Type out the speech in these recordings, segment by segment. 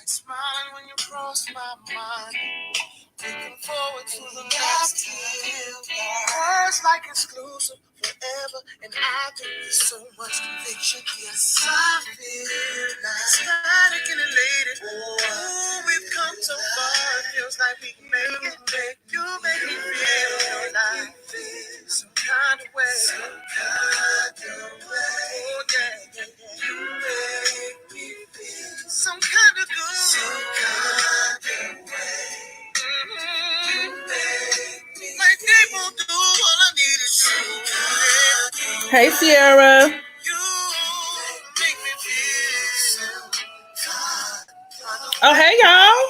Smiling when you cross my mind. Looking forward to the next year. Words like exclusive forever, and I do with so much conviction. Yes, I feel like static and elated. Oh, we've come so far. It feels like we can make it. You make me feel like some kind of way. Some kind of way. Oh, yeah. You make me feel some kind of good. Some kind of way. Like people do, all I need is you. Hey, Sierra. You make me feel. Oh, hey, y'all.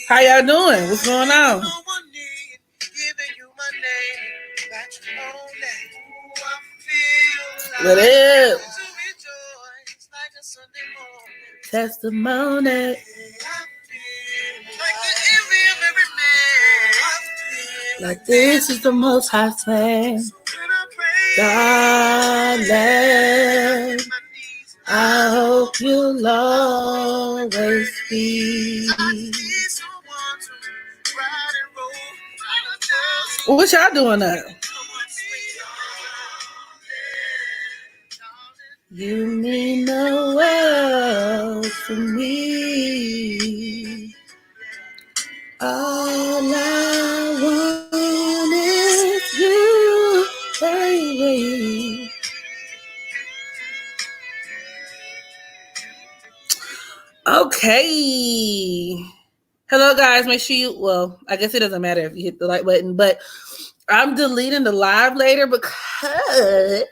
How y'all doing? What's going on? What up? Testimony. Like this is the most high thing. Darling, I hope you'll always be. What y'all doing now? You mean the world to me. All I want is you, baby. Okay. Hello, guys. Make sure you, well, I guess it doesn't matter if you hit the like button, but I'm deleting the live later because,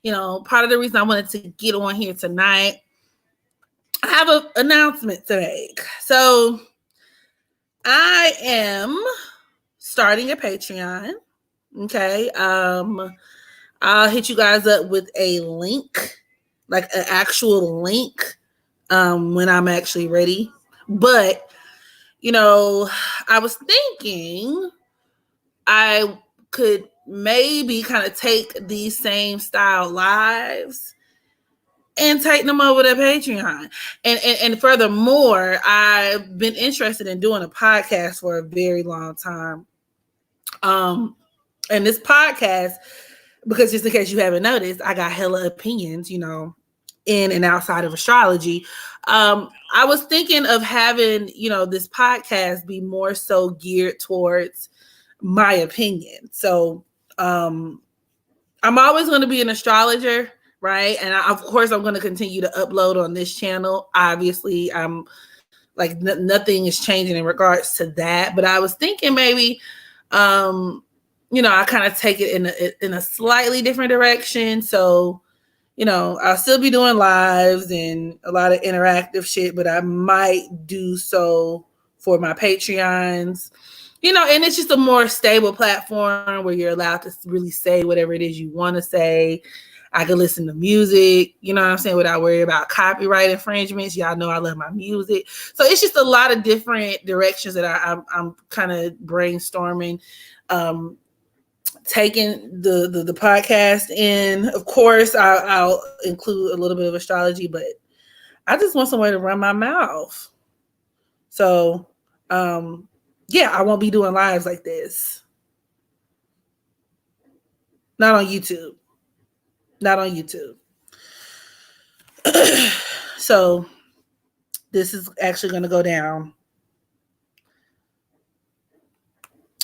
you know, part of the reason I wanted to get on here tonight, I have an announcement to make. So I am starting a Patreon. Okay. I'll hit you guys up with a link, like an actual link, when I'm actually ready. But, you know, I was thinking I could maybe kind of take these same style lives and take them over to Patreon. And furthermore, I've been interested in doing a podcast for a very long time. And this podcast, because just in case you haven't noticed, I got hella opinions, you know, in and outside of astrology. I was thinking of having, you know, this podcast be more so geared towards my opinion. So I'm always going to be an astrologer, right? And of course, I'm going to continue to upload on this channel. Obviously, I'm like nothing is changing in regards to that. But I was thinking maybe, you know, I kind of take it in a slightly different direction. So, you know, I'll still be doing lives and a lot of interactive shit, but I might do so for my Patreons. You know, and it's just a more stable platform where you're allowed to really say whatever it is you want to say. I can listen to music, you know what I'm saying, without worrying about copyright infringements. Y'all know I love my music. So it's just a lot of different directions that I'm kind of brainstorming, taking the podcast in. Of course, I'll include a little bit of astrology, but I just want somewhere to run my mouth. So, yeah, I won't be doing lives like this. Not on YouTube. Not on YouTube. So this is actually going to go down.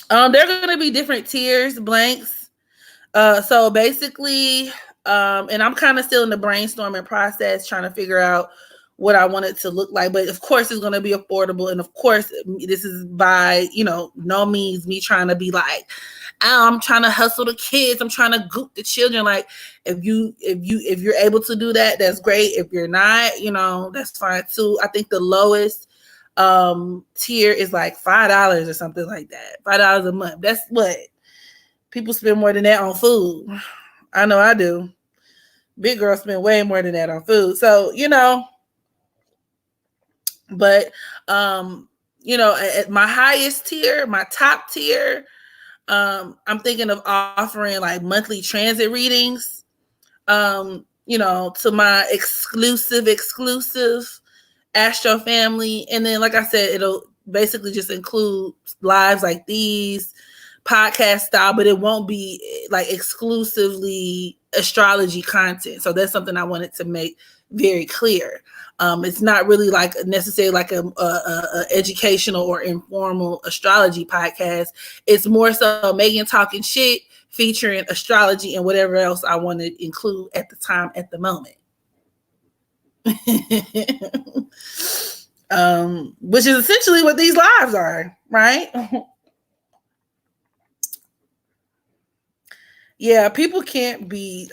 There are going to be different tiers, blanks. So basically, and I'm kind of still in the brainstorming process, trying to figure out what I want it to look like. But of course, it's going to be affordable. And of course, this is by, you know, no means me trying to be like, I'm trying to hustle the kids. I'm trying to goop the children. Like, if you're able to do that, that's great. If you're not, you know, that's fine too. I think the lowest tier is like $5 or something like that. $5 a month. That's what people spend more than that on food. I know I do. Big girls spend way more than that on food. So, you know, but you know, at my highest tier, my top tier, I'm thinking of offering like monthly transit readings, to my exclusive Astro family. And then, like I said, it'll basically just include lives like these, podcast style, but it won't be like exclusively astrology content. So that's something I wanted to make very clear. It's not really like necessarily like a educational or informal astrology podcast. It's more so Megan talking shit, featuring astrology and whatever else I want to include at the time, at the moment. Which is essentially what these lives are, right? Yeah, people can't be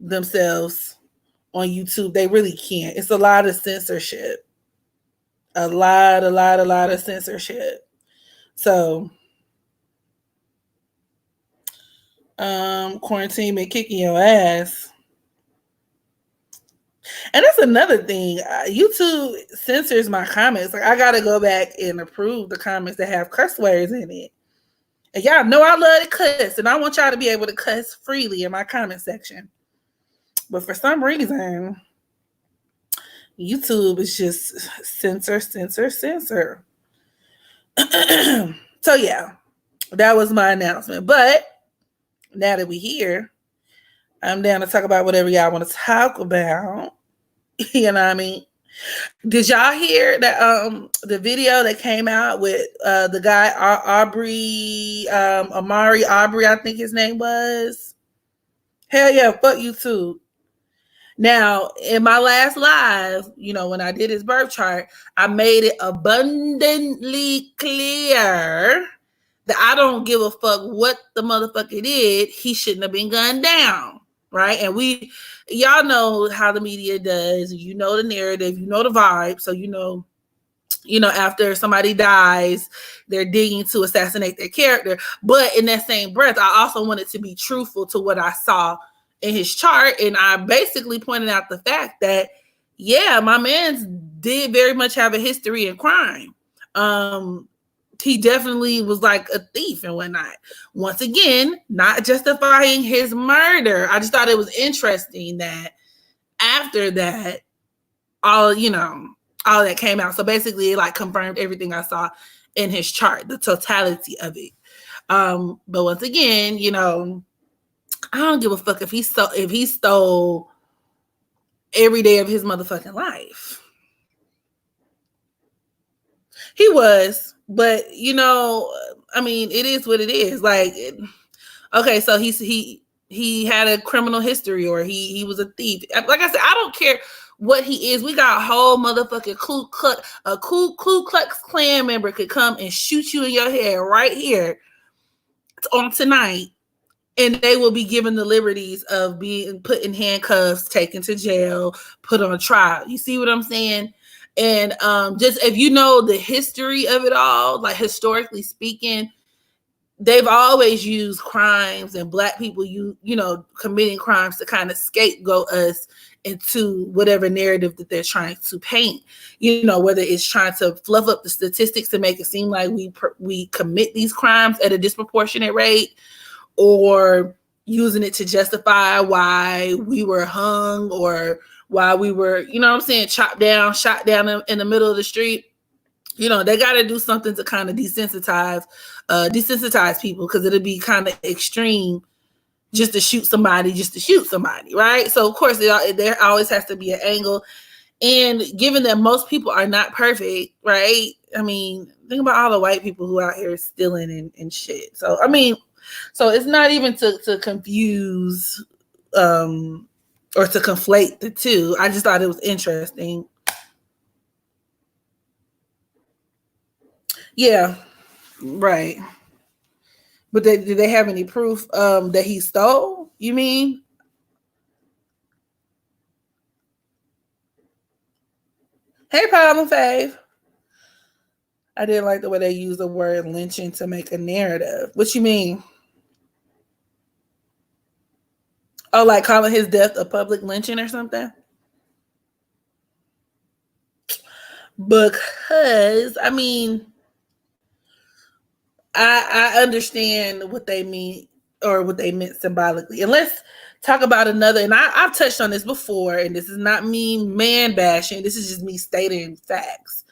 themselves on YouTube. They really can't. It's a lot of censorship. A lot of censorship. So quarantine been kicking your ass. And that's another thing. YouTube censors my comments. Like I gotta go back and approve the comments that have curse words in it. And y'all know I love to cuss, and I want y'all to be able to cuss freely in my comment section. But for some reason, YouTube is just censor. So yeah, that was my announcement. But now that we're here, I'm down to talk about whatever y'all want to talk about. You know what I mean? Did y'all hear that the video that came out with the guy Amari Aubrey, I think his name was? Hell yeah, fuck YouTube. Now, in my last live, when I did his birth chart, I made it abundantly clear that I don't give a fuck what the motherfucker did. He shouldn't have been gunned down, right? And y'all know how the media does. You know the narrative, you know the vibe. So after somebody dies, they're digging to assassinate their character. But in that same breath, I also wanted to be truthful to what I saw in his chart. And I basically pointed out the fact that, yeah, my man did very much have a history in crime. He definitely was like a thief and whatnot. Once again, not justifying his murder. I just thought it was interesting that after that, all that came out. So basically, it like confirmed everything I saw in his chart, the totality of it. But once again, I don't give a fuck if he stole every day of his motherfucking life. He was, but I mean, it is what it is. Like, okay, so he had a criminal history, or he was a thief. Like I said, I don't care what he is. We got a whole motherfucking Ku Klux Klan member could come and shoot you in your head right here on tonight, and they will be given the liberties of being put in handcuffs, taken to jail, put on a trial. You see what I'm saying? And just if you know the history of it all, like historically speaking, they've always used crimes and Black people, committing crimes to kind of scapegoat us into whatever narrative that they're trying to paint. Whether it's trying to fluff up the statistics to make it seem like we commit these crimes at a disproportionate rate, or using it to justify why we were hung, or why we were, shot down in the middle of the street. They got to do something to kind of desensitize people, because it'll be kind of extreme just to shoot somebody, right? So of course there always has to be an angle. And given that most people are not perfect, right? I mean, think about all the white people who out here stealing and shit. So I mean, so it's not even to confuse or to conflate the two. I just thought it was interesting. Yeah, right. But did they have any proof that he stole? You mean? Hey, Problem Fave. I didn't like the way they used the word lynching to make a narrative. What you mean? Oh, like calling his death a public lynching or something? Because, I mean, I understand what they mean or what they meant symbolically. And let's talk about another. And I've touched on this before, and this is not me man bashing. This is just me stating facts.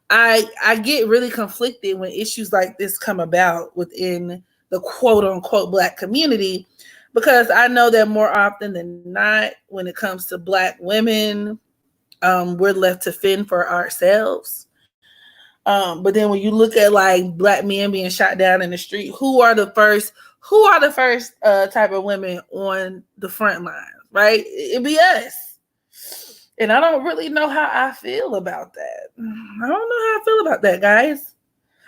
I get really conflicted when issues like this come about within the quote unquote Black community, because I know that more often than not, when it comes to Black women, we're left to fend for ourselves. But then when you look at like Black men being shot down in the street, who are the first type of women on the front line, right? It'd be us. And I don't really know how I feel about that. I don't know how I feel about that, guys.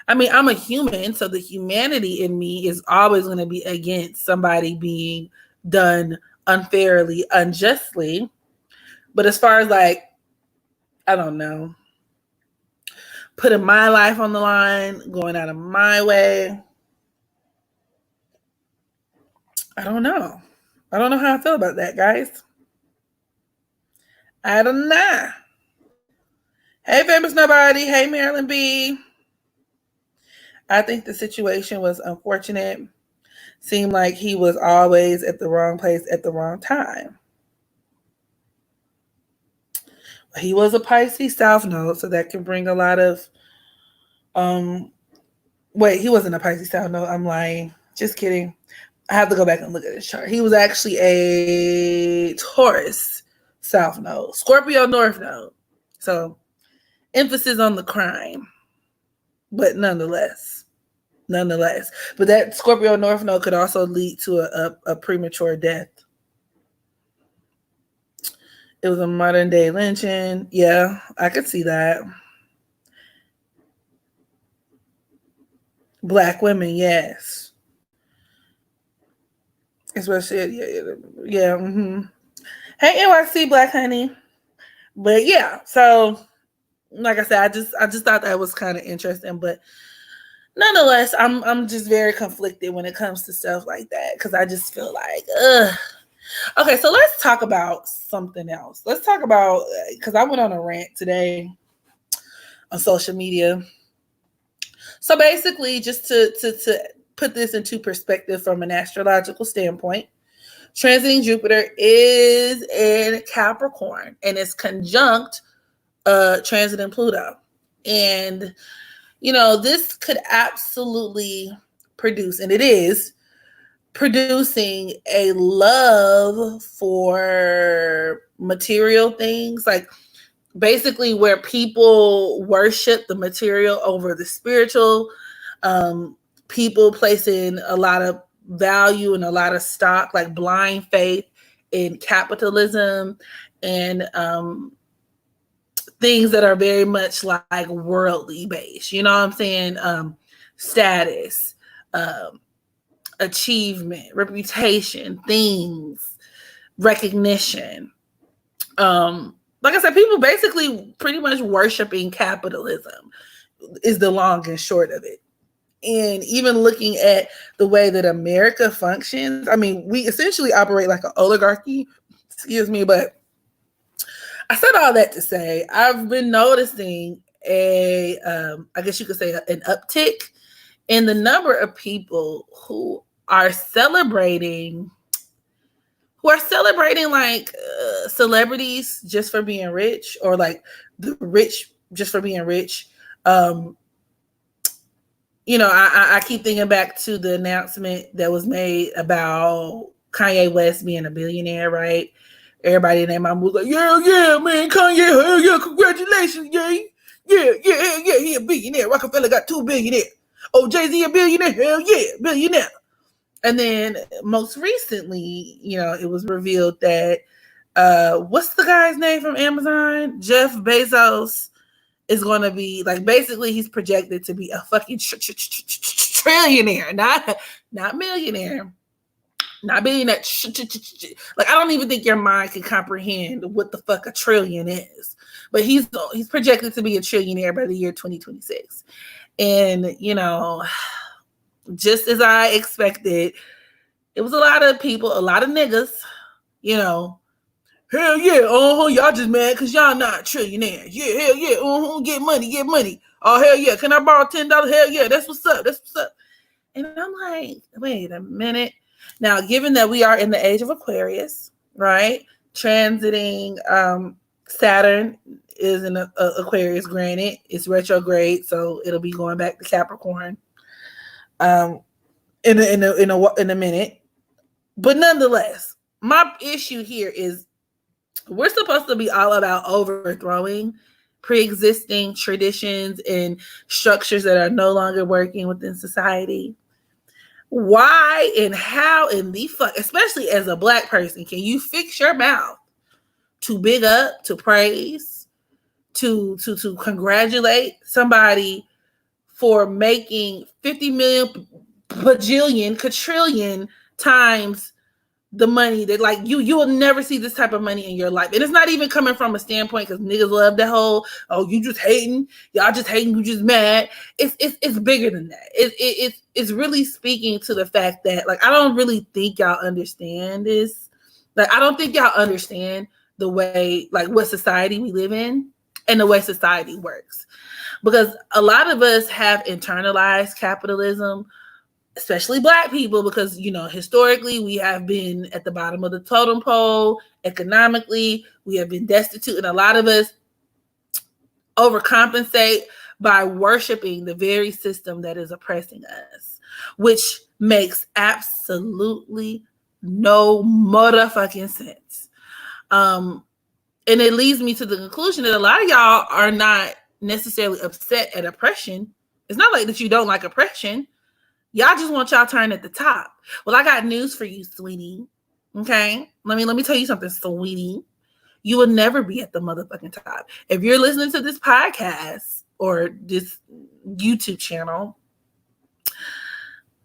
I mean, I'm a human, so the humanity in me is always going to be against somebody being done unfairly, unjustly. But as far as like, I don't know, putting my life on the line, going out of my way, I don't know. I don't know how I feel about that, guys. I don't know. Hey, Famous Nobody. Hey, Marilyn B. I think the situation was unfortunate. Seemed like he was always at the wrong place at the wrong time. He was a Pisces South Node, so that can bring a lot of wait, he wasn't a Pisces South Node. I'm lying. Just kidding. I have to go back and look at his chart. He was actually a Taurus South Node, Scorpio North Node. So emphasis on the crime, but nonetheless. But that Scorpio North Node could also lead to a premature death. It was a modern day lynching. Yeah, I could see that. Black women, yes. Especially, yeah. Mm-hmm. Hey, NYC Black Honey. But yeah, so like I said, I just thought that was kind of interesting. But nonetheless, I'm just very conflicted when it comes to stuff like that, because I just feel like, ugh. Okay, so let's talk about something else. Let's talk about, because I went on a rant today on social media. So basically, just to put this into perspective from an astrological standpoint, transiting Jupiter is in Capricorn and it's conjunct transiting Pluto. And, you know, this could absolutely produce, and it is producing, a love for material things, like basically where people worship the material over the spiritual, people placing a lot of value and a lot of stock, like blind faith in capitalism and things that are very much like worldly based, you know what I'm saying? Status, achievement, reputation, things, recognition. Like I said, people basically pretty much worshiping capitalism is the long and short of it. And even looking at the way that America functions, I mean, we essentially operate like an oligarchy, but I said all that to say, I've been noticing I guess you could say an uptick in the number of people who are celebrating like celebrities just for being rich, or like the rich just for being rich. You know, I keep thinking back to the announcement that was made about Kanye West being a billionaire, right? Everybody in their mom was like, yeah, man, Kanye, hell yeah, congratulations, yeah, he a billionaire. Rockefeller got 2 billion. Oh, Jay-Z a billionaire, hell yeah, billionaire. And then most recently, you know, it was revealed that, what's the guy's name from Amazon? Jeff Bezos is going to be, like, basically he's projected to be a fucking trillionaire, not millionaire, not billionaire. Like, I don't even think your mind can comprehend what the fuck a trillion is. But he's projected to be a trillionaire by the year 2026. And, you know, just as I expected, it was a lot of people, a lot of niggas, you know, hell yeah, y'all just mad because y'all not trillionaires. Yeah, hell yeah, get money. Oh, hell yeah, can I borrow $10? Hell yeah, that's what's up. And I'm like, wait a minute. Now, given that we are in the age of Aquarius, right? Transiting Saturn is in Aquarius, granted. It's retrograde, so it'll be going back to Capricorn in a minute. But nonetheless, my issue here is we're supposed to be all about overthrowing pre-existing traditions and structures that are no longer working within society. Why and how in the fuck, especially as a Black person, can you fix your mouth to big up, to praise, to congratulate somebody for making 50 million bajillion quadrillion times the money that, like, you will never see this type of money in your life. And it's not even coming from a standpoint because niggas love the whole, oh, you just hating, y'all just hating, you just mad. It's bigger than that. It's really speaking to the fact that, like, I don't really think y'all understand this. Like, I don't think y'all understand the way, like, what society we live in and the way society works. Because a lot of us have internalized capitalism, especially Black people, because, you know, historically we have been at the bottom of the totem pole. Economically, we have been destitute, and a lot of us overcompensate by worshiping the very system that is oppressing us, which makes absolutely no motherfucking sense. And it leads me to the conclusion that a lot of y'all are not necessarily upset at oppression. It's not like that you don't like oppression. Y'all just want y'all turn at the top. Well, I got news for you, sweetie. Okay? Let me tell you something, sweetie. You will never be at the motherfucking top. If you're listening to this podcast or this YouTube channel,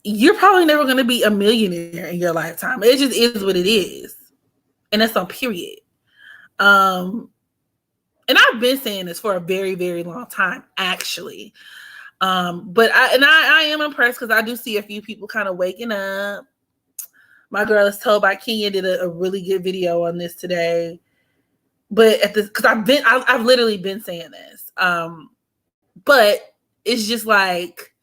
you're probably never going to be a millionaire in your lifetime. It just is what it is. And that's on period. And I've been saying this for a very, very long time, actually. But I am impressed because I do see a few people kind of waking up. My girl is told by Kenya did a really good video on this today. But at this, because I've literally been saying this. But it's just like,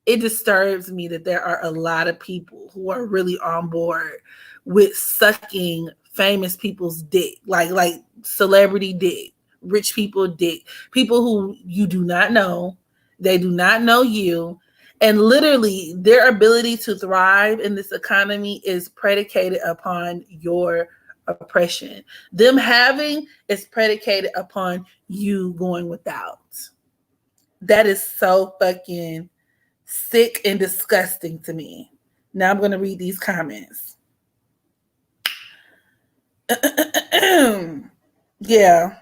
it disturbs me that there are a lot of people who are really on board with sucking famous people's dick, like celebrity dick, rich people dick, people who you do not know. They do not know you. And literally their ability to thrive in this economy is predicated upon your oppression. Them having is predicated upon you going without. That is so fucking sick and disgusting to me. Now I'm going to read these comments. Yeah.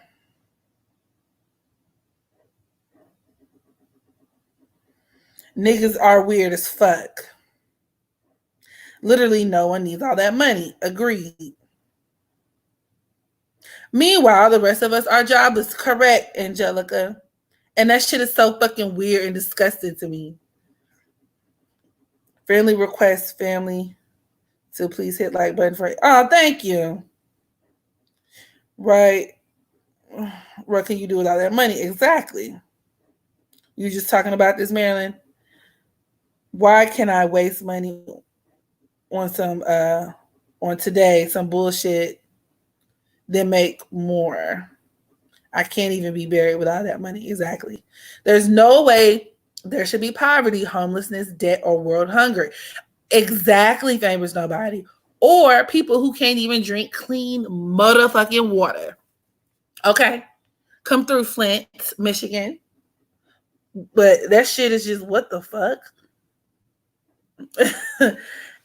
Niggas are weird as fuck. Literally, no one needs all that money. Agreed. Meanwhile, the rest of us, our job is correct, Angelica. And that shit is so fucking weird and disgusting to me. Friendly request, family, to please hit like button for it. Oh, thank you. Right. What can you do with all that money? Exactly. You just talking about this, Marilyn? Why can I waste money on on today, some bullshit, then make more? I can't even be buried with all that money. Exactly. There's no way there should be poverty, homelessness, debt, or world hunger. Exactly, famous nobody. Or people who can't even drink clean motherfucking water. Okay. Come through Flint, Michigan. But that shit is just, what the fuck?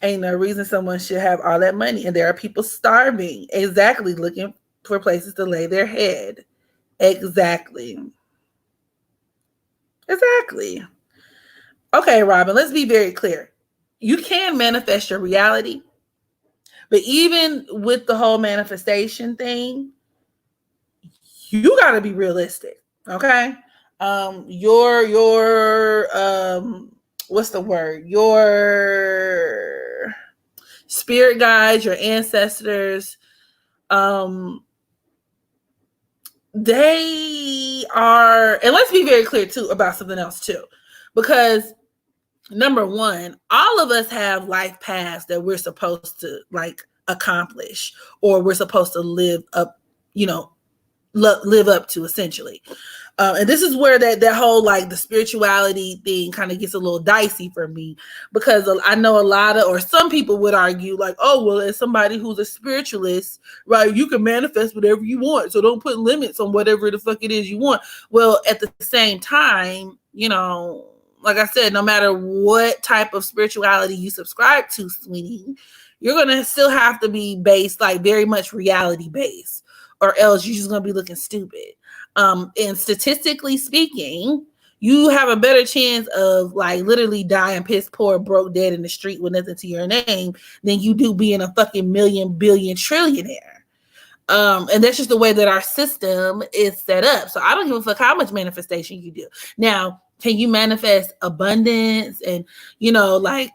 Ain't no reason someone should have all that money. And there are people starving. Exactly. Looking for places to lay their head. Exactly. Okay, Robin, let's be very clear. You can manifest your reality. But even with the whole manifestation thing, you got to be realistic. Okay? Your what's the word? Your spirit guides, your ancestors, they are, and let's be very clear too about something else too, because number one, all of us have life paths that we're supposed to like accomplish, or we're supposed to live up, you know, live up to, essentially. And this is where that whole like the spirituality thing kind of gets a little dicey for me, because I know a lot of, or some people would argue like, oh, well, as somebody who's a spiritualist, right, you can manifest whatever you want, so don't put limits on whatever the fuck it is you want. Well, at the same time, you know, like I said, no matter what type of spirituality you subscribe to, sweetie, you're gonna still have to be based like very much reality based, or else you're just gonna be looking stupid. And statistically speaking, you have a better chance of like literally dying piss poor, broke, dead in the street with nothing to your name than you do being a fucking million, billion, trillionaire. And that's just the way that our system is set up. So I don't give a fuck how much manifestation you do. Now, can you manifest abundance and, you know, like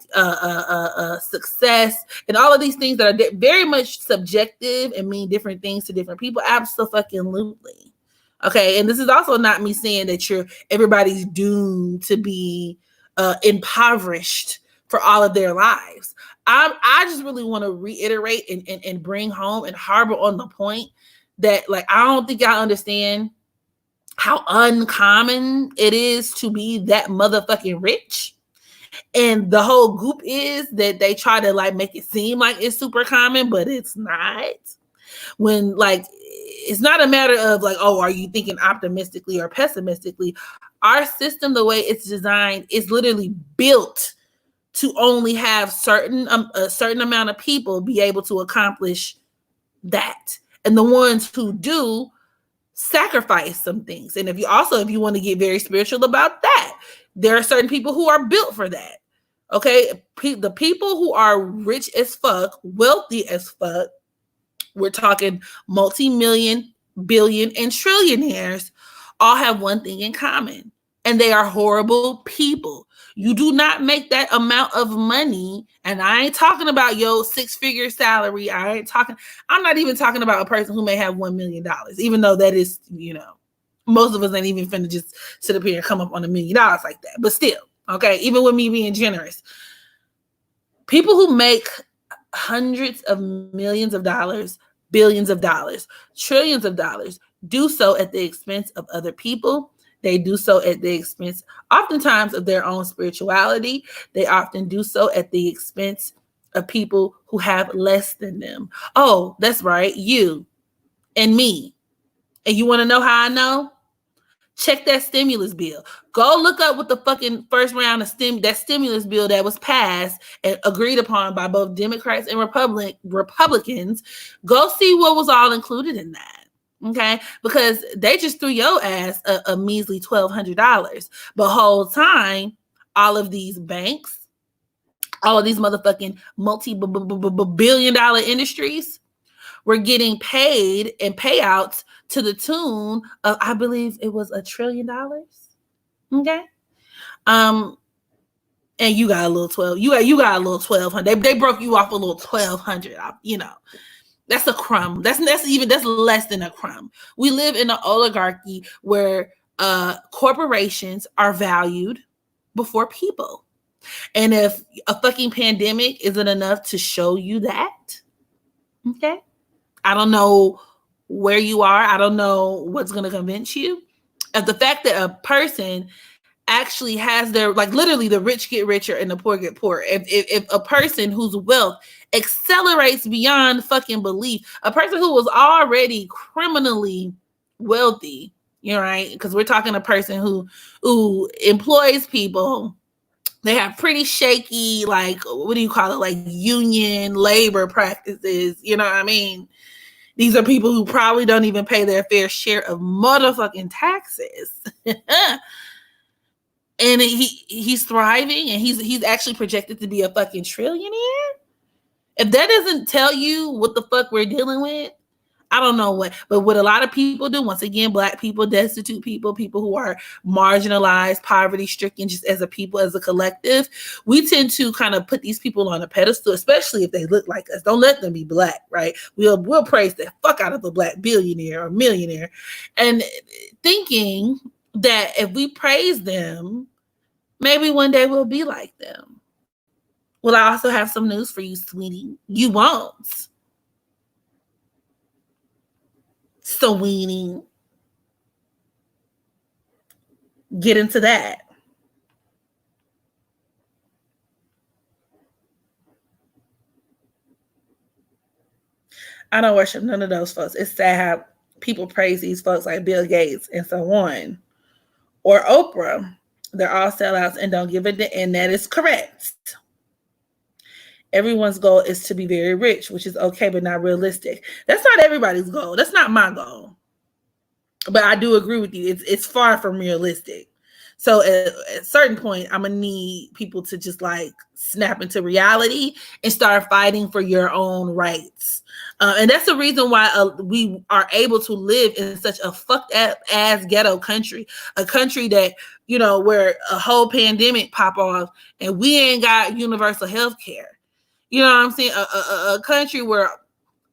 success and all of these things that are very much subjective and mean different things to different people? Absolutely. Okay. And this is also not me saying that everybody's doomed to be impoverished for all of their lives. I just really want to reiterate and bring home and harbor on the point that, like, I don't think y'all understand how uncommon it is to be that motherfucking rich. And the whole goop is that they try to like make it seem like it's super common, but it's not. When like, it's not a matter of like, oh, are you thinking optimistically or pessimistically? Our system, the way it's designed, is literally built to only have a certain amount of people be able to accomplish that. And the ones who do sacrifice some things. And if you want to get very spiritual about that, there are certain people who are built for that. Okay. The people who are rich as fuck, wealthy as fuck, we're talking multi-million, billion, and trillionaires, all have one thing in common, and they are horrible people. You do not make that amount of money, and I ain't talking about your 6-figure salary. I'm not even talking about a person who may have $1 million, even though that is, you know, most of us ain't even finna just sit up here and come up on $1 million like that. But still, okay, even with me being generous, people who make hundreds of millions of dollars, billions of dollars, trillions of dollars, do so at the expense of other people. They do so at the expense, oftentimes, of their own spirituality. They often do so at the expense of people who have less than them. Oh, that's right, you and me. And you want to know how I know? Check that stimulus bill. Go look up what the fucking first round of that stimulus bill that was passed and agreed upon by both Democrats and Republicans. Go see what was all included in that. Okay, because they just threw your ass a measly $1,200. But whole time, all of these banks, all of these motherfucking multi-billion-dollar industries were getting paid and payouts to the tune of, I believe it was $1 trillion. Okay. And you got a little 12. You got a little 1,200. They broke you off a little 1,200. You know, that's a crumb. That's less than a crumb. We live in an oligarchy where corporations are valued before people. And if a fucking pandemic isn't enough to show you that, okay, I don't know where you are. I don't know what's going to convince you of the fact that a person actually has their, like, literally the rich get richer and the poor get poorer. If a person whose wealth accelerates beyond fucking belief, a person who was already criminally wealthy, you know, right? Because we're talking a person who employs people. They have pretty shaky, like, what do you call it? Like union labor practices. You know what I mean? These are people who probably don't even pay their fair share of motherfucking taxes. And he's thriving, and he's actually projected to be a fucking trillionaire. If that doesn't tell you what the fuck we're dealing with, I don't know what. But what a lot of people do, once again, Black people, destitute people, people who are marginalized, poverty stricken, just as a people, as a collective, we tend to kind of put these people on a pedestal, especially if they look like us. Don't let them be Black, right? We'll praise the fuck out of a Black billionaire or millionaire, and thinking that if we praise them, Maybe one day we'll be like them. Well, I also have some news for you, sweetie. You won't. Sweetie. Get into that. I don't worship none of those folks. It's sad how people praise these folks like Bill Gates and so on. Or Oprah. They're all sellouts and don't give a damn. And that is correct. Everyone's goal is to be very rich, which is okay, but not realistic. That's not everybody's goal. That's not my goal. But I do agree with you. It's far from realistic. So at a certain point, I'm gonna need people to just like snap into reality and start fighting for your own rights. And that's the reason why we are able to live in such a fucked up ass ghetto country, a country that, you know, where a whole pandemic pop off and we ain't got universal health care. You know what I'm saying? A country where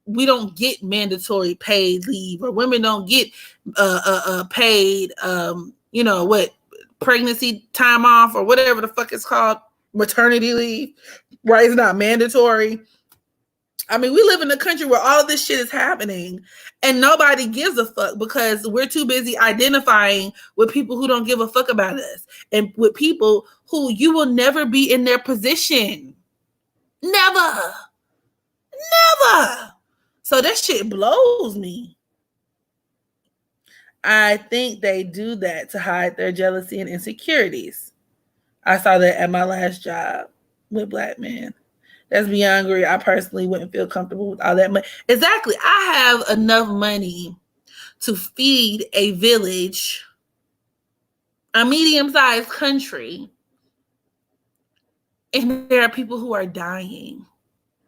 we don't get mandatory paid leave, or women don't get paid, you know, what, pregnancy time off or whatever the fuck it's called, maternity leave, right? It's not mandatory. I mean, we live in a country where all of this shit is happening and nobody gives a fuck because we're too busy identifying with people who don't give a fuck about us and with people who you will never be in their position. Never. So that shit blows me. I think they do that to hide their jealousy and insecurities. I saw that at my last job with black men. That's beyond greed. I personally wouldn't feel comfortable with all that money. Exactly. I have enough money to feed a village, a medium-sized country, and there are people who are dying.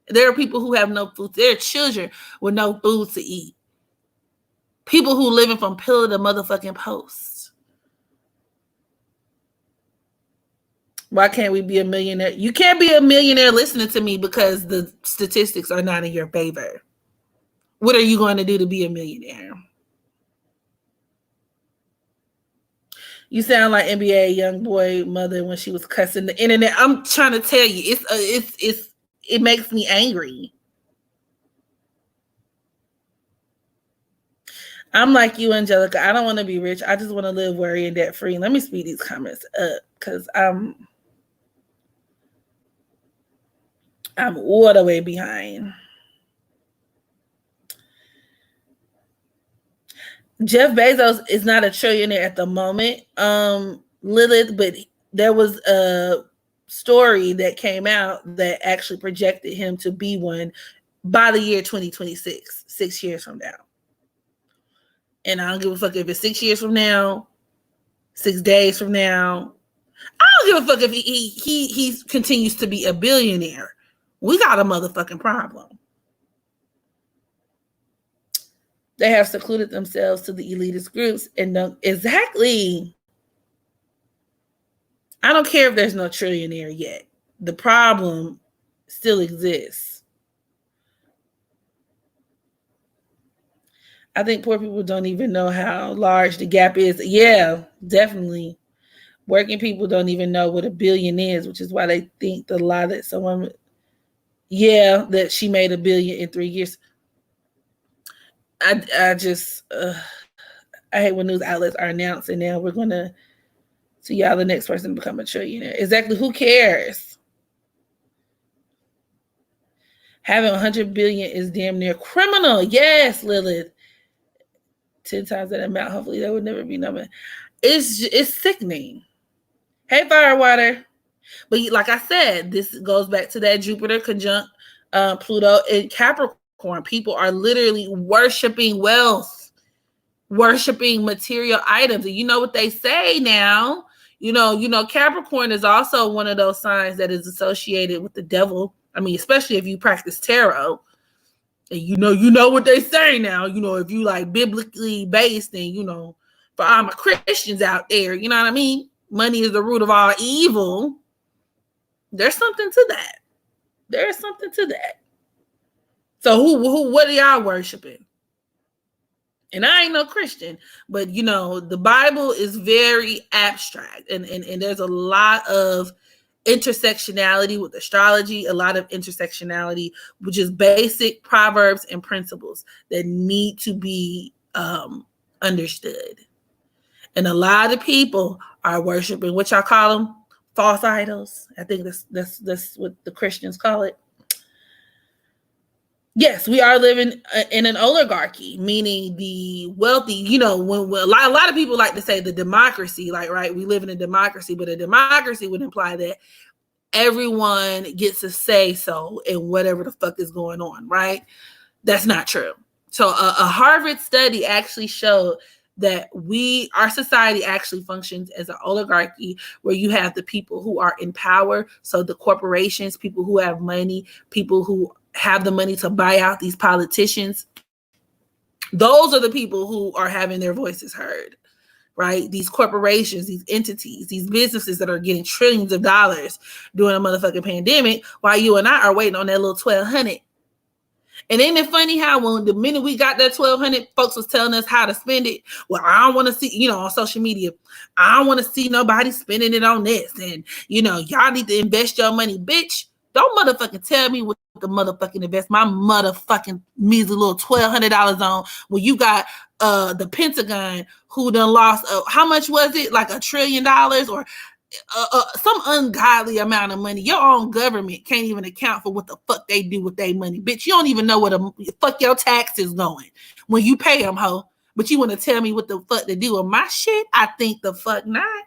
There are people who have no food. There are children with no food to eat. People who living from pillar to motherfucking post. Why can't we be a millionaire? You can't be a millionaire listening to me because the statistics are not in your favor. What are you going to do to be a millionaire? You sound like NBA young boy mother when she was cussing the internet. I'm trying to tell you, it makes me angry. I'm like you, Angelica. I don't want to be rich. I just want to live worry and debt free. Let me speed these comments up because I'm all the way behind. Jeff Bezos is not a trillionaire at the moment, Lilith, but there was a story that came out that actually projected him to be one by the year 2026, 6 years from now. And I don't give a fuck if it's 6 years from now, 6 days from now. I don't give a fuck if he continues to be a billionaire. We got a motherfucking problem. They have secluded themselves to the elitist groups and don't exactly. I don't care if there's no trillionaire yet. The problem still exists. I think poor people don't even know how large the gap is. Yeah, definitely. Working people don't even know what a billion is, which is why they think the lie that someone, that she made $1 billion in 3 years. I just, I hate when news outlets are announcing now we're going to see y'all the next person to become a trillionaire. Exactly. Who cares? Having 100 billion is damn near criminal. Yes, Lilith. 10 times that amount. Hopefully that would never be number. It's sickening. Hey, Firewater. But like I said, this goes back to that Jupiter conjunct Pluto and Capricorn. People are literally worshiping wealth, worshiping material items. And you know what they say now? You know, Capricorn is also one of those signs that is associated with the devil. I mean, especially if you practice tarot. And you know what they say now. You know, if you like biblically based, and for all my Christians out there, you know what I mean? Money is the root of all evil. There's something to that. There's something to that. So what are y'all worshiping? And I ain't no Christian, but you know, the Bible is very abstract, and there's a lot of intersectionality with astrology, a lot of intersectionality, which is basic proverbs and principles that need to be understood. And a lot of people are worshiping what y'all call them, false idols. I think that's what the Christians call it. Yes, we are living in an oligarchy, meaning the wealthy, you know, when a lot of people like to say the democracy, like, right, we live in a democracy, but a democracy would imply that everyone gets a say so in whatever the fuck is going on, right? That's not true. So a Harvard study actually showed that our society actually functions as an oligarchy where you have the people who are in power. So the corporations, people who have money, people who have the money to buy out these politicians. Those are the people who are having their voices heard, right? These corporations, these entities, these businesses that are getting trillions of dollars during a motherfucking pandemic while you and I are waiting on that little 1,200. And ain't it funny how when the minute we got that 1,200, folks was telling us how to spend it. Well, I don't want to see, you know, on social media, I don't want to see nobody spending it on this. And, you know, y'all need to invest your money. Bitch, don't motherfucking tell me what the motherfucking invest my motherfucking measly little $1,200 on when you got the Pentagon who done lost, how much was it? Like $1 trillion or some ungodly amount of money. Your own government can't even account for what the fuck they do with their money. Bitch, you don't even know what the fuck your taxes going when you pay them, ho. But you want to tell me what the fuck to do with my shit? I think the fuck not.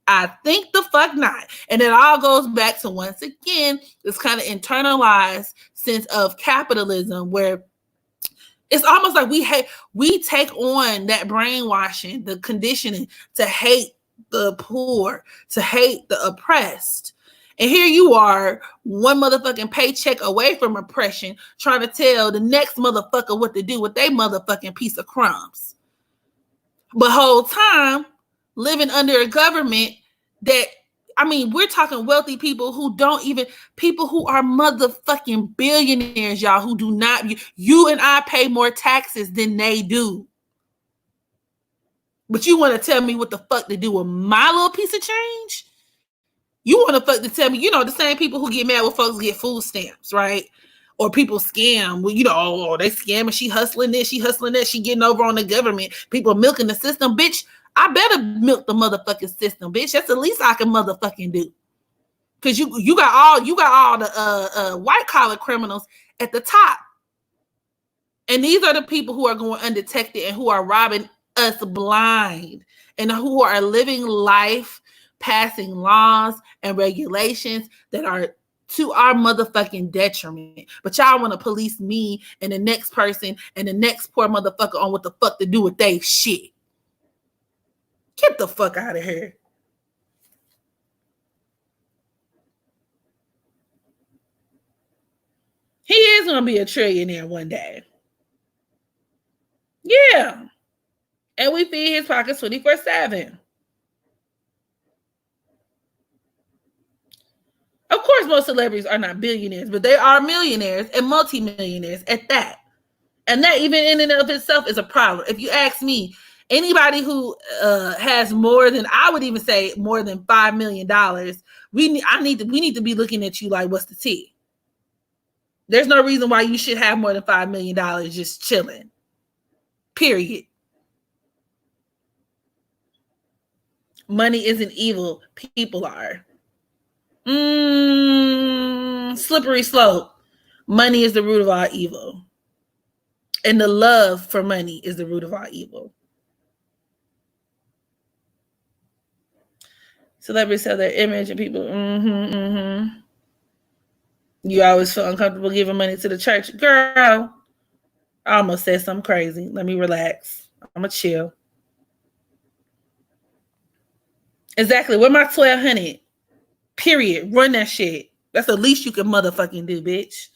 I think the fuck not. And it all goes back to, once again, this kind of internalized sense of capitalism where it's almost like we take on that brainwashing, the conditioning to hate the poor, to hate the oppressed. And here you are, one motherfucking paycheck away from oppression, trying to tell the next motherfucker what to do with their motherfucking piece of crumbs. But whole time living under a government that, I mean, we're talking wealthy people who don't even, people who are motherfucking billionaires, y'all, who do not, you and I pay more taxes than they do. But you want to tell me what the fuck to do with my little piece of change? You want to fuck to tell me, you know, the same people who get mad when folks get food stamps, right? Or people scam. Well, you know, oh, they scamming, she hustling this, she hustling that, she getting over on the government. People milking the system. Bitch, I better milk the motherfucking system, bitch. That's the least I can motherfucking do. Cause you got all the white collar criminals at the top. And these are the people who are going undetected and who are robbing us blind and who are living life, passing laws and regulations that are to our motherfucking detriment. But y'all want to police me and the next person and the next poor motherfucker on what the fuck to do with they shit. Get the fuck out of here. He is going to be a trillionaire one day. Yeah. And we feed his pockets 24/7. Of course, most celebrities are not billionaires, but they are millionaires and multimillionaires at that. And that even in and of itself is a problem. If you ask me, anybody who has more than, I would even say more than $5 million, we need to be looking at you like, what's the tea? There's no reason why you should have more than $5 million just chilling. Period. Money isn't evil. People are. Slippery slope. Money is the root of all evil. And the love for money is the root of all evil. Celebrities sell their image and people, You always feel uncomfortable giving money to the church. Girl, I almost said something crazy. Let me relax. I'm going to chill. Exactly. Where my 1,200? Period. Run that shit. That's the least you can motherfucking do, bitch.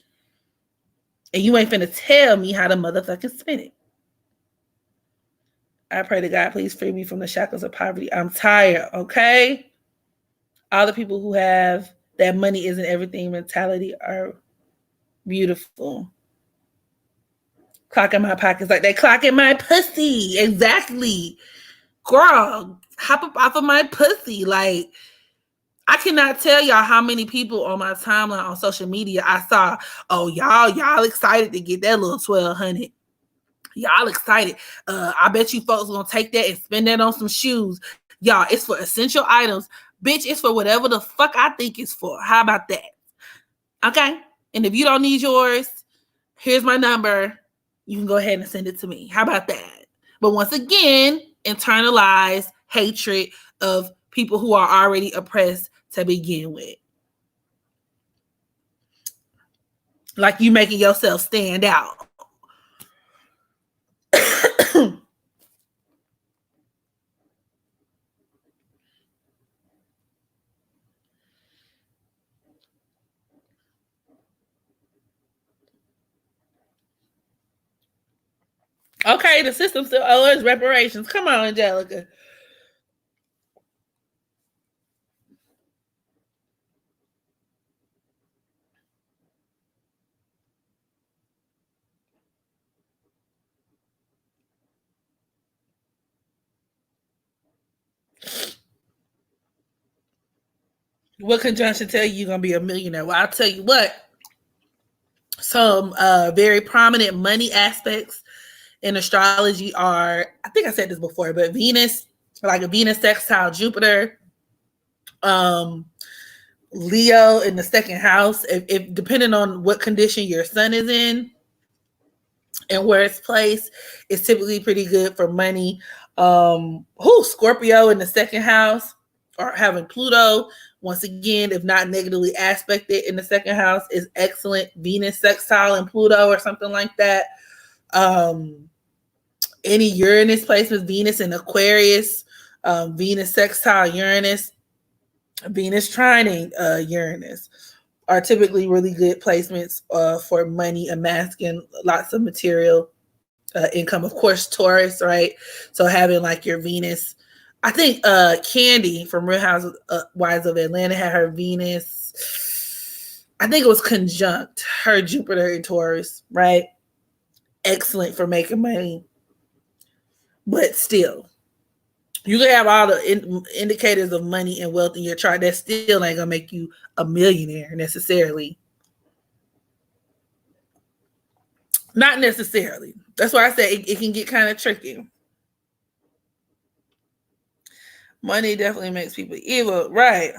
And you ain't finna tell me how to motherfucking spend it. I pray to God, please free me from the shackles of poverty. I'm tired, okay? All the people who have that money isn't everything mentality are beautiful. Clock in my pockets like they clock in my pussy. Exactly. Girl, hop up off of my pussy. Like, I cannot tell y'all how many people on my timeline on social media I saw, oh, y'all excited to get that little 1,200. Y'all excited. I bet you folks gonna take that and spend that on some shoes. Y'all, it's for essential items. Bitch, it's for whatever the fuck I think it's for. How about that? Okay? And if you don't need yours, here's my number. You can go ahead and send it to me. How about that? But once again, internalized hatred of people who are already oppressed to begin with. Like you making yourself stand out. Okay, the system still owes reparations. Come on, Angelica. What conjunction tell you you're gonna be a millionaire? Well, I'll tell you what. Some very prominent money aspects in astrology are, I think I said this before, but Venus, like a Venus sextile Jupiter, Leo in the second house. If depending on what condition your sun is in and where it's placed, it's typically pretty good for money. Scorpio in the second house or having Pluto, once again, if not negatively aspected in the second house, is excellent. Venus sextile and Pluto or something like that. Any Uranus placements, Venus in Aquarius, Venus sextile Uranus, Venus trining Uranus are typically really good placements for money, amassing lots of material income. Of course, Taurus, right? So having like your Venus. I think Candy from Real Housewives of Atlanta had her Venus. I think it was conjunct her Jupiter in Taurus, right? Excellent for making money. But still, you can have all the indicators of money and wealth in your chart. That still ain't gonna make you a millionaire necessarily. Not necessarily. That's why I say it can get kind of tricky. Money definitely makes people evil, right?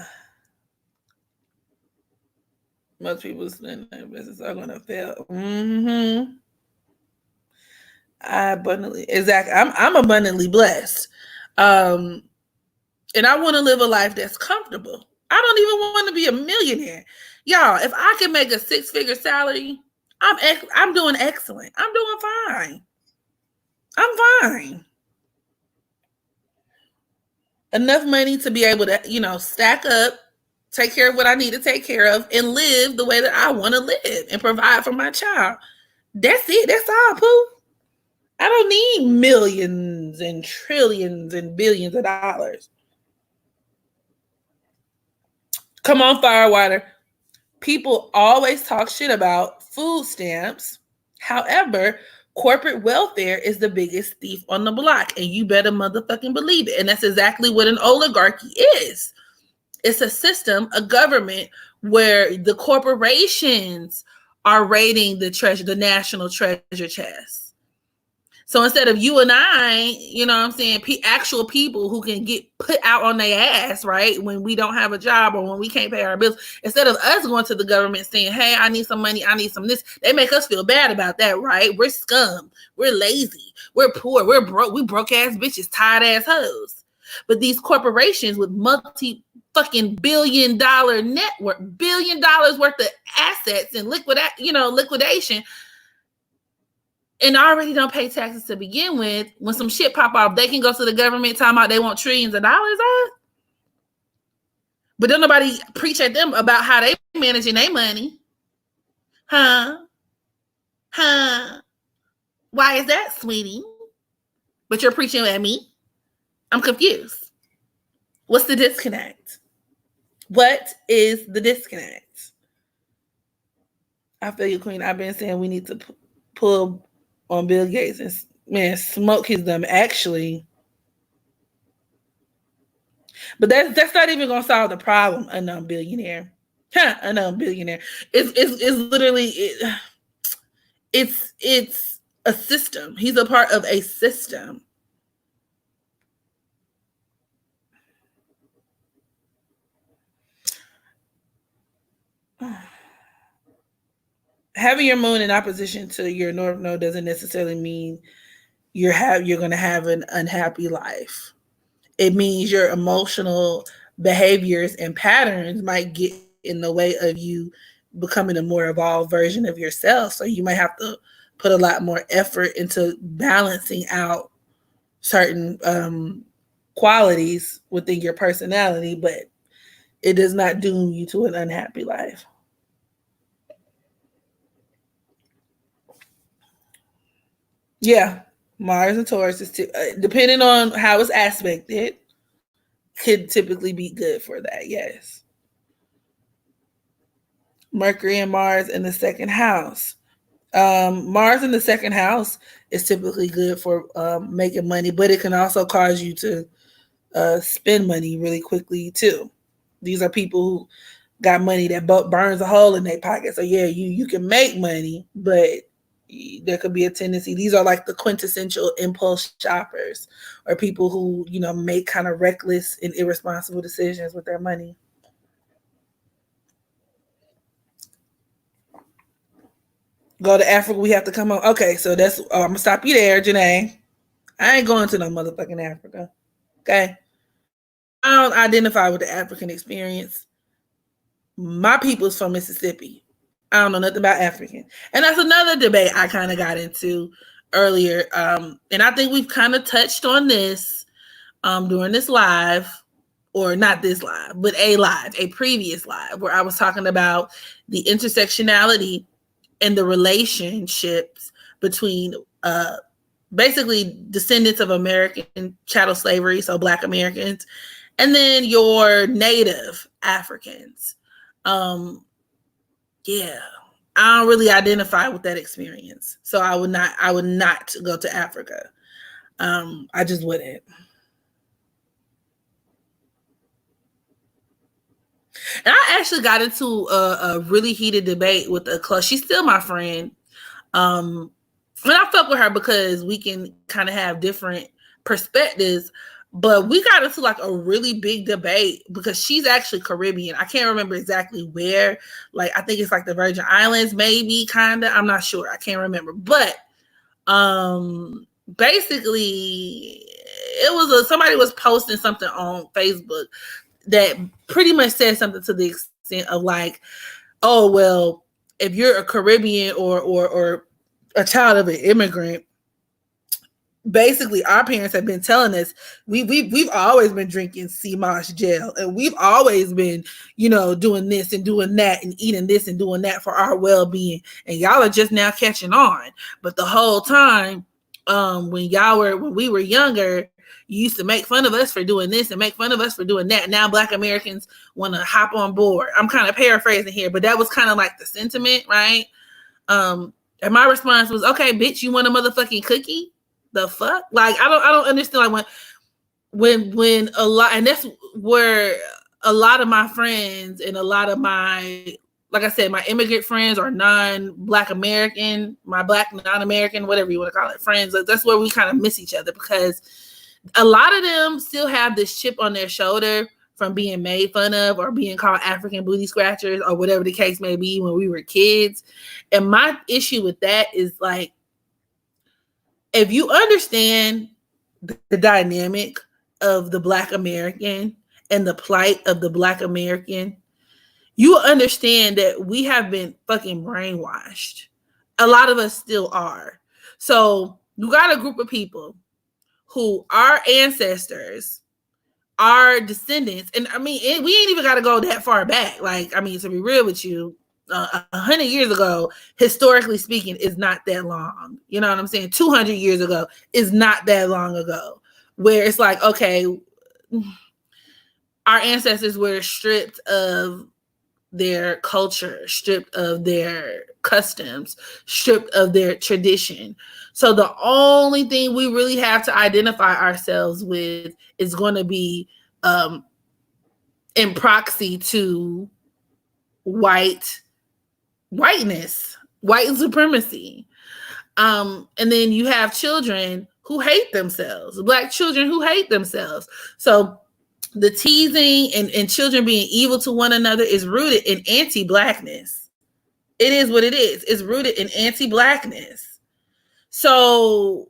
Most people in their business are gonna fail. Mm-hmm. Exactly. I'm abundantly blessed. And I want to live a life that's comfortable. I don't even want to be a millionaire. Y'all, if I can make a 6-figure salary, I'm doing excellent. I'm doing fine. I'm fine. Enough money to be able to, stack up, take care of what I need to take care of, and live the way that I want to live and provide for my child. That's it. That's all, Pooh. I don't need millions and trillions and billions of dollars. Come on, Firewater. People always talk shit about food stamps. However, corporate welfare is the biggest thief on the block, and you better motherfucking believe it. And that's exactly what an oligarchy is. It's a system, a government where the corporations are raiding the national treasure chest. So instead of you and I, you know what I'm saying, actual people who can get put out on their ass, right, when we don't have a job or when we can't pay our bills, instead of us going to the government saying, hey, I need some money, I need some this, they make us feel bad about that, right? We're scum. We're lazy. We're poor. We're broke. We broke ass bitches, tired ass hoes. But these corporations with fucking $1 billion network, $1 billion worth of assets and liquidation, and already don't pay taxes to begin with, when some shit pop off, they can go to the government talking about they want trillions of dollars off. But don't nobody preach at them about how they managing their money. Huh? Why is that, sweetie? But you're preaching at me? I'm confused. What's the disconnect? What is the disconnect? I feel you, Queen. I've been saying we need to pull on Bill Gates and man, smoke his dumb actually. But that's not even gonna solve the problem. Unknown billionaire, unknown billionaire. It's literally it's a system. He's a part of a system. Having your moon in opposition to your north node doesn't necessarily mean you're going to have an unhappy life. It means your emotional behaviors and patterns might get in the way of you becoming a more evolved version of yourself. So you might have to put a lot more effort into balancing out certain qualities within your personality, but it does not doom you to an unhappy life. Yeah, Mars and Taurus is depending on how it's aspected, could typically be good for that. Yes. Mercury and Mars in the second house. Mars in the second house is typically good for making money, but it can also cause you to spend money really quickly too. These are people who got money that burns a hole in their pocket. So yeah, you can make money, but there could be a tendency. These are like the quintessential impulse shoppers, or people who make kind of reckless and irresponsible decisions with their money. Go to Africa, we have to come on. Okay, so that's I'm gonna stop you there, Janae. I ain't going to no motherfucking Africa. Okay. I don't identify with the African experience. My people's from Mississippi. I don't know nothing about African. And that's another debate I kind of got into earlier. And I think we've kind of touched on this during this live, or not this live, but a previous live, where I was talking about the intersectionality and the relationships between basically descendants of American chattel slavery, so Black Americans, and then your native Africans. Yeah, I don't really identify with that experience, so I would not go to Africa. I just wouldn't. And I actually got into a really heated debate with a close. She's still my friend. And I fuck with her because we can kind of have different perspectives. But we got into like a really big debate because she's actually Caribbean. I can't remember exactly where. Like, I think it's like the Virgin Islands, maybe, kind of. I'm not sure. I can't remember. But basically, it was somebody was posting something on Facebook that pretty much said something to the extent of like, oh, well, if you're a Caribbean or a child of an immigrant, basically our parents have been telling us we've always been drinking sea moss gel, and we've always been doing this and doing that and eating this and doing that for our well-being, and y'all are just now catching on. But the whole time, when we were younger, you used to make fun of us for doing this and make fun of us for doing that. Now Black Americans want to hop on board. I'm kind of paraphrasing here, but that was kind of like the sentiment, right? And my response was, okay, bitch, you want a motherfucking cookie? The fuck? Like, I don't understand. Like, when a lot, and that's where a lot of my friends and a lot of my, like I said, my immigrant friends or non-Black American, my Black non-American, whatever you want to call it, friends, like, that's where we kind of miss each other, because a lot of them still have this chip on their shoulder from being made fun of or being called African booty scratchers or whatever the case may be when we were kids. And my issue with that is, like, if you understand the dynamic of the Black American and the plight of the Black American, you understand that we have been fucking brainwashed. A lot of us still are. So you got a group of people who our ancestors, our descendants, and I mean, we ain't even got to go that far back. Like, I mean, to be real with you, 100 years ago, historically speaking, is not that long. You know what I'm saying? 200 years ago is not that long ago, where it's like, okay, our ancestors were stripped of their culture, stripped of their customs, stripped of their tradition. So the only thing we really have to identify ourselves with is going to be in proxy to whiteness, white supremacy. And then you have children who hate themselves, Black children who hate themselves. So the teasing and children being evil to one another is rooted in anti-Blackness. It is what it is. It's rooted in anti-Blackness. So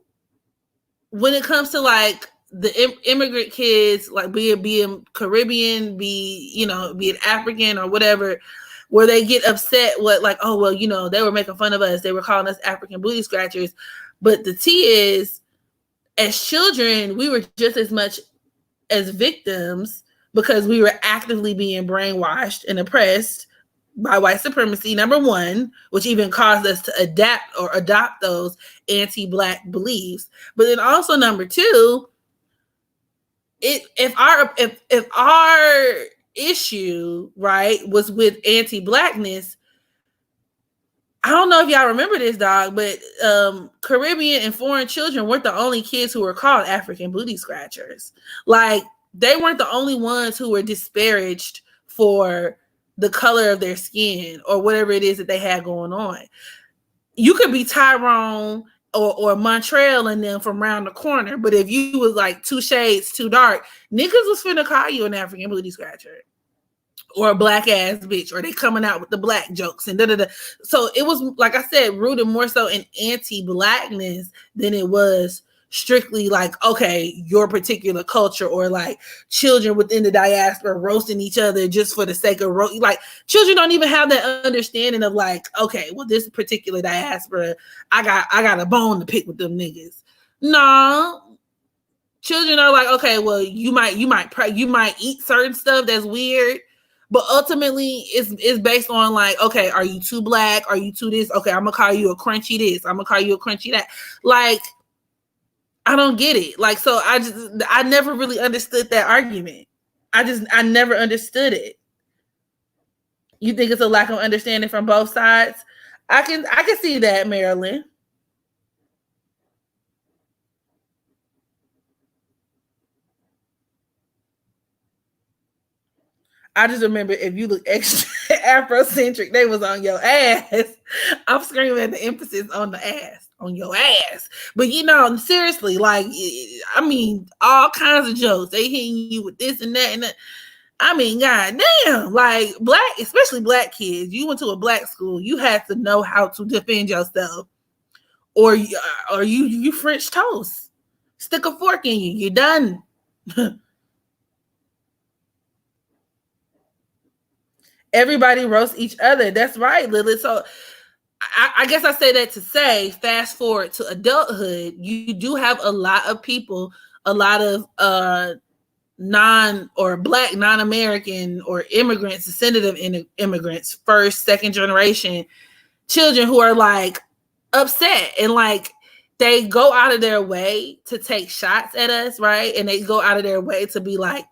when it comes to like the immigrant kids, like be it Caribbean, be it African or whatever, where they get upset with like, oh, well, they were making fun of us. They were calling us African booty scratchers. But the tea is, as children, we were just as much as victims because we were actively being brainwashed and oppressed by white supremacy, number one, which even caused us to adapt or adopt those anti-Black beliefs. But then also number two, if our issue, right, was with anti-Blackness, I don't know if y'all remember this, dog, but Caribbean and foreign children weren't the only kids who were called African booty scratchers. Like, they weren't the only ones who were disparaged for the color of their skin or whatever it is that they had going on. You could be Tyrone or Montreal and them from around the corner, but if you was like 2 shades too dark, niggas was finna call you an African booty scratcher or a Black ass bitch, or they coming out with the Black jokes and da-da-da. So it was, like I said, rooted more so in anti-Blackness than it was strictly like, okay, your particular culture, or like children within the diaspora roasting each other just for the sake of like, children don't even have that understanding of like, okay, well, this particular diaspora, I got a bone to pick with them niggas. No, children are like, okay, well, you might eat certain stuff that's weird, but ultimately it's based on like, okay, are you too Black? Are you too this? Okay, I'm gonna call you a crunchy this. I'm gonna call you a crunchy that. Like, I don't get it. Like, so I never really understood that argument. I never understood it. You think it's a lack of understanding from both sides? I can see that, Marilyn. I just remember if you look extra Afrocentric, they was on your ass. I'm screaming at the emphasis on the ass, on your ass. But seriously, like, I mean, all kinds of jokes. They hitting you with this and that and that. I mean, goddamn, like Black, especially Black kids. You went to a Black school, you had to know how to defend yourself, or you French toast. Stick a fork in you. You're done. Everybody roasts each other. That's right, Lilith. So I guess I say that to say, fast forward to adulthood, you do have a lot of people, a lot of Black, non-American or immigrants, descendant of immigrants, first, second generation children who are like upset and like they go out of their way to take shots at us, right? And they go out of their way to be like,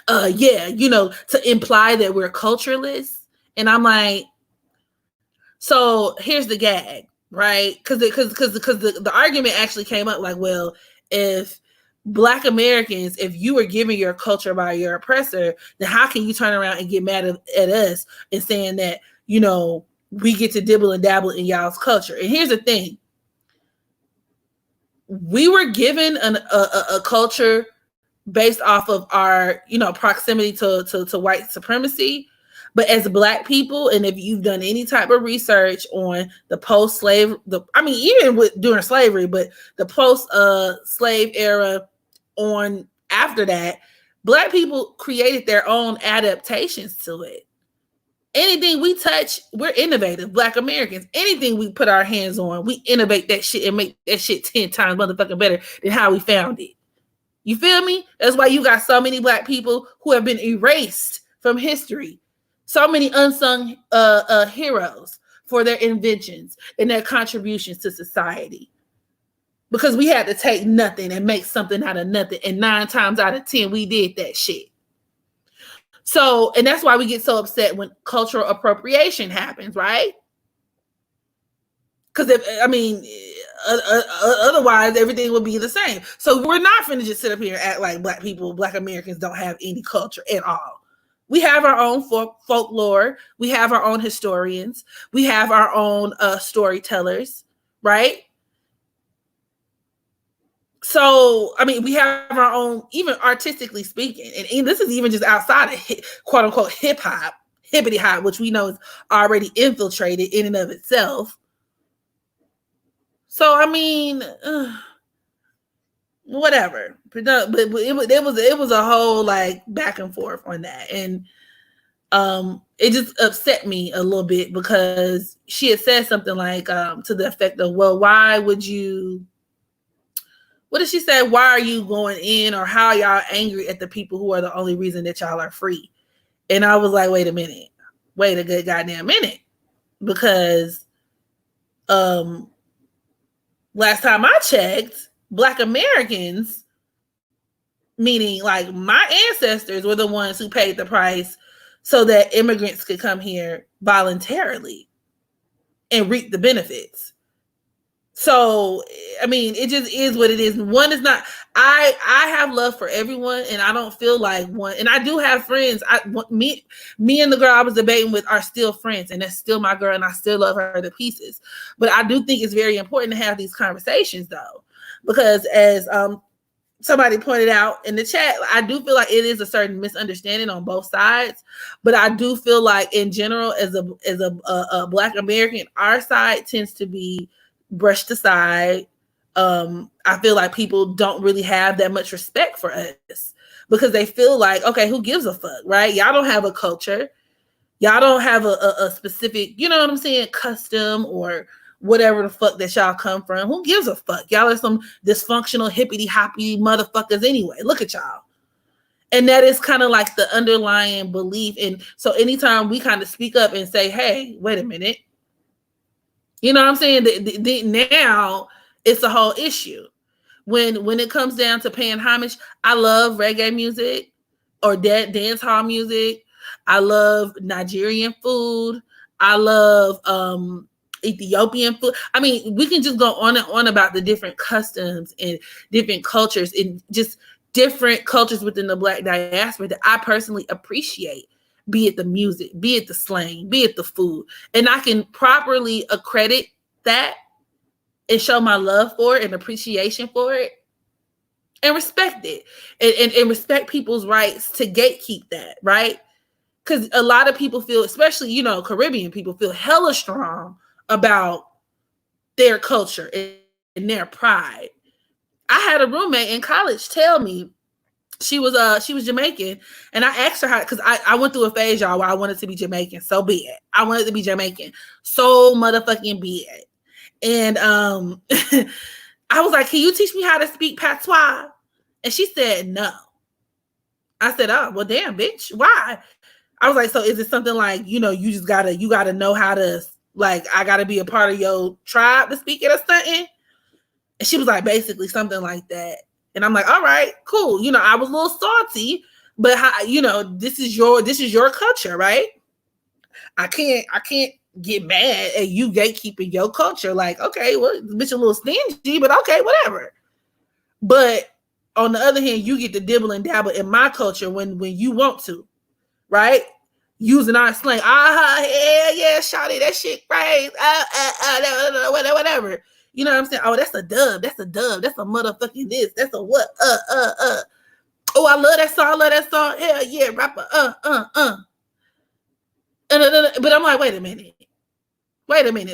to imply that we're cultureless. And I'm like, so here's the gag, right? Because the argument actually came up like, well, if Black Americans, if you were given your culture by your oppressor, then how can you turn around and get mad at us and saying that, we get to dibble and dabble in y'all's culture? And here's the thing. We were given a culture based off of our, proximity to white supremacy. But as Black people, and if you've done any type of research on the post-slave, even during slavery, but the post-slave era on after that, Black people created their own adaptations to it. Anything we touch, we're innovative. Black Americans, anything we put our hands on, we innovate that shit and make that shit 10 times motherfucking better than how we found it. You feel me? That's why you got so many Black people who have been erased from history. So many unsung heroes for their inventions and their contributions to society. Because we had to take nothing and make something out of nothing. And 9 times out of 10, we did that shit. So, and that's why we get so upset when cultural appropriation happens, right? Because otherwise everything would be the same. So we're not finna just sit up here and act like Black people, Black Americans don't have any culture at all. We have our own folklore. We have our own historians. We have our own storytellers, right? So, I mean, we have our own, even artistically speaking, and this is even just outside of quote unquote hip hop, hippity hop, which we know is already infiltrated in and of itself. So, I mean, whatever. But it was a whole like back and forth on that, and it just upset me a little bit because she had said something like to the effect of, well, why would you? What did she say? Why are you going in, or how are y'all angry at the people who are the only reason that y'all are free? And I was like, wait a minute. Wait a good goddamn minute. Because last time I checked, Black Americans, meaning like my ancestors, were the ones who paid the price so that immigrants could come here voluntarily and reap the benefits. So, I mean, it just is what it is. One is not, I have love for everyone, and I don't feel like one, and I do have friends. Me and the girl I was debating with are still friends, and that's still my girl, and I still love her to pieces. But I do think it's very important to have these conversations, though, because as somebody pointed out in the chat, I do feel like it is a certain misunderstanding on both sides. But I do feel like, in general, as a Black American, our side tends to be brushed aside. I feel like people don't really have that much respect for us because they feel like, okay, who gives a fuck, right? Y'all don't have a culture. Y'all don't have a specific, you know what I'm saying, custom or whatever the fuck that y'all come from. Who gives a fuck? Y'all are some dysfunctional hippity hoppy motherfuckers anyway. Look at y'all. And that is kind of like the underlying belief. And so anytime we kind of speak up and say, hey, wait a minute, you know what I'm saying? Now it's a whole issue. When it comes down to paying homage, I love reggae music or dance hall music. I love Nigerian food. I love Ethiopian food. I mean, we can just go on and on about the different customs and different cultures and just different cultures within the Black diaspora that I personally appreciate. Be it the music, be it the slang, be it the food. And I can properly accredit that and show my love for it and appreciation for it and respect it. And respect people's rights to gatekeep that, right? Because a lot of people feel, especially, you know, Caribbean people feel hella strong about their culture and their pride. I had a roommate in college tell me, she was Jamaican, and I asked her how, because I went through a phase, y'all, where I wanted to be Jamaican. So be it. I wanted to be Jamaican. So motherfucking be it. And I was like, can you teach me how to speak patois? And she said no. I said, oh, well, damn, bitch. Why? I was like, so is it something like, you know, you gotta know how to, like, I gotta be a part of your tribe to speak it or something? And she was like, basically something like that. And I'm like, all right, cool. You know, I was a little salty, but you know, this is your culture, right? I can't get mad at you gatekeeping your culture. Like, okay, well, bitch, a little stingy, but okay, whatever. But on the other hand, you get to dibble and dabble in my culture when you want to, right? Using our slang, yeah, shawty, that shit crazy, whatever. You know what I'm saying? Oh, that's a dub. That's a motherfucking this. That's a what? Oh, I love that song. Hell yeah, rapper. But I'm like, wait a minute.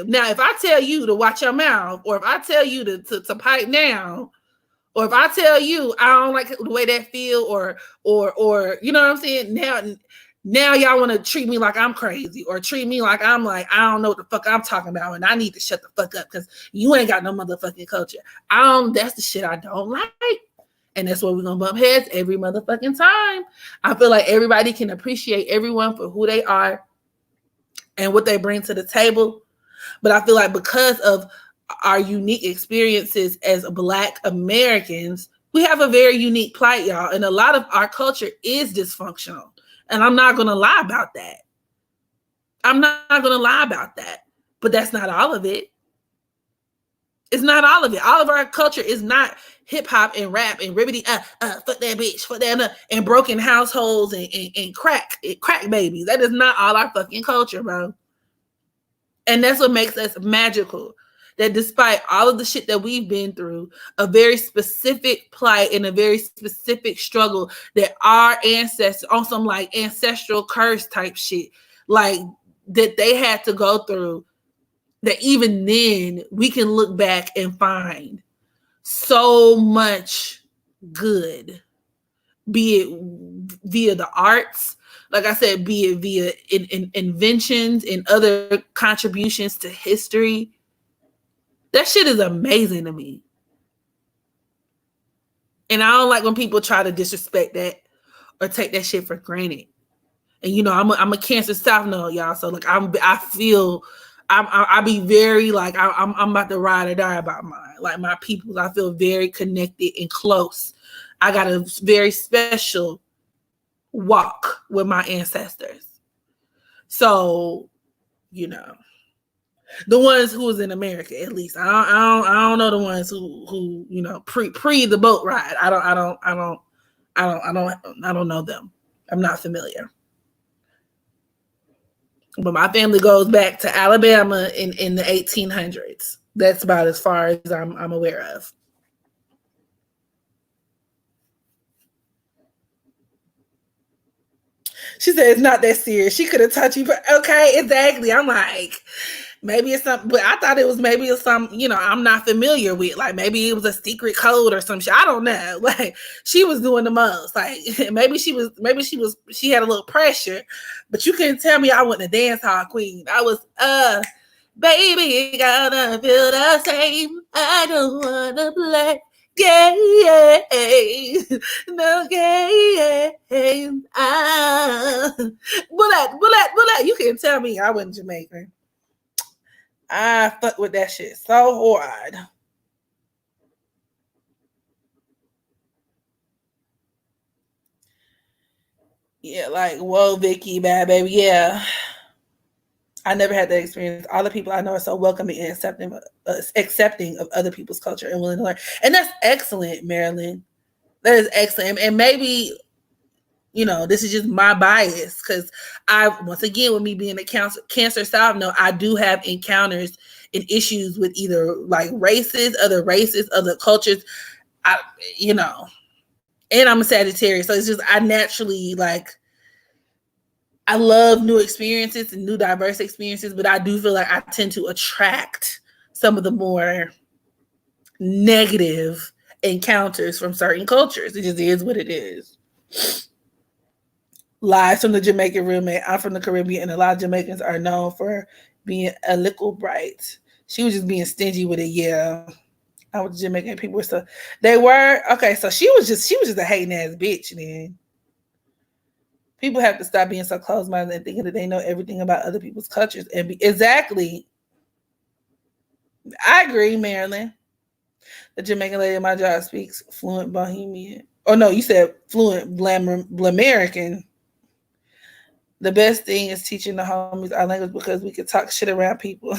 Now, if I tell you to watch your mouth, or if I tell you to pipe down, or if I tell you I don't like the way that feel, or you know what I'm saying? Now y'all want to treat me like I'm crazy, or treat me like I'm like, I don't know what the fuck I'm talking about, and I need to shut the fuck up because you ain't got no motherfucking culture. That's the shit I don't like. And that's where we're gonna bump heads every motherfucking time. I feel like everybody can appreciate everyone for who they are and what they bring to the table. But I feel like because of our unique experiences as Black Americans, we have a very unique plight, y'all. And a lot of our culture is dysfunctional. And I'm not going to lie about that. But that's not all of it. It's not all of it. All of our culture is not hip hop and rap and ribbity, fuck that bitch, fuck that, and broken households and crack babies. That is not all our fucking culture, bro. And that's what makes us magical. That despite all of the shit that we've been through, a very specific plight and a very specific struggle that our ancestors, on some like ancestral curse type shit, like that they had to go through, that even then we can look back and find so much good, be it via the arts, like I said, be it via inventions and other contributions to history. That shit is amazing to me. And I don't like when people try to disrespect that or take that shit for granted. And you know, I'm a Cancer South Node, y'all. So like I be very like I'm about to ride or die about mine. Like my people, I feel very connected and close. I got a very special walk with my ancestors. So, you know, the ones who was in America, at least. I don't know the ones who you know pre the boat ride. I don't know them. I'm not familiar. But my family goes back to Alabama in the 1800s. That's about as far as I'm aware of. She said it's not that serious. She could have touched you, but okay, exactly. I'm like, maybe it's something, but I thought it was maybe it's some, you know, I'm not familiar with. Like maybe it was a secret code or some shit. I don't know. Like she was doing the most. Like maybe she had a little pressure, but you couldn't tell me I wasn't a dance hall queen. I was baby, gotta feel the same. I don't wanna play. Yeah, no game. Bullet. You can tell me I wasn't Jamaican. I fuck with that shit so hard. Yeah, like whoa, Vicky, bad baby. Yeah, I never had that experience. All the people I know are so welcoming and accepting of other people's culture and willing to learn. And that's excellent, Marilyn. That is excellent. And maybe, you know, this is just my bias because once again, with me being a Cancer South Node, I do have encounters and issues with either like other races, other cultures. You know, and I'm a Sagittarius. So it's just, I naturally like, I love new experiences and new diverse experiences, but I do feel like I tend to attract some of the more negative encounters from certain cultures. It just is what it is. Lives from the Jamaican roommate. I'm from the Caribbean, and a lot of Jamaicans are known for being a little bright. She was just being stingy with it. Yeah, I was Jamaican people were so they were okay. So she was just a hating ass bitch. Then people have to stop being so close-minded and thinking that they know everything about other people's cultures. And exactly, I agree, Marilyn. The Jamaican lady at my job speaks fluent Bohemian. Oh no, you said fluent Blamerican. The best thing is teaching the homies our language because we can talk shit around people.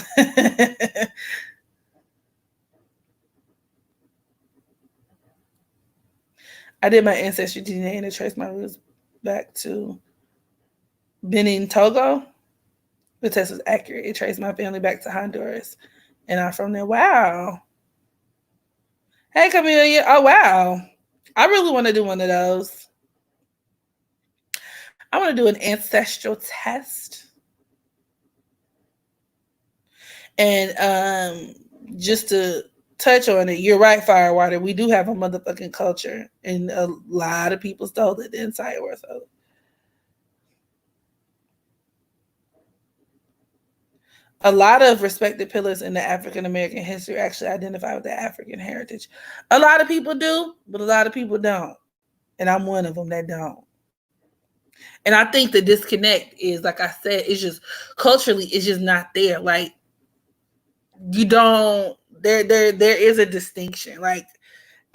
I did my ancestry DNA and it traced my roots back to Benin, Togo. The test was accurate. It traced my family back to Honduras. And I'm from there. Wow. Hey, Camelia. Oh, wow. I really want to do one of those. I want to do an ancestral test. And just to touch on it, you're right, Firewater. We do have a motherfucking culture. And a lot of people stole it the entire world. So. A lot of respected pillars in the African American history actually identify with the African heritage. A lot of people do, but a lot of people don't. And I'm one of them that don't. And I think the disconnect is, like I said, it's just culturally, it's just not there. Like you don't. There is a distinction. Like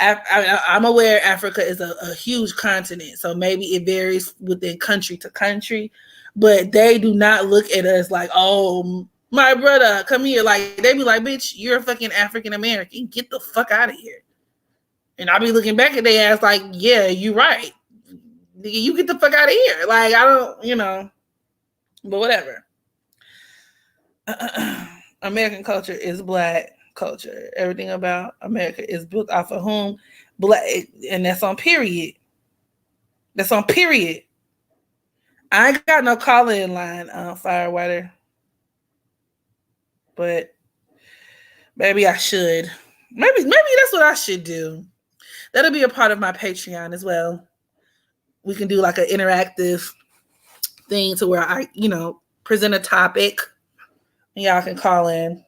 I'm aware Africa is a huge continent, so maybe it varies within country to country, but they do not look at us like, oh, My brother, come here. Like, they be like, bitch, you're a fucking African American. Get the fuck out of here. And I be looking back at their ass like, yeah, you right. You get the fuck out of here. Like, I don't, but whatever. American culture is Black culture. Everything about America is built off of whom? Black. And that's on period. That's on period. I ain't got no call-in line, Firewater. But maybe I should. Maybe that's what I should do. That'll be a part of my Patreon as well. We can do like an interactive thing to where I, present a topic and y'all can call in.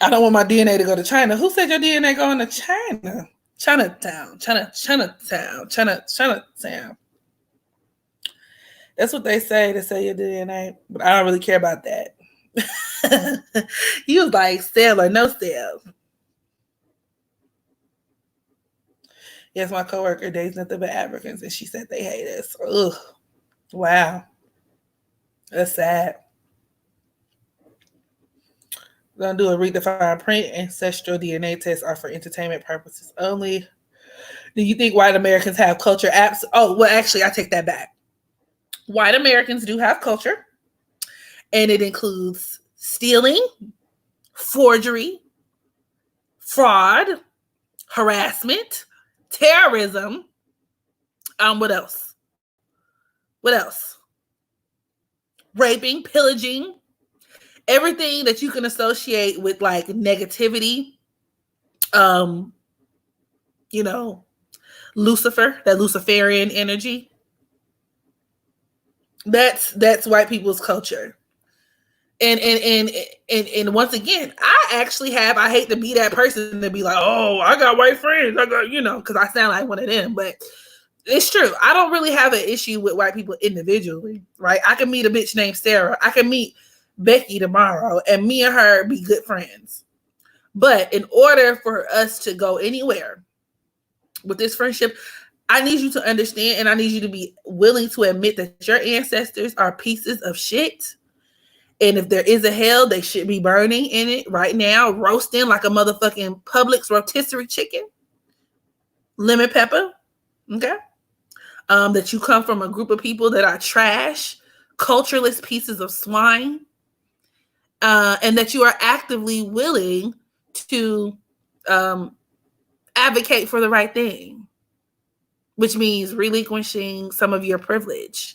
I don't want my DNA to go to China. Who said your DNA going to China? Chinatown. That's what they say. They say your DNA, but I don't really care about that. He was like, sell or no sell. Yes, my coworker dates nothing but Africans, and she said they hate us. Ugh. Wow. That's sad. We're going to do a redefined print. Ancestral DNA tests are for entertainment purposes only. Do you think white Americans have culture? Oh, well, actually, I take that back. White Americans do have culture, and it includes stealing, forgery, fraud, harassment, terrorism. What else? What else? Raping, pillaging, everything that you can associate with like negativity. Lucifer, that Luciferian energy. That's white people's culture. And once again, I hate to be that person to be like, oh, I got white friends. I got, because I sound like one of them, but it's true. I don't really have an issue with white people individually, right? I can meet a bitch named Sarah. I can meet Becky tomorrow and me and her be good friends. But in order for us to go anywhere with this friendship, I need you to understand and I need you to be willing to admit that your ancestors are pieces of shit. And if there is a hell, they should be burning in it right now, roasting like a motherfucking Publix rotisserie chicken. Lemon pepper. Okay. That you come from a group of people that are trash, cultureless pieces of swine. And that you are actively willing to advocate for the right thing, which means relinquishing some of your privilege.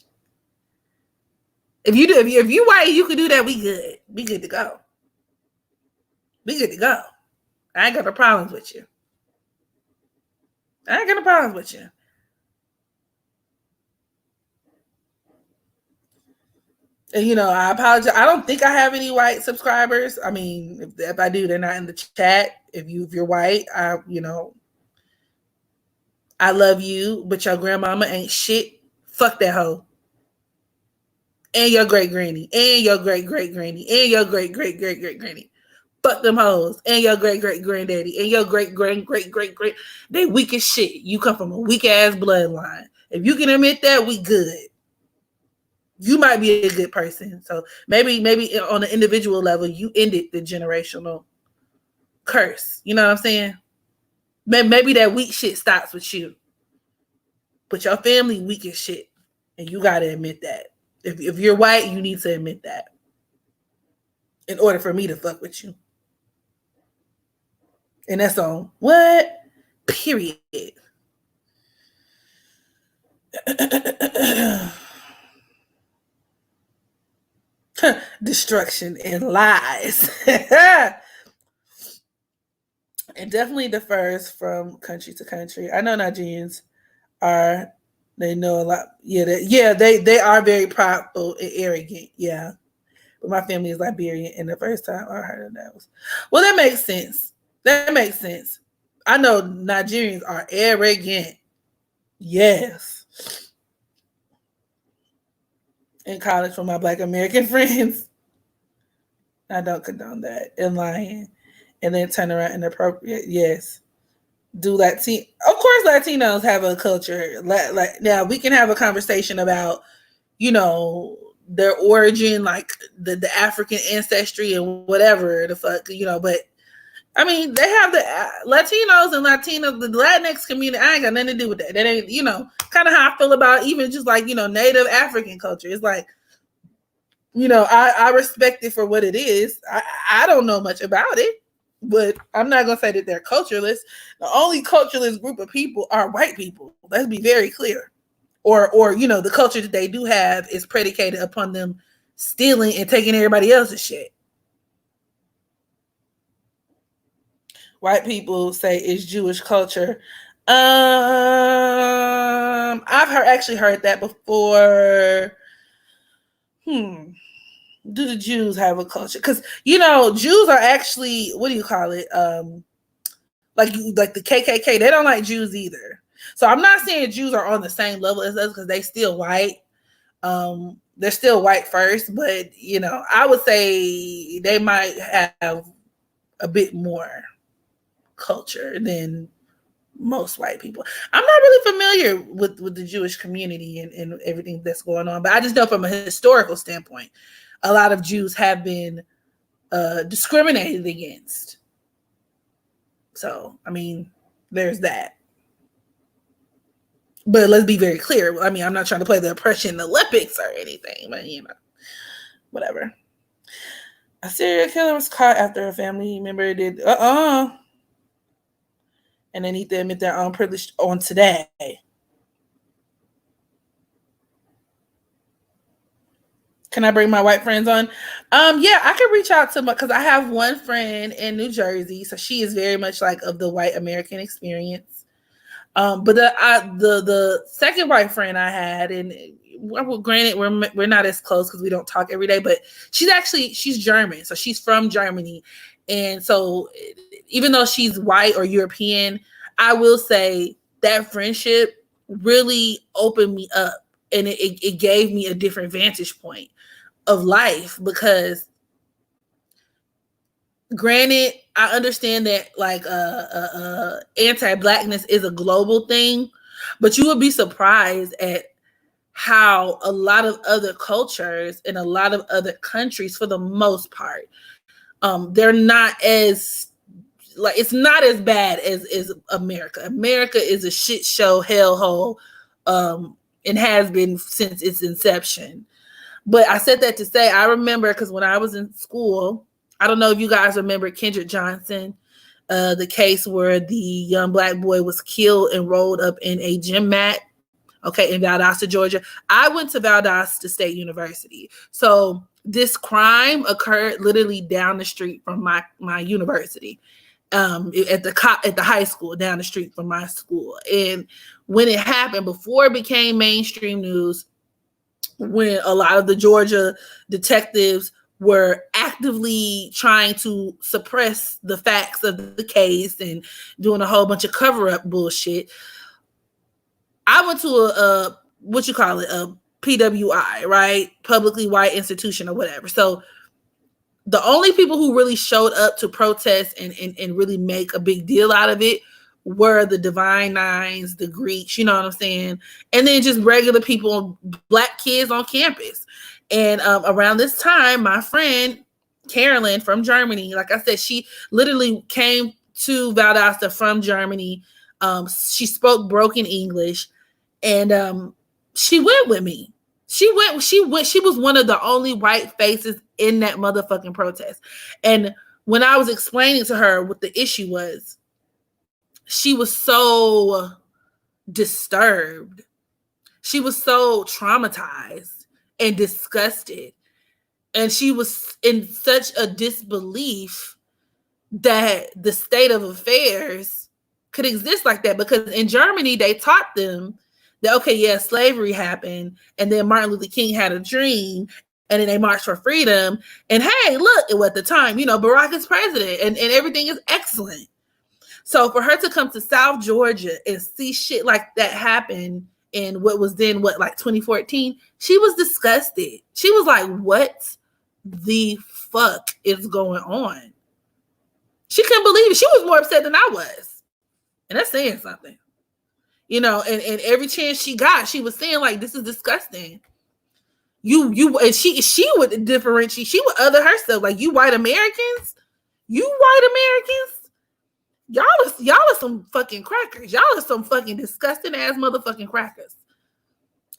If you white, you can do that. We good. We good to go. We good to go. I ain't got no problems with you. And I apologize. I don't think I have any white subscribers. I mean, if I do, they're not in the chat. If you're white, I love you, but your grandmama ain't shit. Fuck that hoe. And your great granny, and your great great granny, and your great great great great granny. Fuck them hoes, and your great great granddaddy, and your great great great great great. They weak as shit. You come from a weak ass bloodline. If you can admit that, we good. You might be a good person. So maybe on an individual level, you ended the generational curse. You know what I'm saying? Maybe that weak shit stops with you. But your family weak as shit. And you got to admit that. If you're white, you need to admit that. In order for me to fuck with you. And that's on what? Period. Destruction and lies. It definitely differs from country to country. I know Nigerians they know a lot. Yeah, they are very prideful and arrogant. Yeah. But my family is Liberian, and the first time I heard of that was, well, that makes sense. I know Nigerians are arrogant. Yes. In college for my Black American friends. I don't condone that. And lying. And then turn around inappropriate. Yes. Do Latin. Of course, Latinos have a culture. Like now, we can have a conversation about, their origin, like the African ancestry and whatever the fuck, But I mean, they have the Latinos and Latinos, the Latinx community. I ain't got nothing to do with that. That ain't, kind of how I feel about even just like, Native African culture. It's like, I respect it for what it is. I don't know much about it, but I'm not going to say that they're cultureless. The only cultureless group of people are white people. Let's be very clear. Or the culture that they do have is predicated upon them stealing and taking everybody else's shit. White people say it's Jewish culture. I've actually heard that before. Do the Jews have a culture? Because Jews are actually, what do you call it? Like the KKK. They don't like Jews either. So I'm not saying Jews are on the same level as us because they still white. They're still white first, but I would say they might have a bit more culture than most white people. I'm not really familiar with the Jewish community and everything that's going on, but I just know from a historical standpoint, a lot of Jews have been discriminated against. So, I mean, there's that. But let's be very clear. I mean, I'm not trying to play the oppression Olympics or anything, but whatever. A serial killer was caught after a family member did and they need to admit their own privilege on today. Can I bring my white friends on? Yeah, I could reach out to because I have one friend in New Jersey, so she is very much like of the white American experience. But the second white friend I had, and granted we're not as close because we don't talk every day, but she's German, so she's from Germany, and so even though she's white or European, I will say that friendship really opened me up, and it gave me a different vantage point of life because. Granted, I understand that like anti-blackness is a global thing, but you would be surprised at how a lot of other cultures in a lot of other countries, for the most part, they're not as like it's not as bad as America. America is a shit show hellhole, and has been since its inception. But I said that to say I remember because when I was in school. I don't know if you guys remember Kendrick Johnson, the case where the young black boy was killed and rolled up in a gym mat, in Valdosta, Georgia. I went to Valdosta State University. So this crime occurred literally down the street from my university, at the high school down the street from my school. And when it happened, before it became mainstream news, when a lot of the Georgia detectives were actively trying to suppress the facts of the case and doing a whole bunch of cover-up bullshit. I went to a PWI, right? Publicly white institution or whatever. So the only people who really showed up to protest and really make a big deal out of it were the Divine Nines, the Greeks, you know what I'm saying? And then just regular people, black kids on campus. And around this time, my friend Carolyn from Germany, like I said, she literally came to Valdosta from Germany. She spoke broken English, and she went with me. She went. She was one of the only white faces in that motherfucking protest. And when I was explaining to her what the issue was, she was so disturbed. She was so traumatized and disgusted. And she was in such a disbelief that the state of affairs could exist like that. Because in Germany, they taught them that, okay, yeah, slavery happened. And then Martin Luther King had a dream. And then they marched for freedom. And hey, look, at the time, Barack is president and everything is excellent. So for her to come to South Georgia and see shit like that happen in what was then, 2014, she was disgusted. She was like, what the fuck is going on? She couldn't believe it. She was more upset than I was. And that's saying something. And every chance she got, she was saying like, this is disgusting. And she would differentiate, she would other herself, like, you white Americans, y'all are some fucking crackers. Y'all are some fucking disgusting ass motherfucking crackers.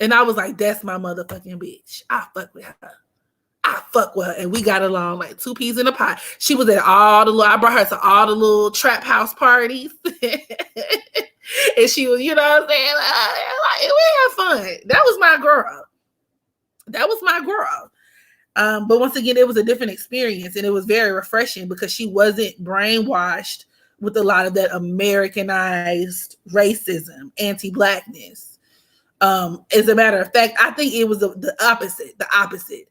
And I was like, that's my motherfucking bitch. I fuck with her. And we got along like two peas in a pot. She was at I brought her to all the little trap house parties. And she was, you know what I'm saying? Like, we had fun. That was my girl. But once again, it was a different experience, and it was very refreshing because she wasn't brainwashed with a lot of that Americanized racism, anti-blackness. As a matter of fact, I think it was the opposite.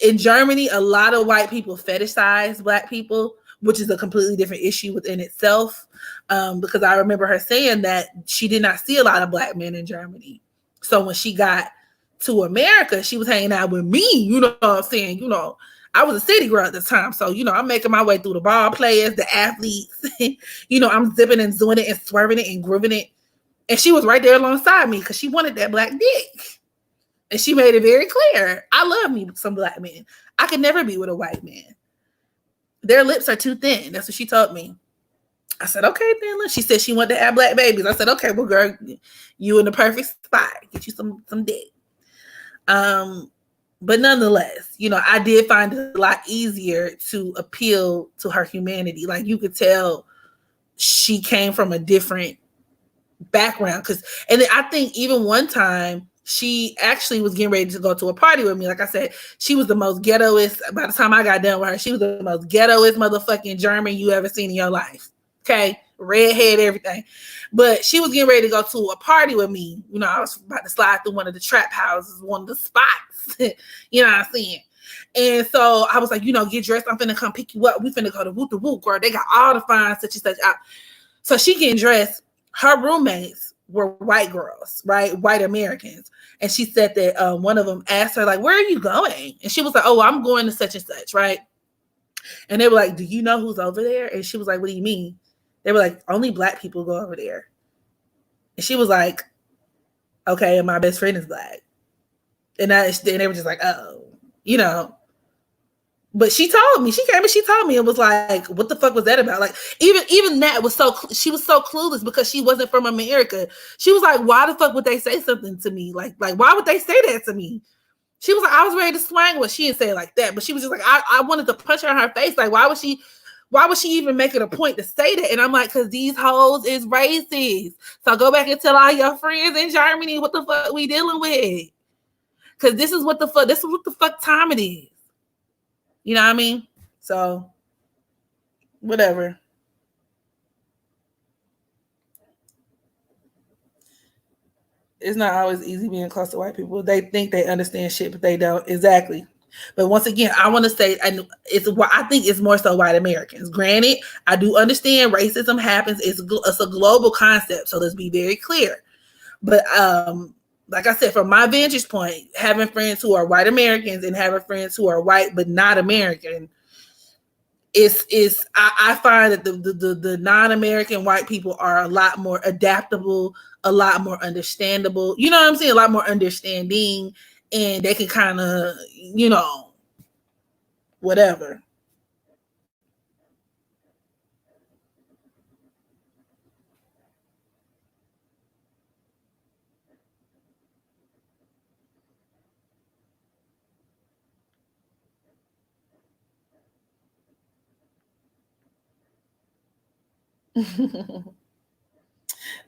In Germany, a lot of white people fetishize Black people, which is a completely different issue within itself. Because I remember her saying that she did not see a lot of Black men in Germany. So when she got to America, she was hanging out with me, you know what I'm saying? I was a city girl at the time. So, I'm making my way through the ball players, the athletes, I'm zipping and zooming it and swerving it and grooving it. And she was right there alongside me because she wanted that Black dick. And she made it very clear. I love me some Black men. I could never be with a white man. Their lips are too thin. That's what she told me. I said, okay, then. She said she wanted to have Black babies. I said, okay, well, girl, you in the perfect spot. Get you some dick. But nonetheless, I did find it a lot easier to appeal to her humanity. Like, you could tell she came from a different background. And then I think even one time she actually was getting ready to go to a party with me. Like I said, she was the most ghettoest. By the time I got done with her, she was the most ghettoest motherfucking German you ever seen in your life. Okay. Redhead, everything. But she was getting ready to go to a party with me. I was about to slide through one of the trap houses, one of the spots. You know what I'm saying? And so I was like, get dressed. I'm finna come pick you up. We finna go to Woot the Woot, girl. They got all the fine such and such out. So she getting dressed. Her roommates were white girls, right? White Americans. And she said that one of them asked her, like, where are you going? And she was like, oh, I'm going to such and such, right? And they were like, do you know who's over there? And she was like, what do you mean? They were like, only Black people go over there. And she was like, okay, and my best friend is Black. And they were just like, oh, But she told me, she came and she told me, it was like, what the fuck was that about? Like, even that was she was so clueless because she wasn't from America. She was like, why the fuck would they say something to me? Like, why would they say that to me? She was like, I was ready to swing. Well, she didn't say it like that, but she was just like, I wanted to punch her in her face. Like, why would she even make it a point to say that? And I'm like, because these hoes is racist. So go back and tell all your friends in Germany what the fuck we dealing with. Because this is what the fuck time it is. You know what I mean? So, whatever. It's not always easy being close to white people. They think they understand shit, but they don't. Exactly. But once again, I want to say, I think it's more so white Americans. Granted, I do understand racism happens. It's a global concept, so let's be very clear. But like I said, from my vantage point, having friends who are white Americans and having friends who are white but not American, I find that the non-American white people are a lot more adaptable, a lot more understandable. You know what I'm saying? A lot more understanding, and they can kind of, whatever.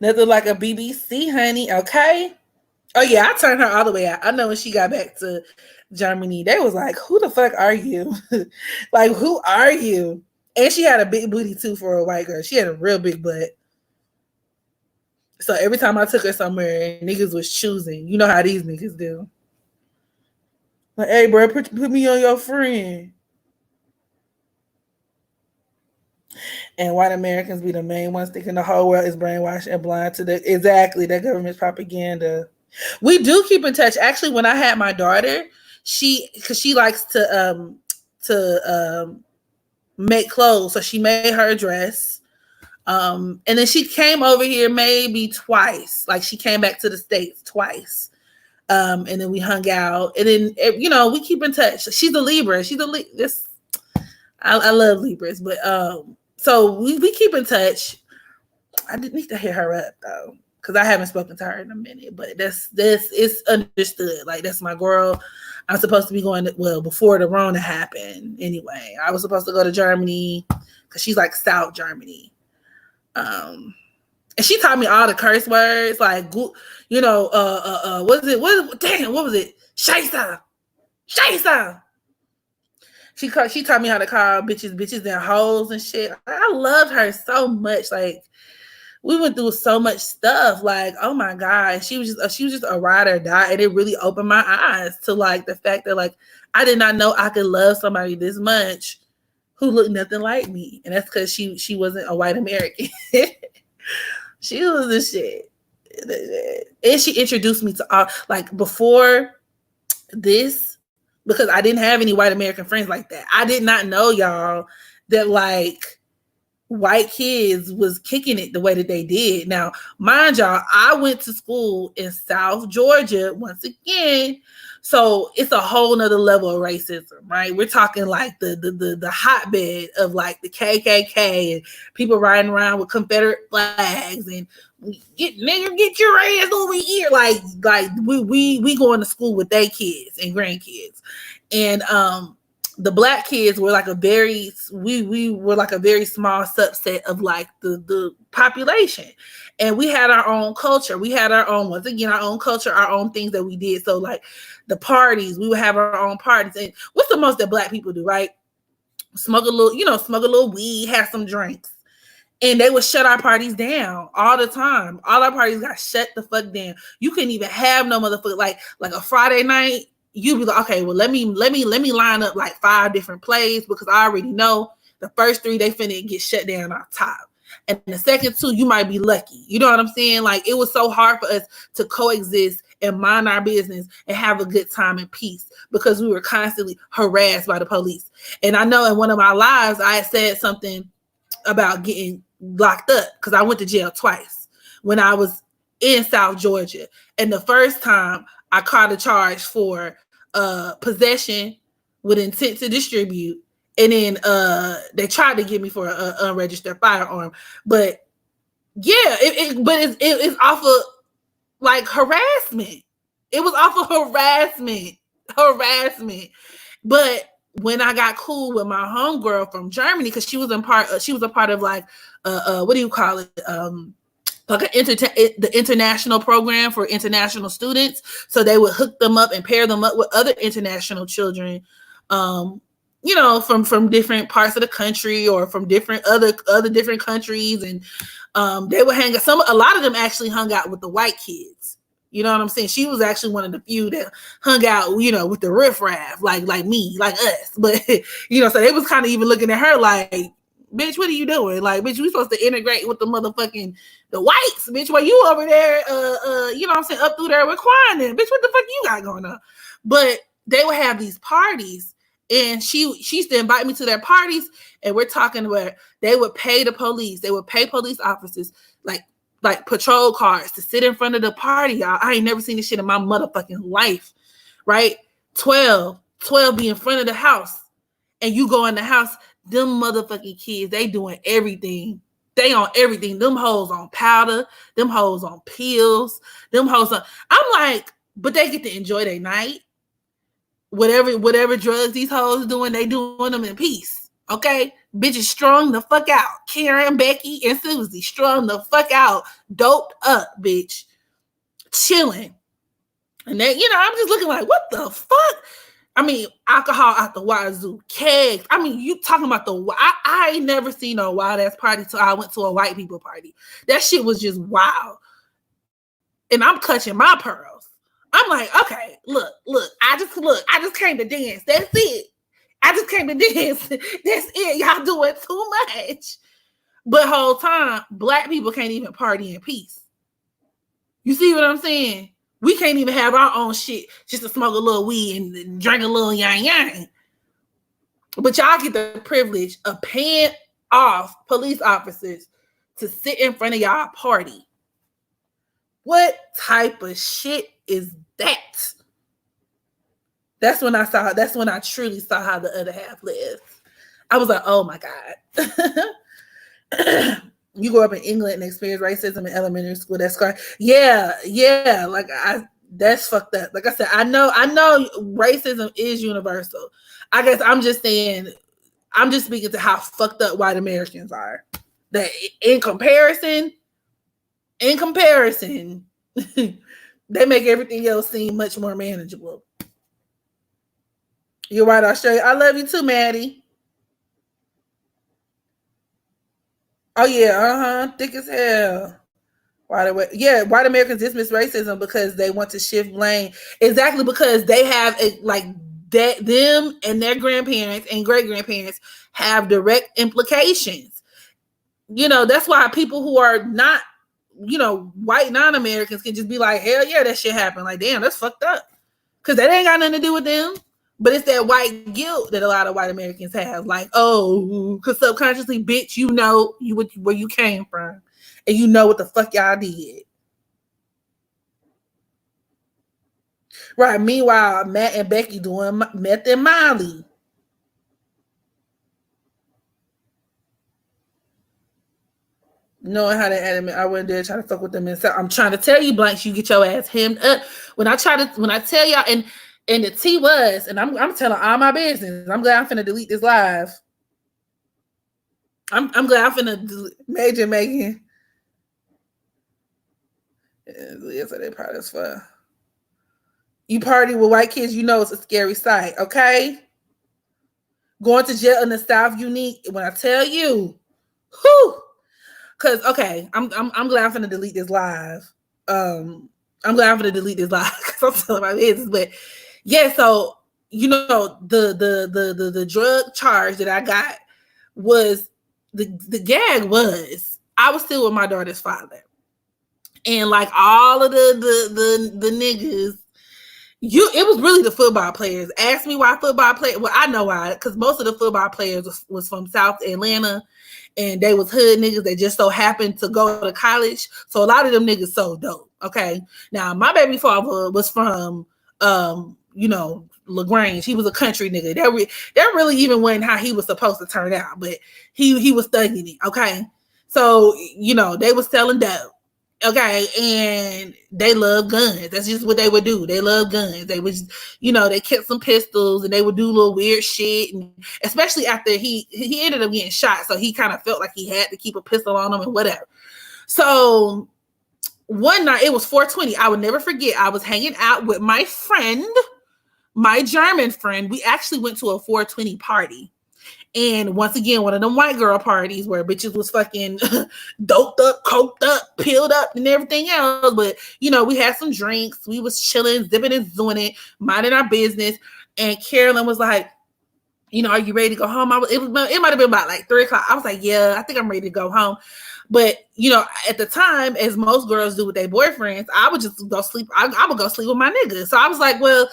Nothing like a BBC, honey. Okay. Oh yeah, I turned her all the way out. I know when she got back to Germany, they was like, "Who the fuck are you? Like, who are you?" And she had a big booty too for a white girl. She had a real big butt. So every time I took her somewhere, niggas was choosing. You know how these niggas do. Like, hey, bro, put me on your friend. And white Americans be the main ones thinking the whole world is brainwashed and blind to that government's propaganda. We do keep in touch. Actually, when I had my daughter, because she likes to make clothes, so she made her a dress. And then she came over here maybe twice. Like she came back to the States twice. And then we hung out. And then, we keep in touch. She's a Libra. I love Libras. But so we keep in touch. I didn't need to hit her up though, because I haven't spoken to her in a minute. But this is understood. Like that's my girl. I'm supposed to be going before the Rona happened. Anyway, I was supposed to go to Germany because she's like South Germany. And she taught me all the curse words, like what was it? What was it? Scheisse. She taught me how to call bitches and hoes and shit. I loved her so much. Like we went through so much stuff. Like, oh my God. She was just a ride or die. And it really opened my eyes to like the fact that like I did not know I could love somebody this much who looked nothing like me. And that's because she wasn't a white American. She was the shit. And she introduced me to all, like before this, because I didn't have any white American friends like that. I did not know, y'all, that like white kids was kicking it the way that they did. Now, mind y'all, I went to school in South Georgia once again. So it's a whole nother level of racism, right? We're talking like the hotbed of like the KKK and people riding around with Confederate flags and get your ass over here. Like we going to school with their kids and grandkids. And the black kids were like we were like a very small subset of like the population. And we had our own culture. We had our own, once again, our own culture, our own things that we did. So like the parties, we would have our own parties. And what's the most that black people do, right? Smoke a little weed, have some drinks. And they would shut our parties down all the time. All our parties got shut the fuck down. You couldn't even have no motherfucker like a Friday night. You'd be like, okay, well, let me line up like 5 different plays because I already know the first 3 they finna get shut down off top. And the second 2, you might be lucky. You know what I'm saying? Like it was so hard for us to coexist and mind our business and have a good time in peace because we were constantly harassed by the police. And I know in one of my lives, I had said something about getting locked up because I went to jail twice when I was in South Georgia. And the first time I caught a charge for possession with intent to distribute. And then they tried to get me for an unregistered firearm. But yeah, it's off of like harassment. It was off of harassment. But when I got cool with my homegirl from Germany, because she was a part of like what do you call it? Like the international program for international students. So they would hook them up and pair them up with other international children, from different parts of the country or from different other different countries. And they would a lot of them actually hung out with the white kids. You know what I'm saying? She was actually one of the few that hung out, with the riffraff, like me, like us. But, so they was kind of even looking at her like, bitch, what are you doing? Like, bitch, we supposed to integrate with the whites, bitch. While you over there, up through there with crying, bitch, what the fuck you got going on? But they would have these parties, and she used to invite me to their parties, and we're talking where they would pay the police, they would pay police officers like patrol cars to sit in front of the party, y'all. I ain't never seen this shit in my motherfucking life, right? 12 be in front of the house, and you go in the house. Them motherfucking kids, they doing everything. They on everything. Them hoes on powder. Them hoes on pills. Them hoes on. I'm like, but they get to enjoy their night. Whatever drugs these hoes doing, they doing them in peace. Okay? Bitches strung the fuck out. Karen, Becky, and Susie strung the fuck out. Doped up, bitch. Chilling. And then, I'm just looking like, what the fuck? I mean, alcohol out the wazoo, kegs. I mean, you talking about I ain't never seen no wild ass party till I went to a white people party. That shit was just wild. And I'm clutching my pearls. I'm like, okay, look, I just came to dance. That's it. I just came to dance. That's it. Y'all doing too much. But whole time, black people can't even party in peace. You see what I'm saying? We can't even have our own shit just to smoke a little weed and drink a little yang. But y'all get the privilege of paying off police officers to sit in front of y'all party. What type of shit is that? That's when I truly saw how the other half lives. I was like, oh my God. You grew up in England and experienced racism in elementary school. That's correct. Yeah. Like that's fucked up. Like I said, I know racism is universal. I guess I'm just saying, I'm just speaking to how fucked up white Americans are. That in comparison, they make everything else seem much more manageable. You're right, Australia. I love you too, Maddie. Oh yeah, thick as hell. White Americans dismiss racism because they want to shift blame. Exactly, because they have that them and their grandparents and great grandparents have direct implications. That's why people who are not, white non-Americans can just be like, hell yeah, that shit happened. Like, damn, that's fucked up. Because that ain't got nothing to do with them. But it's that white guilt that a lot of white Americans have. Like, oh, because subconsciously, bitch, where you came from. And you know what the fuck y'all did. Right. Meanwhile, Matt and Becky doing meth and Molly. Knowing how to admit, I wouldn't dare try to fuck with them. And so I'm trying to tell you, Blanks, you get your ass hemmed up. When I tell y'all, and the T was, and I'm telling all my business. I'm glad I'm finna delete this live. I'm glad I'm finna Major Megan. So they part as far. You party with white kids, it's a scary sight, okay? Going to jail in the South, unique. When I tell you, whew. Cause okay, I'm glad I'm finna delete this live. I'm glad I'm finna delete this live because I'm telling my business. But yeah, so the drug charge that I got was the gag was I was still with my daughter's father. And like all of the niggas, it was really the football players. Ask me why football players. Well, I know why, because most of the football players was from South Atlanta, and they was hood niggas that just so happened to go to college. So a lot of them niggas so dope. Okay, now my baby father was from LaGrange. He was a country nigga. That really even wasn't how he was supposed to turn out, but he was thugging it. Okay, so they was selling dope. Okay, and they love guns. That's just what they would do. They love guns. They was, they kept some pistols and they would do little weird shit. And especially after he ended up getting shot, so he kind of felt like he had to keep a pistol on him and whatever. So one night, it was 420. I would never forget. I was hanging out with my friend, my German friend. We actually went to a 420 party. And once again, one of them white girl parties where bitches was fucking doped up, coked up, peeled up, and everything else. But, we had some drinks. We was chilling, zipping and doing it, minding our business. And Carolyn was like, are you ready to go home? It might have been about like 3 o'clock. I was like, yeah, I think I'm ready to go home. But, at the time, as most girls do with their boyfriends, I would just go sleep. I would go sleep with my nigga. So I was like, well,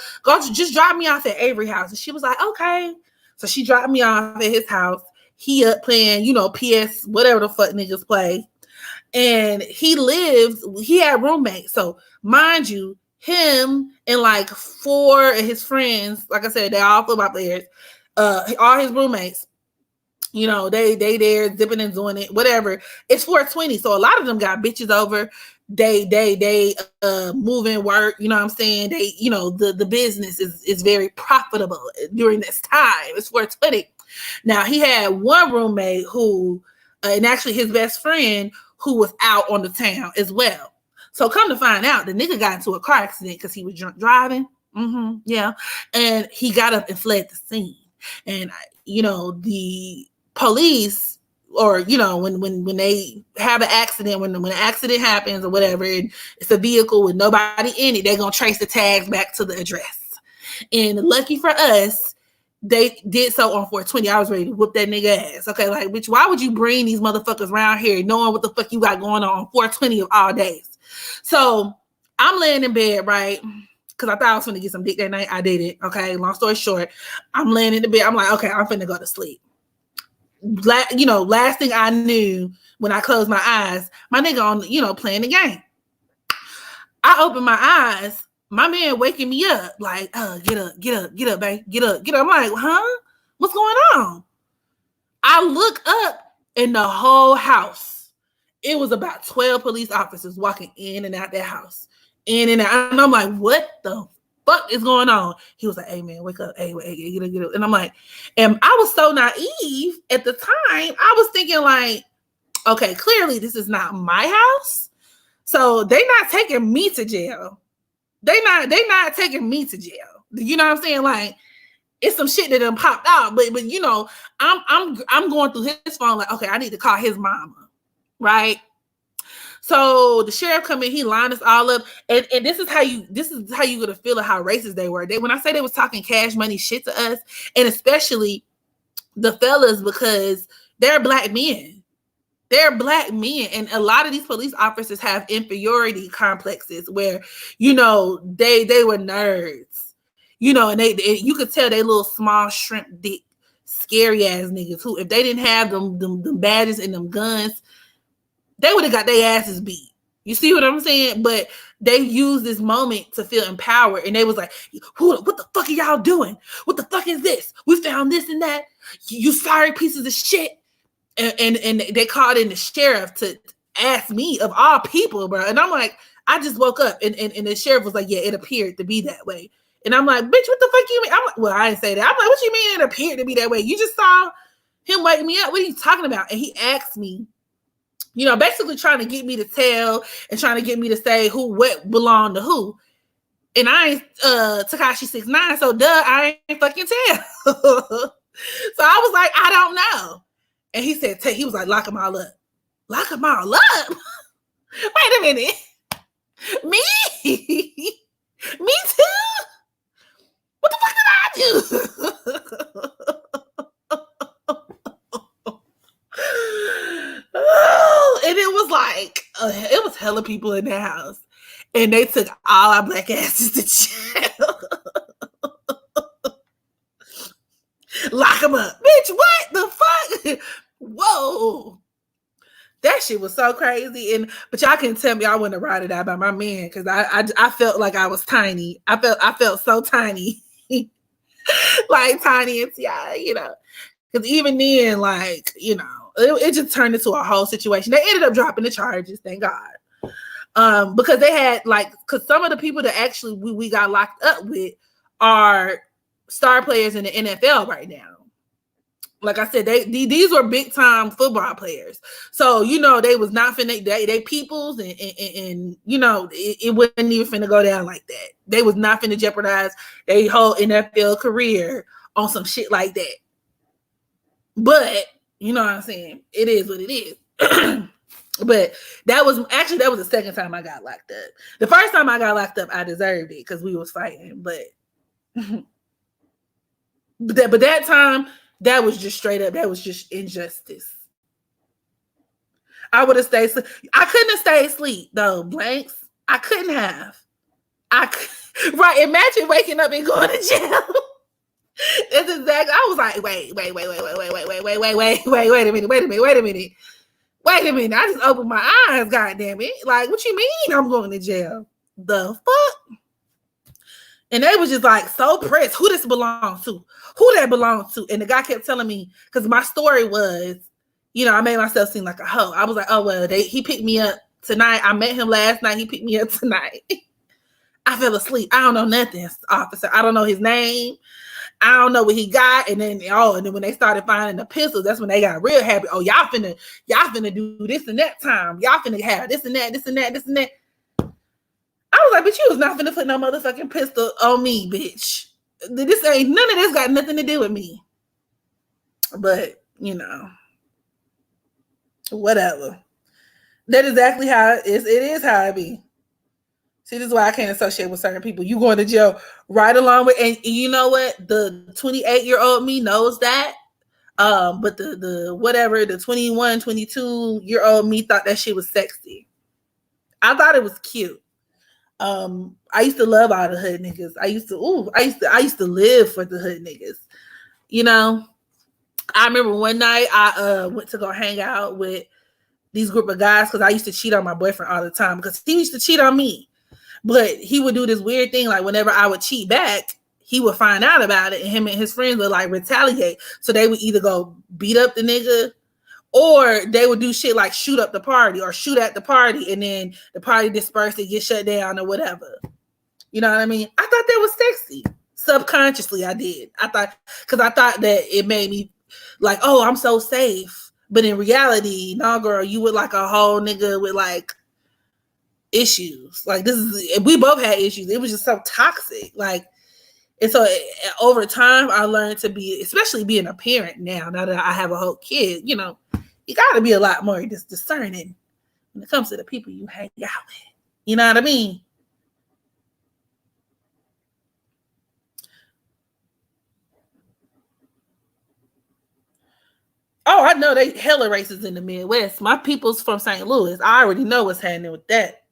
just drop me off at Avery House. And she was like, okay. So she dropped me off at his house. He up playing, PS, whatever the fuck niggas play. And he had roommates. So mind you, him and like 4 of his friends, like I said, they're all football players, all his roommates, they there zipping and doing it, whatever. It's 420. So a lot of them got bitches over. They moving work, you know what I'm saying? They, the business is very profitable during this time. It's 420. Now he had one roommate who, and actually his best friend who was out on the town as well. So come to find out, the nigga got into a car accident because he was drunk driving. Yeah. And he got up and fled the scene. And, the police, or when they have an accident, when an accident happens or whatever, and it's a vehicle with nobody in it, they're gonna trace the tags back to the address. And lucky for us, they did so on 420. I was ready to whoop that nigga ass. Okay, like, bitch, why would you bring these motherfuckers around here knowing what the fuck you got going on 420 of all days? So I'm laying in bed, right? Because I thought I was gonna get some dick that night. I didn't. Okay, long story short, I'm laying in the bed. I'm like, okay, I'm finna go to sleep. last thing I knew when I closed my eyes, my nigga on, playing the game. I opened my eyes, my man waking me up, like, get up, babe, get up. I'm like, huh? What's going on? I look up in the whole house. It was about 12 police officers walking in and out that house. In and out. And I'm like, what the fuck is going on? He was like, hey man, wake up. Hey, get up. And I'm like, and I was so naive at the time. I was thinking like, okay, clearly this is not my house. So they not taking me to jail. They not taking me to jail. You know what I'm saying? Like, it's some shit that done popped out. But I'm going through his phone like, okay, I need to call his mama. Right? So the sheriff come in, he lined us all up, and this is how you gonna feel how racist they were. When I say they was talking cash money shit to us, and especially the fellas, because they're black men. They're black men, and a lot of these police officers have inferiority complexes where, they were nerds, and you could tell they little small shrimp dick, scary ass niggas who, if they didn't have them badges and them guns, they would have got their asses beat. You see what I'm saying? But they used this moment to feel empowered, and they was like, what the fuck are y'all doing? What the fuck is this? We found this and that. You sorry pieces of shit. And they called in the sheriff to ask me, of all people, bro. And I'm like, I just woke up, and the sheriff was like, yeah, it appeared to be that way. And I'm like, bitch, what the fuck you mean? I'm like, well, I didn't say that. I'm like, what you mean it appeared to be that way? You just saw him wake me up. What are you talking about? And he asked me, basically trying to get me to tell and trying to get me to say what belonged to who. And I ain't Tekashi 6ix9ine, so I ain't fucking tell. So I was like, I don't know. And he said, he was like, lock them all up. Lock them all up? Wait a minute. Me? Me too? What the fuck did I do? Oh, and it was like, it was hella people in that house. And they took all our black asses to jail. Lock them up. Bitch, what the fuck? Whoa. That shit was so crazy. But y'all can tell me I wouldn't have ride it out by my man, because I felt like I was tiny. I felt so tiny. Like Tiny and T.I., Because even then, like, it just turned into a whole situation. They ended up dropping the charges, thank God. Because they had, because some of the people that actually we got locked up with are star players in the NFL right now. Like I said, these were big time football players. So, they was not finna, they peoples, and it wasn't even finna go down like that. They was not finna jeopardize their whole NFL career on some shit like that. But, you know what I'm saying? It is what it is. But that was the second time I got locked up. The first time I got locked up, I deserved it because we was fighting. But that time, that was just straight up. That was just injustice. I would have stayed asleep. I couldn't have stayed asleep though. Blanks. I couldn't have. Right. Imagine waking up and going to jail. That's exactly. I was like, wait a minute. I just opened my eyes. God damn it. Like, what you mean I'm going to jail? The fuck? And they was just like so pressed. Who this belongs to? Who that belongs to? And the guy kept telling me, because my story was, I made myself seem like a hoe. I was like, oh, well, he picked me up tonight. I met him last night. He picked me up tonight. I fell asleep. I don't know nothing, officer. I don't know his name. I don't know what he got. And then when they started finding the pistols, that's when they got real happy. Oh, y'all finna do this and that time. Y'all finna have this and that. I was like, bitch, you was not finna put no motherfucking pistol on me, bitch. None of this got nothing to do with me. But, whatever. That's exactly how it is. It is how it be. See, this is why I can't associate with certain people. You going to jail right along with, and you know what? The 28-year-old me knows that. But the 21, 22-year-old me thought that shit was sexy. I thought it was cute. I used to love all the hood niggas. I used to live for the hood niggas. I remember one night I went to go hang out with these group of guys because I used to cheat on my boyfriend all the time because he used to cheat on me. But he would do this weird thing, like whenever I would cheat back, he would find out about it, and him and his friends would like retaliate. So they would either go beat up the nigga, or they would do shit like shoot up the party or shoot at the party, and then the party dispersed and get shut down or whatever. You know what I mean? I thought that was sexy. Subconsciously, I did. I thought that it made me like, oh, I'm so safe. But in reality, no, girl, you were like a whole nigga with like issues. Like we both had issues. It was just so toxic. Like, and so over time, I learned to be, especially being a parent now that I have a whole kid, you know, you got to be a lot more just discerning when it comes to the people you hang out with. You know what I mean? Oh, I know they hella racist in the Midwest. My people's from St. Louis. I already know what's happening with that.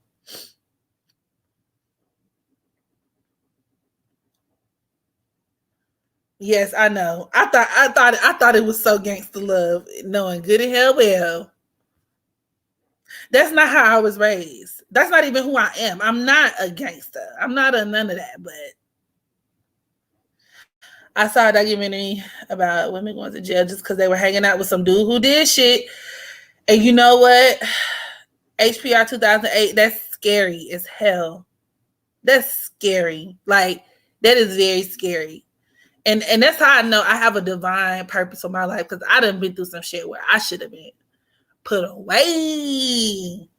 Yes, I know. I thought it was so gangster love, knowing good and hell well. That's not how I was raised. That's not even who I am. I'm not a gangster. I'm not a none of that. But I saw a documentary about women going to jail just because they were hanging out with some dude who did shit. And you know what? HPR 2008, that's scary as hell. That's scary. Like, that is very scary. And that's how I know I have a divine purpose for my life, because I done been through some shit where I should have been put away.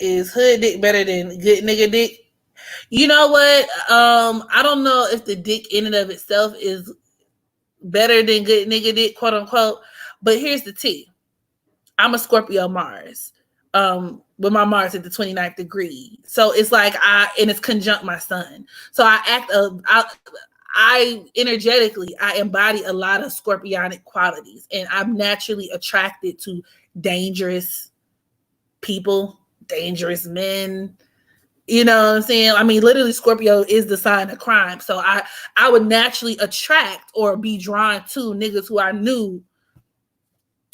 Is hood dick better than good nigga dick? You know what? I don't know if the dick in and of itself is better than good nigga dick, quote unquote. But here's the tea. I'm a Scorpio Mars. With my Mars at the 29th degree. So it's like and it's conjunct my sun. So I energetically, I embody a lot of scorpionic qualities, and I'm naturally attracted to dangerous people, dangerous men. You know what I'm saying? I mean, literally, Scorpio is the sign of crime. So I would naturally attract or be drawn to niggas who I knew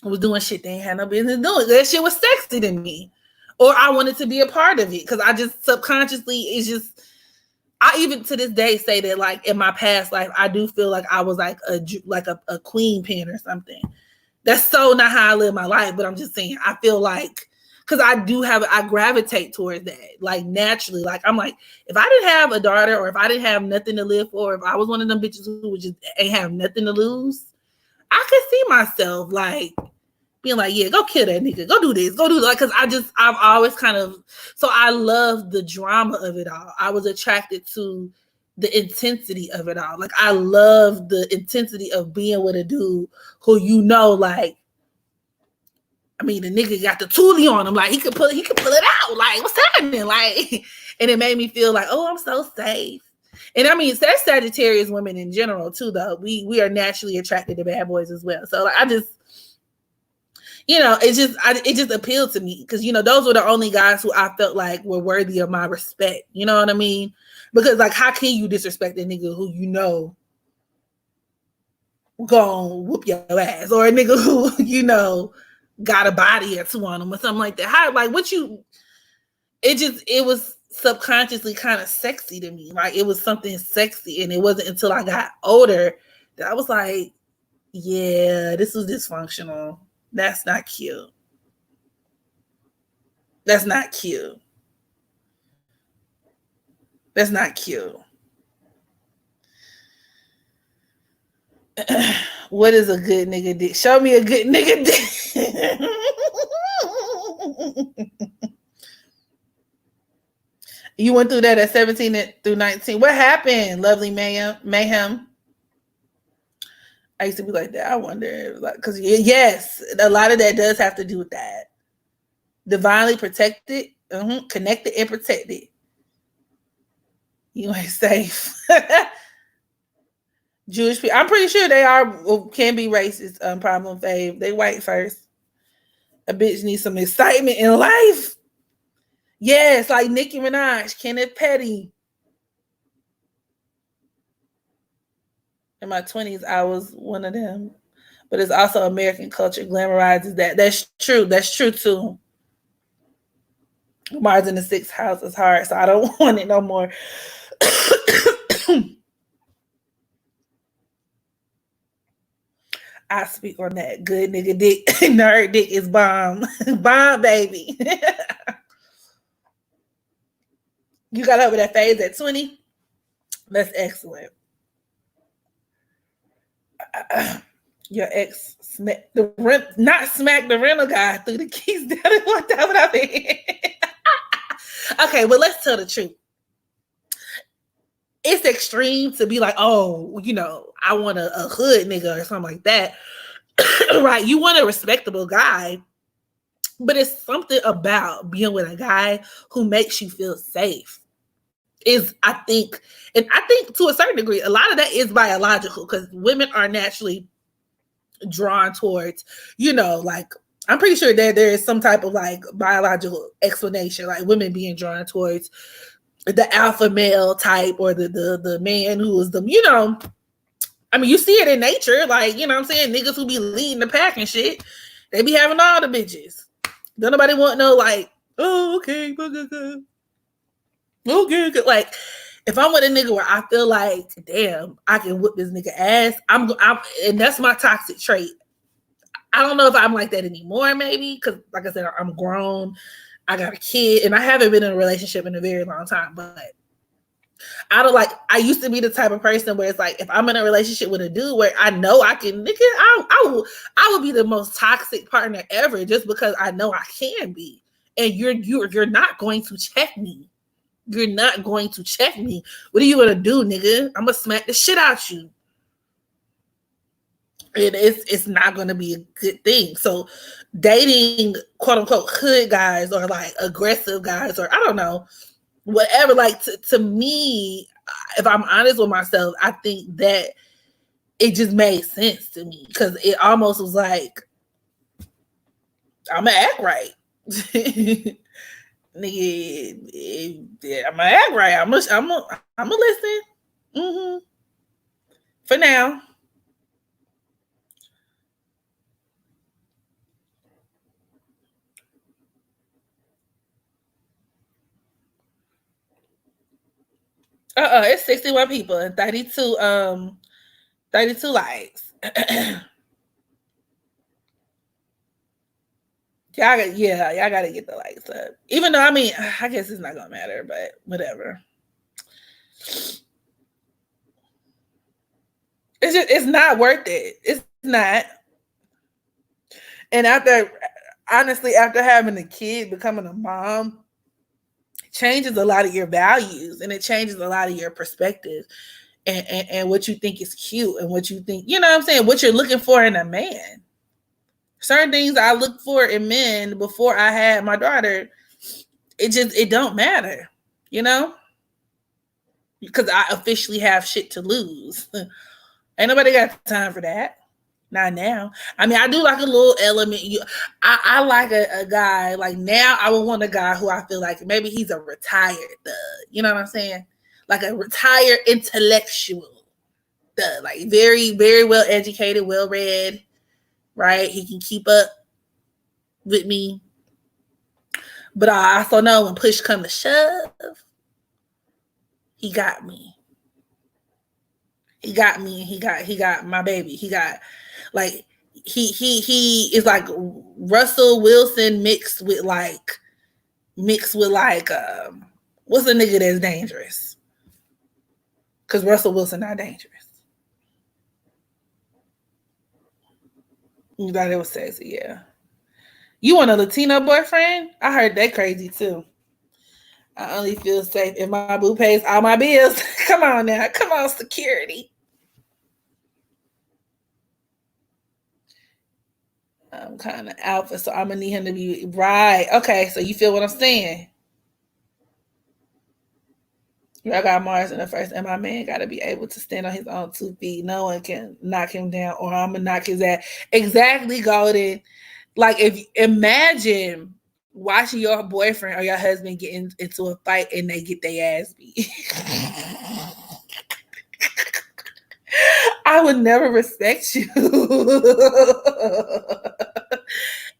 was doing shit they ain't had no business doing. That shit was sexy to me. Or I wanted to be a part of it, because I just subconsciously, it's just, I even to this day say that, like, in my past life, I do feel like I was like a queen pin or something. That's so not how I live my life, but I'm just saying, I feel like, because I gravitate towards that, like, naturally. Like, I'm like, if I didn't have a daughter, or if I didn't have nothing to live for, if I was one of them bitches who would just ain't have nothing to lose, I could see myself, like, being like, yeah, go kill that nigga, go do this, go do that. Because I've always kind of, so I love the drama of it all. I was attracted to the intensity of it all. Like, I love the intensity of being with a dude who, you know, like, I mean, the nigga got the toolie on him, like, he could pull it out, like, what's happening, like, and it made me feel like, oh, I'm so safe. And I mean, that's Sagittarius women in general too, though. We are naturally attracted to bad boys as well. So, like, I just, you know, it just appealed to me, because, you know, those were the only guys who I felt like were worthy of my respect. You know what I mean? Because, like, how can you disrespect a nigga who, you know, gonna whoop your ass, or a nigga who, you know, got a body or two on him or something like that? How, like, it was subconsciously kind of sexy to me. Like, it was something sexy, and it wasn't until I got older that I was like, yeah, this was dysfunctional. That's not cute. That's not cute. That's not cute. What is a good nigga dick? Show me a good nigga dick. You went through that at 17 through 19. What happened, lovely mayhem? I used to be like that. I wonder, like, because yes, a lot of that does have to do with that. Divinely protected, connected and protected. You ain't safe. Jewish people, I'm pretty sure they can be racist. Problem fave. They white first. A bitch needs some excitement in life. Yes, like Nicki Minaj, Kenneth Petty. In my 20s, I was one of them. But it's also American culture glamorizes that. That's true. That's true too. Mars in the sixth house is hard, so I don't want it no more. I speak on that. Good nigga dick. Nerd dick is bomb. Bomb, baby. You got over that phase at 20? That's excellent. Your ex smacked the rent, not smacked the rental guy through the keys down and walked out without it. Okay, well, let's tell the truth. It's extreme to be like, oh, I want a hood nigga or something like that. Right? You want a respectable guy, but it's something about being with a guy who makes you feel safe. I think to a certain degree, a lot of that is biological because women are naturally drawn towards, like, I'm pretty sure that there is some type of like biological explanation, like women being drawn towards the alpha male type or the man who is I mean, you see it in nature, like, what I'm saying, niggas who be leading the pack and shit, they be having all the bitches. Don't nobody want no like, oh, okay, okay, like, if I'm with a nigga where I feel like, damn, I can whip this nigga ass, I'm and that's my toxic trait. I don't know if I'm like that anymore, maybe, because like I said, I'm grown, I got a kid, and I haven't been in a relationship in a very long time, but I used to be the type of person where it's like, if I'm in a relationship with a dude where I know I can, nigga, I will be the most toxic partner ever just because I know I can be. And you're not going to check me. You're not going to check me. What are you gonna do, nigga? I'm gonna smack the shit out you. And it's not gonna be a good thing. So dating quote unquote hood guys or like aggressive guys or I don't know, whatever, like to me, if I'm honest with myself, I think that it just made sense to me because it almost was like, I'm gonna act right. Nigga, I'm gonna act right. I'm gonna listen. Mm-hmm. For now. It's 61 people and 32 likes. Y'all gotta get the likes up. Even though, I mean, I guess it's not gonna matter, but whatever. It's not worth it. It's not. And honestly, after having a kid, becoming a mom changes a lot of your values and it changes a lot of your perspective and what you think is cute and what you think, what I'm saying, what you're looking for in a man. Certain things I looked for in men before I had my daughter, it don't matter, because I officially have shit to lose. Ain't nobody got time for that. Not now. I mean, I do like a little element. I like a guy, like now I would want a guy who I feel like maybe he's a retired thug. You know what I'm saying? Like a retired intellectual thug. Like very, very well educated, well read, right? He can keep up with me. But I also know when push come to shove, he got me. He got me. He got my baby. He got like he is like Russell Wilson mixed with like what's the nigga that's dangerous? Because Russell Wilson not dangerous. You thought it was sexy, yeah. You want a Latino boyfriend? I heard that crazy too. I only feel safe if my boo pays all my bills. Come on now. Come on, security. I'm kind of alpha, so I'm gonna need him to be right. Okay, so you feel what I'm saying? I got Mars in the first, and my man got to be able to stand on his own 2 feet. No one can knock him down, or I'm gonna knock his ass. Exactly, Golden. Like, if imagine watching your boyfriend or your husband get into a fight and they get their ass beat. I would never respect you.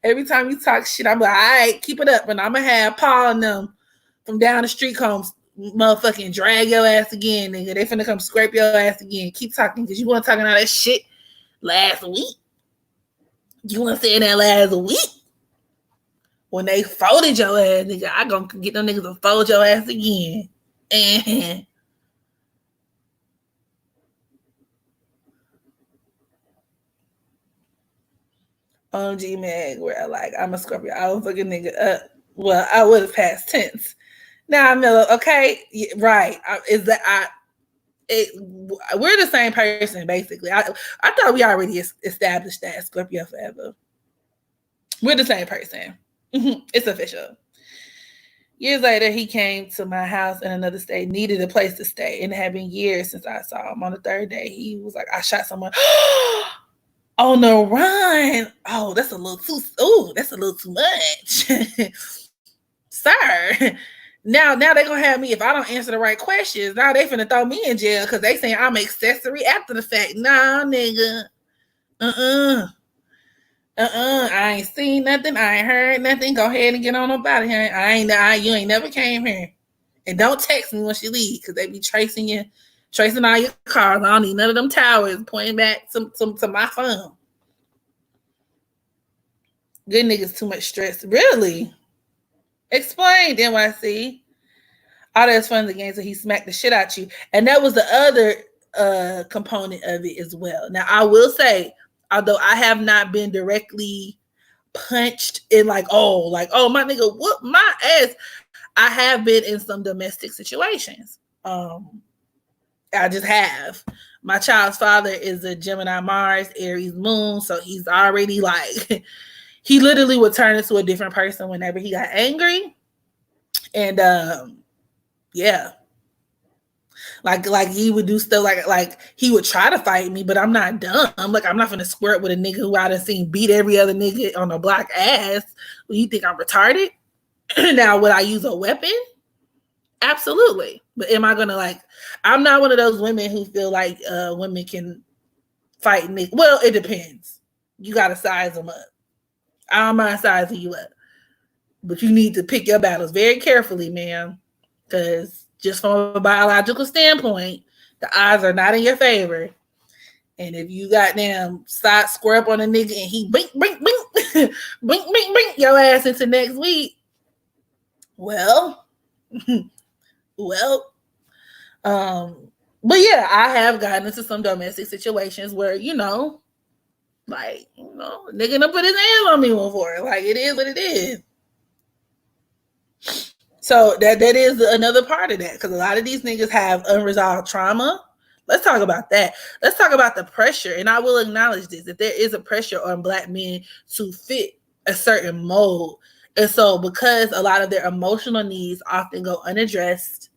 Every time you talk shit, I'm like, all right, keep it up. And I'm going to have Paul and them from down the street come motherfucking drag your ass again, nigga. They finna come scrape your ass again. Keep talking because you weren't talking all that shit last week. You weren't saying that last week. When they folded your ass, nigga, I gonna get them niggas to fold your ass again. And OMG Meg, where like I'm a Scorpio, I was fucking nigga up. Well, I would have past tense. Now I'm okay, yeah, right? Is that we're the same person basically. I thought we already established that Scorpio forever. We're the same person. It's official. Years later, he came to my house in another state, needed a place to stay, and it had been years since I saw him. On the third day, he was like, I shot someone. On the run. Oh, that's a little too much. Sir. Now they're gonna have me if I don't answer the right questions. Now they finna throw me in jail because they saying I'm accessory after the fact. Nah, nigga. I ain't seen nothing. I ain't heard nothing. Go ahead and get on about it. You ain't never came here. And don't text me once you leave because they be tracing all your cars. I don't need none of them towers pointing back to my phone. Good niggas too much stress. Really? Explain, NYC. All that's fun in the game, so he smacked the shit out you. And that was the other component of it as well. Now, I will say, although I have not been directly punched in like, oh, my nigga whoop my ass, I have been in some domestic situations. I just have. My child's father is a Gemini Mars, Aries Moon, so he's already like, he literally would turn into a different person whenever he got angry. And yeah. Like he would do stuff like he would try to fight me, but I'm not dumb. I'm not gonna squirt with a nigga who I done seen beat every other nigga on a block ass. Well, you think I'm retarded? Now, would I use a weapon? Absolutely. But am I gonna I'm not one of those women who feel like women can fight niggas. Well, it depends. You gotta size them up. I don't mind sizing you up. But you need to pick your battles very carefully, ma'am. Because just from a biological standpoint, the odds are not in your favor. And if you goddamn square up on a nigga and he bink, bink, bink, bink, bink, bink your ass into next week, well, but yeah, I have gotten into some domestic situations where, nigga done put his hands on me before. It is what it is. So that is another part of that, because a lot of these niggas have unresolved trauma. Let's talk about that. Let's talk about the pressure. And I will acknowledge this, that there is a pressure on Black men to fit a certain mold. And so because a lot of their emotional needs often go unaddressed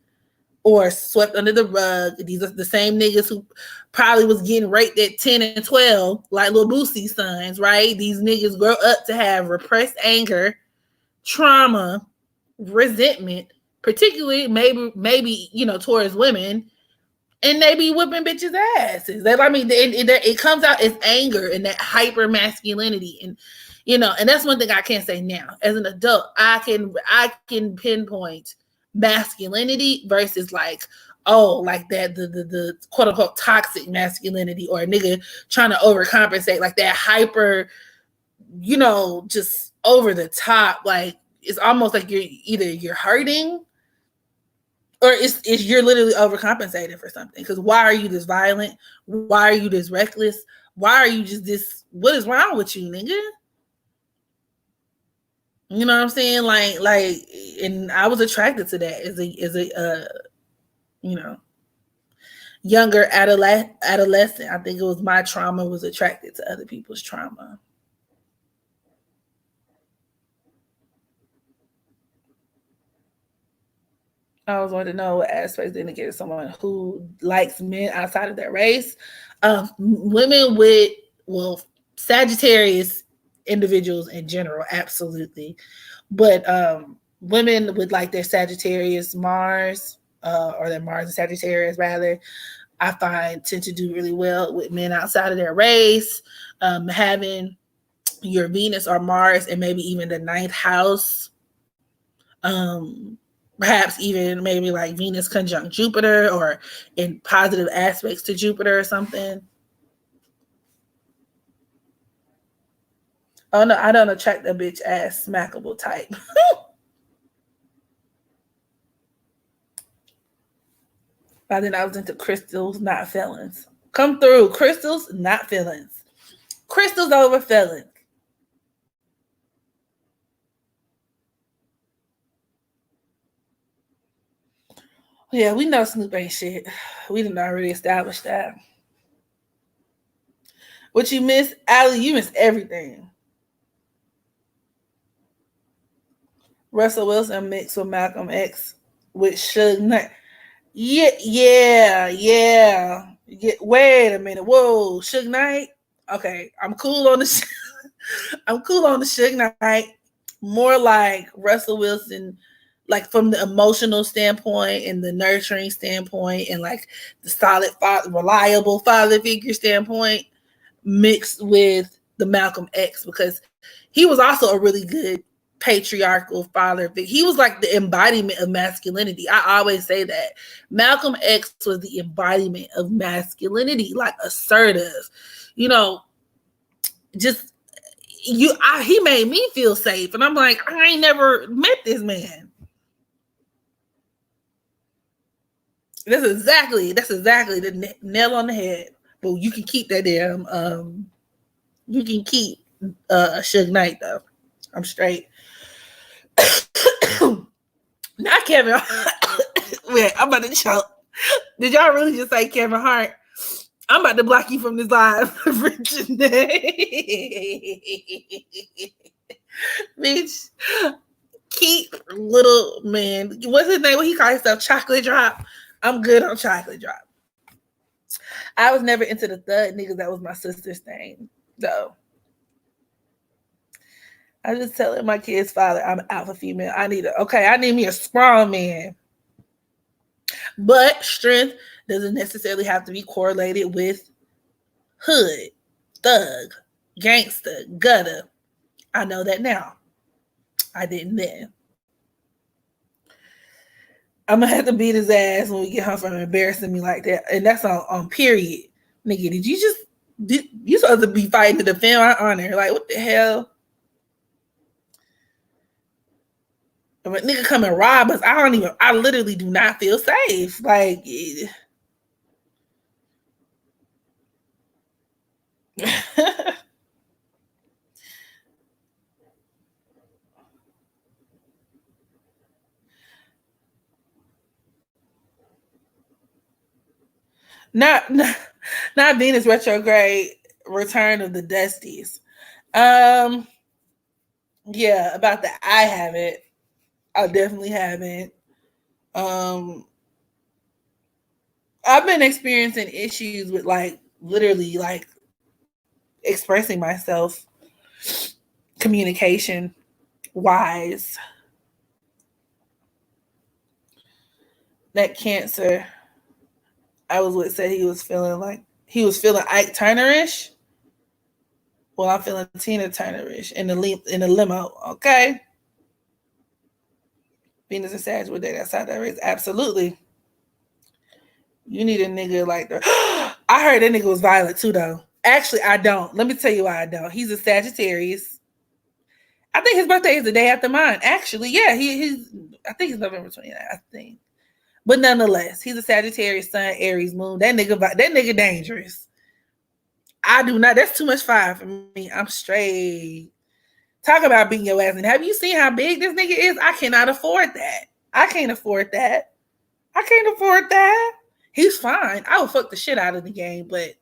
or swept under the rug, these are the same niggas who probably was getting raped at 10 and 12, like Lil Boosie's sons, right? These niggas grow up to have repressed anger, trauma, resentment, particularly maybe towards women, and they be whipping bitches' asses. It comes out as anger and that hyper masculinity, and and that's one thing I can't say now. As an adult, I can pinpoint masculinity versus that the quote unquote toxic masculinity, or a nigga trying to overcompensate, like that hyper, just over the top, it's almost like you're hurting, or it's you're literally overcompensating for something. Because why are you this violent? Why are you this reckless? Why are you just this? What is wrong with you, nigga? You know what I'm saying? And I was attracted to that as a younger adolescent. I think it was my trauma was attracted to other people's trauma. I always wanted to know what aspects indicate someone who likes men outside of their race. Women with, Sagittarius individuals in general, absolutely. But women with their Sagittarius Mars, or their Mars and Sagittarius rather, I find tend to do really well with men outside of their race. Having your Venus or Mars and maybe even the ninth house. Perhaps even maybe like Venus conjunct Jupiter or in positive aspects to Jupiter or something. Oh no, I don't attract a bitch ass smackable type. By then I was into crystals, not feelings. Come through. Crystals, not feelings. Crystals over feelings. Yeah, we know Snoop ain't shit. We didn't already establish that. What you miss, Allie? You miss everything. Russell Wilson mixed with Malcolm X with Suge Knight. Yeah. Wait a minute. Whoa, Suge Knight. Okay, I'm cool on the. I'm cool on the Suge Knight. More like Russell Wilson, like from the emotional standpoint and the nurturing standpoint, and like the solid, reliable father figure standpoint, mixed with the Malcolm X, because he was also a really good patriarchal father figure. He was like the embodiment of masculinity. I always say that Malcolm X was the embodiment of masculinity, like assertive, you know, just he made me feel safe, and I'm like, I ain't never met this man. That's exactly the nail on the head. But you can keep that damn you can keep Suge Knight though. I'm straight. Not Kevin. Wait, I'm about to choke. Did y'all really just say Kevin Hart? I'm about to block you from this live. Bitch, keep little man. What's his name? What he call himself? Chocolate Drop. I'm good on Chocolate Drop. I was never into the thug niggas. That was my sister's thing, though. I just telling my kid's father I'm an alpha female. I need me a strong man. But strength doesn't necessarily have to be correlated with hood, thug, gangster, gutter. I know that now. I didn't then. I'm gonna have to beat his ass when we get home from embarrassing me like that. And that's on period. Nigga, you supposed to be fighting to defend our honor. Like, what the hell? If a nigga come and rob us, I literally do not feel safe. Like, not Venus retrograde, return of the Dusties. Yeah, about that I haven't. I definitely haven't. I've been experiencing issues with like literally like expressing myself, communication wise. That Cancer I was with said he was feeling Ike Turner-ish. Well, I'm feeling Tina Turner-ish in the limo. Okay. Venus and Sag with that outside that race. Absolutely. You need a nigga like that. I heard that nigga was violent too, though. Actually, I don't. Let me tell you why I don't. He's a Sagittarius. I think his birthday is the day after mine. Actually, yeah, I think he's November 29th, I think. But nonetheless, he's a Sagittarius sun, Aries moon. That nigga dangerous. I do not. That's too much fire for me. I'm straight. Talk about beating your ass. And have you seen how big this nigga is? I cannot afford that. I can't afford that. He's fine. I would fuck the shit out of the game, but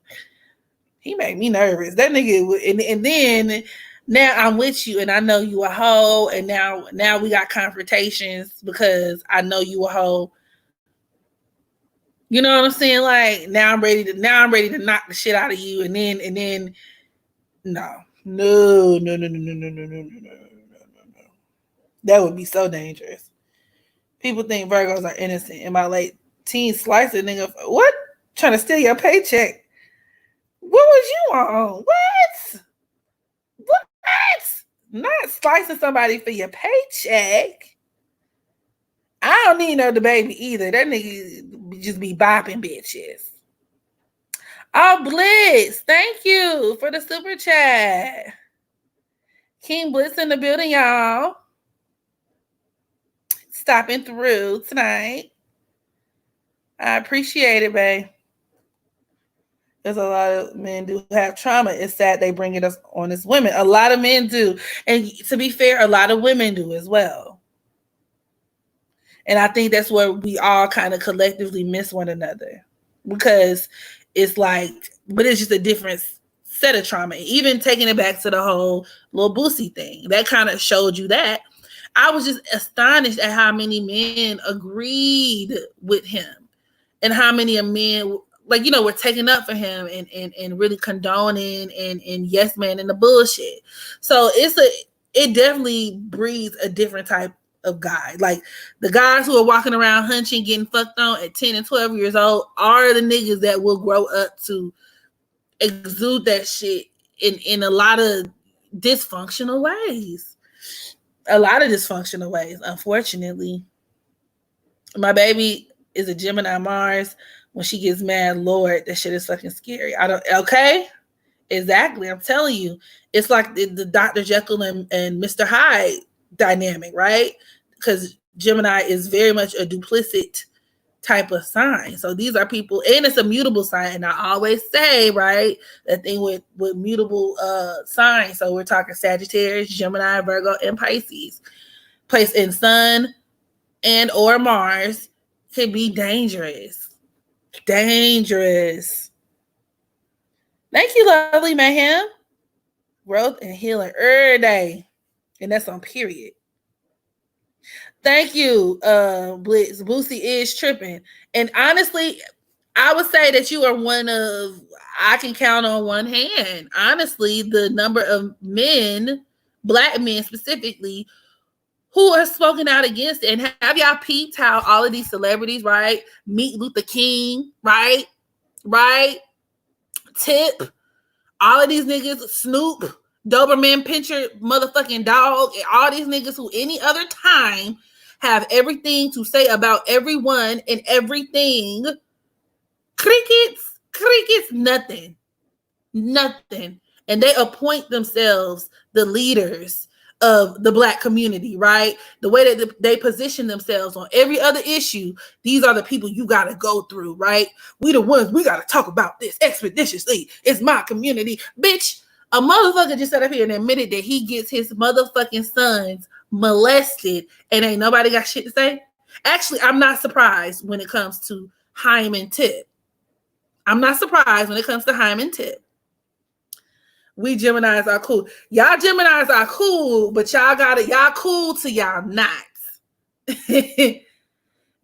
he made me nervous. That nigga, and then now I'm with you, and I know you a hoe, and now we got confrontations because I know you a hoe. You know what I'm saying? Like now I'm ready to knock the shit out of you, and then no. That would be so dangerous. People think Virgos are innocent. In my late teens, slice a nigga. What? Trying to steal your paycheck. What was you on? What? Not slicing somebody for your paycheck. I don't need no baby either. That nigga just be bopping bitches. Oh, Blitz, thank you for the super chat. King Blitz in the building, y'all. Stopping through tonight. I appreciate it, babe. There's a lot of men do have trauma. It's sad they bring it on as women. A lot of men do. And to be fair, a lot of women do as well. And I think that's where we all kind of collectively miss one another. Because it's like, but it's just a different set of trauma. Even taking it back to the whole Lil Boosie thing, that kind of showed you that. I was just astonished at how many men agreed with him and how many men, like, you know, were taking up for him and really condoning and yes man and the bullshit. So it definitely breeds a different type of guy. Like the guys who are walking around hunching, getting fucked on at 10 and 12 years old are the niggas that will grow up to exude that shit in a lot of dysfunctional ways. Unfortunately. My baby is a Gemini Mars. When she gets mad, Lord, that shit is fucking scary. Okay? Exactly. I'm telling you. It's like the Dr. Jekyll and Mr. Hyde dynamic, right? Because Gemini is very much a duplicit type of sign. So these are people, and it's a mutable sign. And I always say, right, that thing with mutable signs. So we're talking Sagittarius, Gemini, Virgo, and Pisces. Placed in Sun and or Mars can be dangerous. Dangerous. Thank you, Lovely Mayhem. Growth and healing every day. And that's on period. Thank you, Blitz. Boosie is tripping. And honestly, I would say that you are one of, I can count on one hand, honestly, the number of men, Black men specifically, who have spoken out against it. And have y'all peeped how all of these celebrities, right? Meet Luther King, right? Tip, all of these niggas, Snoop, Doberman Pinscher, motherfucking dog, and all these niggas who any other time have everything to say about everyone and everything. Crickets, nothing. And they appoint themselves the leaders of the Black community, right? The way that they position themselves on every other issue, these are the people you got to go through, right? We the ones, we got to talk about this expeditiously. It's my community. Bitch, a motherfucker just sat up here and admitted that he gets his motherfucking sons molested and ain't nobody got shit to say. Actually, I'm not surprised when it comes to Hyman Tip. I'm not surprised when it comes to Hyman Tip. We Geminis are cool. Y'all Geminis are cool, but y'all cool till y'all not.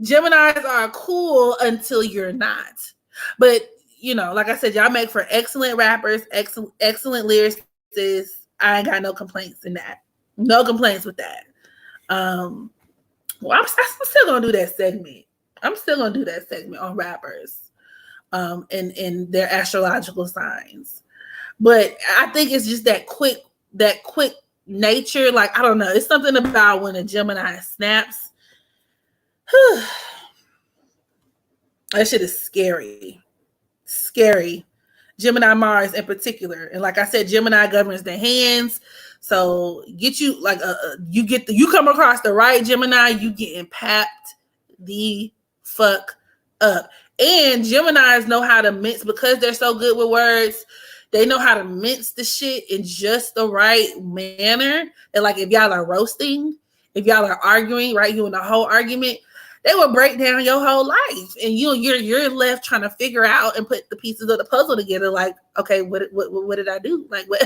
Geminis are cool until you're not. But, you know, like I said, y'all make for excellent rappers, excellent lyricists. I ain't got no complaints in that. No complaints with that. Well, I'm still going to do that segment. I'm still going to do that segment on rappers and their astrological signs. But I think it's just that quick nature. Like, I don't know. It's something about when a Gemini snaps. That shit is scary. Scary. Gemini Mars in particular. And like I said, Gemini governs the hands. So get you like you come across the right Gemini, you getting papped the fuck up. And Geminis know how to mince, because they're so good with words. They know how to mince the shit in just the right manner. And like if y'all are roasting, if y'all are arguing, right, you in a whole argument, they will break down your whole life, and you're left trying to figure out and put the pieces of the puzzle together. Like, okay, what did I do? Like, what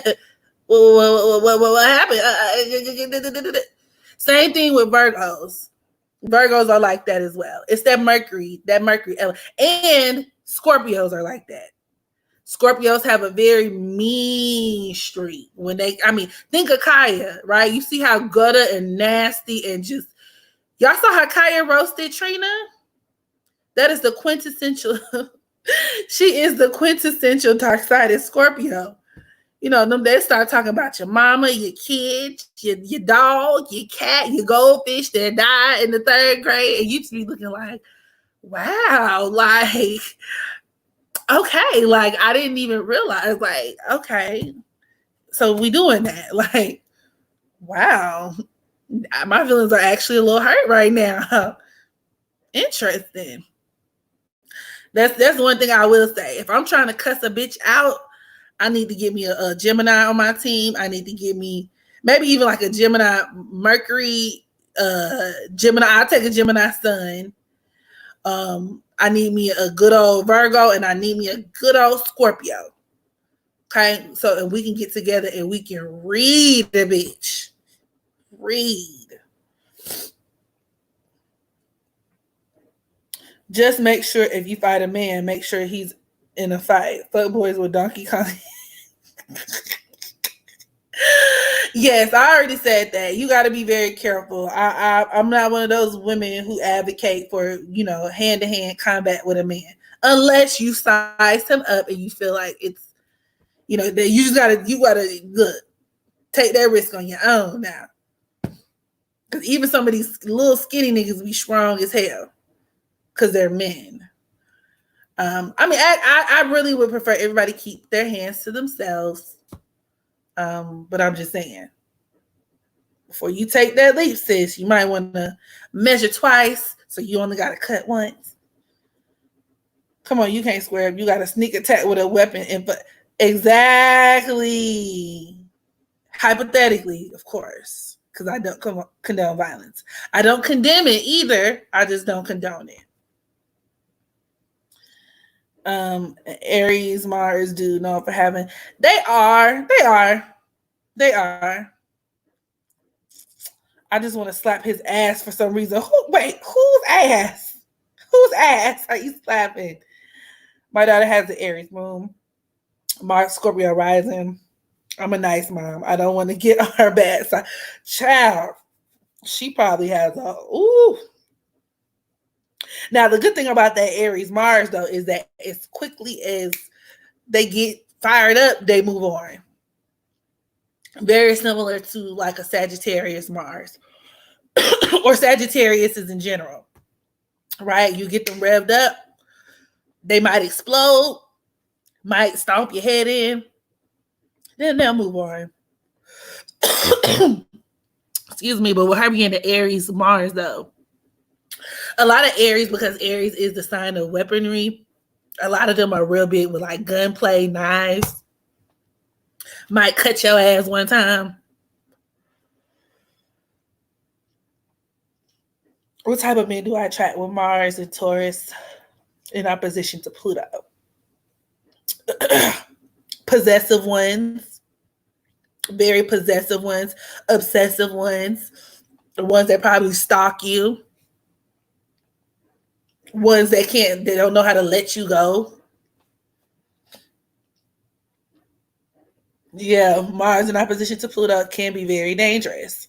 happened? Same thing with Virgos. Virgos are like that as well. It's that Mercury element. And Scorpios are like that. Scorpios have a very mean streak when think of Kaya, right? You see how gutter and nasty and just, y'all saw how Kaya roasted Trina? That is the quintessential She is the quintessential dark-sided Scorpio. You know, them they start talking about your mama, your kids, your dog, your cat, your goldfish that died in the third grade, and you just be looking like, wow, like, okay, like I didn't even realize, like, okay, so we doing that, like, wow, my feelings are actually a little hurt right now. Interesting. That's one thing I will say. If I'm trying to cuss a bitch out, I need to get me a Gemini on my team. I need to get me maybe even like a Gemini Mercury, Gemini. I'll take a Gemini Sun. I need me a good old Virgo, and I need me a good old Scorpio. Okay, so and we can get together and we can read the bitch. Read. Just make sure if you fight a man, make sure he's in a fight. Fuck boys with Donkey Kong. Yes, I already said that. You got to be very careful. I'm not one of those women who advocate for, you know, hand-to-hand combat with a man. Unless you size him up and you feel like it's, you know, that you gotta look, take that risk on your own now. Because even some of these little skinny niggas be strong as hell because they're men. I mean, I really would prefer everybody keep their hands to themselves. But I'm just saying, before you take that leap, sis, you might want to measure twice, so you only got to cut once. Come on, you can't square up. You got to sneak attack with a weapon. Exactly. Hypothetically, of course, because I don't condone violence. I don't condemn it either. I just don't condone it. Aries, Mars do know for having. They are. I just want to slap his ass for some reason. Whose ass? Whose ass are you slapping? My daughter has the Aries moon. Mars, Scorpio rising. I'm a nice mom. I don't want to get on her bad side. Child, she probably has a ooh. Now, the good thing about that Aries Mars, though, is that as quickly as they get fired up, they move on. Very similar to like a Sagittarius Mars or Sagittarius is in general, right? You get them revved up, they might explode, might stomp your head in, then they'll move on. Excuse me, but with her being the Aries Mars, though, a lot of Aries, because Aries is the sign of weaponry, a lot of them are real big with like gunplay, knives, might cut your ass one time. What type of men do I attract with Mars and Taurus in opposition to Pluto? Possessive ones, very possessive ones, obsessive ones, the ones that probably stalk you, ones that they don't know how to let you go. Yeah, Mars in opposition to Pluto can be very dangerous.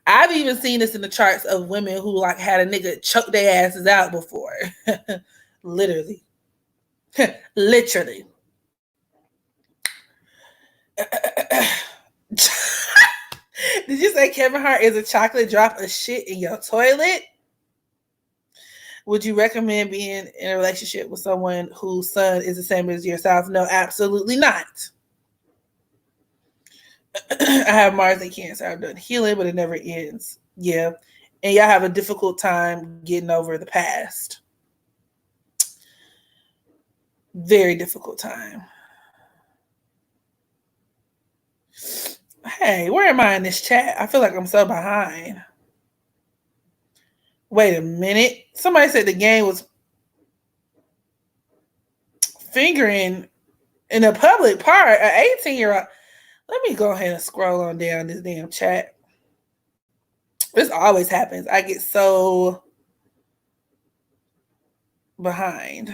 I've even seen this in the charts of women who like had a nigga choke their asses out before. Literally. Literally. Did you say Kevin Hart is a chocolate drop of shit in your toilet? Would you recommend being in a relationship with someone whose sun is the same as yourself? No, absolutely not. I have Mars and Cancer. I've done healing, but it never ends. Yeah. And y'all have a difficult time getting over the past. Very difficult time. Hey, where am I in this chat? I feel like I'm so behind. Wait a minute. Somebody said the game was fingering in a public part, an 18-year-old. Let me go ahead and scroll on down this damn chat. This always happens. I get so behind.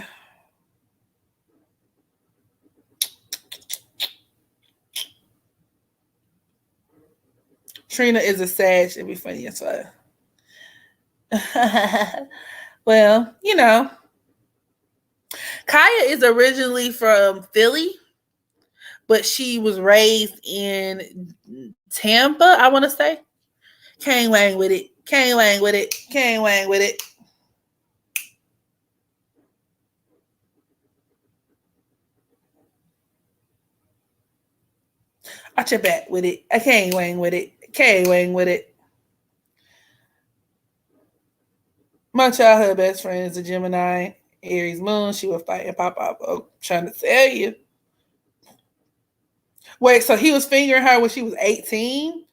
Trina is a Sag. It'd be funny as well. Well, you know, Kaya is originally from Philly, but she was raised in Tampa, I want to say. Kang Wang with it. Kang Wang with it. Kang Wang with it. Watch your back with it. I Kang Wang with it. Kang Wang with it. My childhood best friend is a Gemini, Aries moon. She was fighting Pop Up. Oh, trying to tell you. Wait, so he was fingering her when she was 18?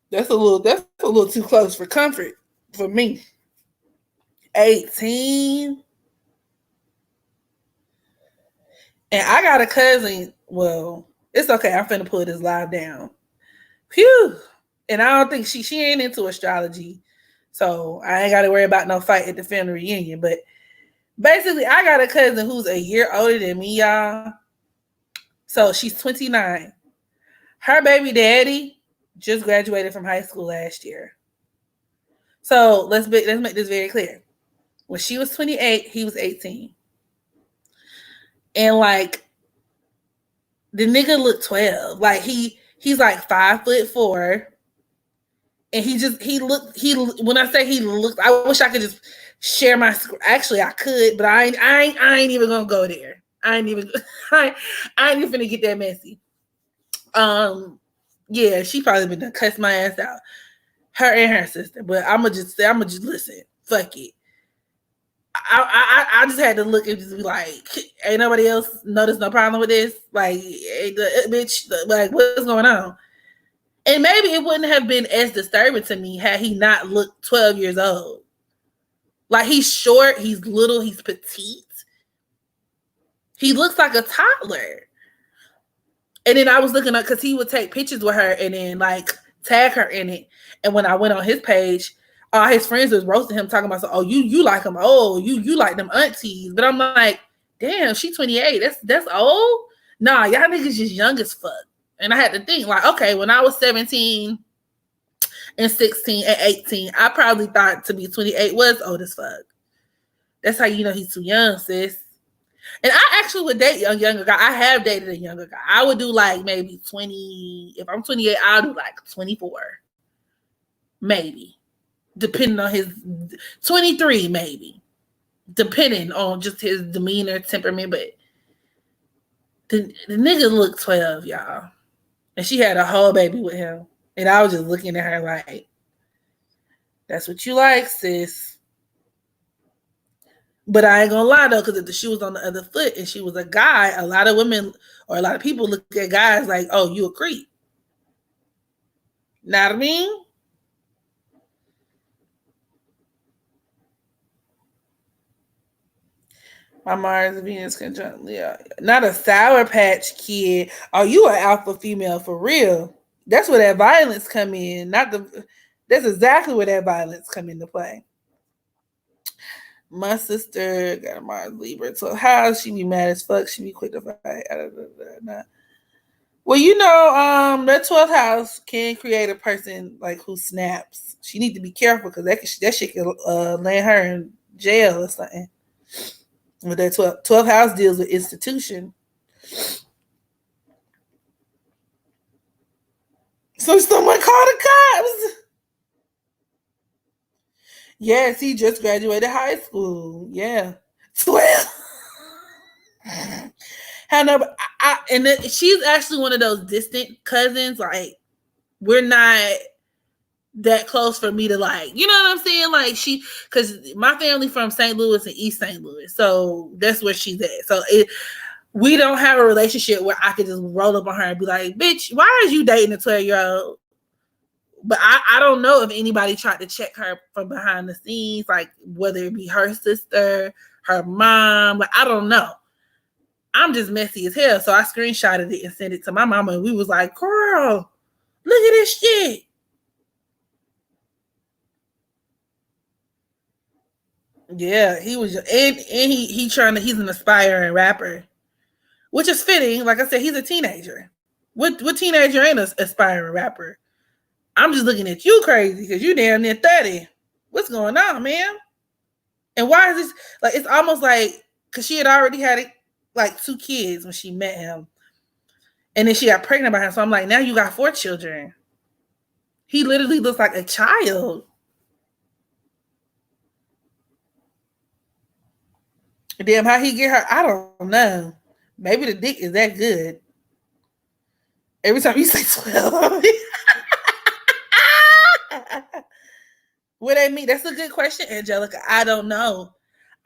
That's a little too close for comfort for me. 18. And I got a cousin. Well, it's okay. I'm finna pull this live down. Phew. And I don't think she ain't into astrology. So I ain't gotta worry about no fight at the family reunion. But basically, I got a cousin who's a year older than me, y'all. So she's 29. Her baby daddy just graduated from high school last year. So let's make this very clear. When she was 28, he was 18. And like the nigga looked 12. Like he's like 5'4". And when I say he looked, I wish I could just share my screen. Actually I could, but I ain't even gonna go there. I ain't even gonna get that messy. Yeah, she probably been to cuss my ass out. Her and her sister. But I'ma just listen. Fuck it. I just had to look and just be like, ain't nobody else noticed no problem with this? Like, bitch, like, what's going on? And maybe it wouldn't have been as disturbing to me had he not looked 12 years old. Like, he's short, he's little, he's petite. He looks like a toddler. And then I was looking up because he would take pictures with her and then like tag her in it. And when I went on his page, all his friends was roasting him, talking about, oh, you like him. Oh, you like them aunties. But I'm like, damn, she's 28. That's old? Nah, y'all niggas just young as fuck. And I had to think, like, okay, when I was 17 and 16 and 18, I probably thought to be 28 was old as fuck. That's how you know he's too young, sis. And I actually would date a younger guy. I have dated a younger guy. I would do like maybe 20. If I'm 28, I'll do like 24. Maybe. Depending on his 23, maybe. Depending on just his demeanor, temperament. But the nigga looked 12, y'all. And she had a whole baby with him. And I was just looking at her like, that's what you like, sis. But I ain't gonna lie though, because if the shoe was on the other foot and she was a guy, a lot of women or a lot of people look at guys like, oh, you a creep. Know what I mean? My Mars and Venus conjunct Leo. Not a Sour Patch Kid. Oh, you an alpha female for real. That's where that violence come in. That's exactly where that violence come into play. My sister got a Mars Libra. So how she be mad as fuck? She be quick to fight. Well, you know, that 12th house can create a person like who snaps. She need to be careful because that shit can land her in jail or something. But that 12th house deals with institution. So someone called the cops. Yes, he just graduated high school. Yeah. 12. However, she's actually one of those distant cousins. Like, we're not that close for me to like, you know what I'm saying? Like because my family from St. Louis and East St. Louis. So that's where she's at. So we don't have a relationship where I could just roll up on her and be like, bitch, why are you dating a 12-year-old? But I don't know if anybody tried to check her from behind the scenes, like whether it be her sister, her mom, like I don't know. I'm just messy as hell. So I screenshotted it and sent it to my mama and we was like, girl, look at this shit. Yeah, he was, and he's an aspiring rapper, which is fitting. Like I said, he's a teenager. What teenager ain't an aspiring rapper? I'm just looking at you crazy because you damn near 30. What's going on, man? And why is this like? It's almost like because she had already had like 2 kids when she met him. And then she got pregnant by him. So I'm like, now you got 4 children. He literally looks like a child. Damn, how he get her? I don't know. Maybe the dick is that good. Every time you say 12. What they mean? That's a good question, Angelica. I don't know.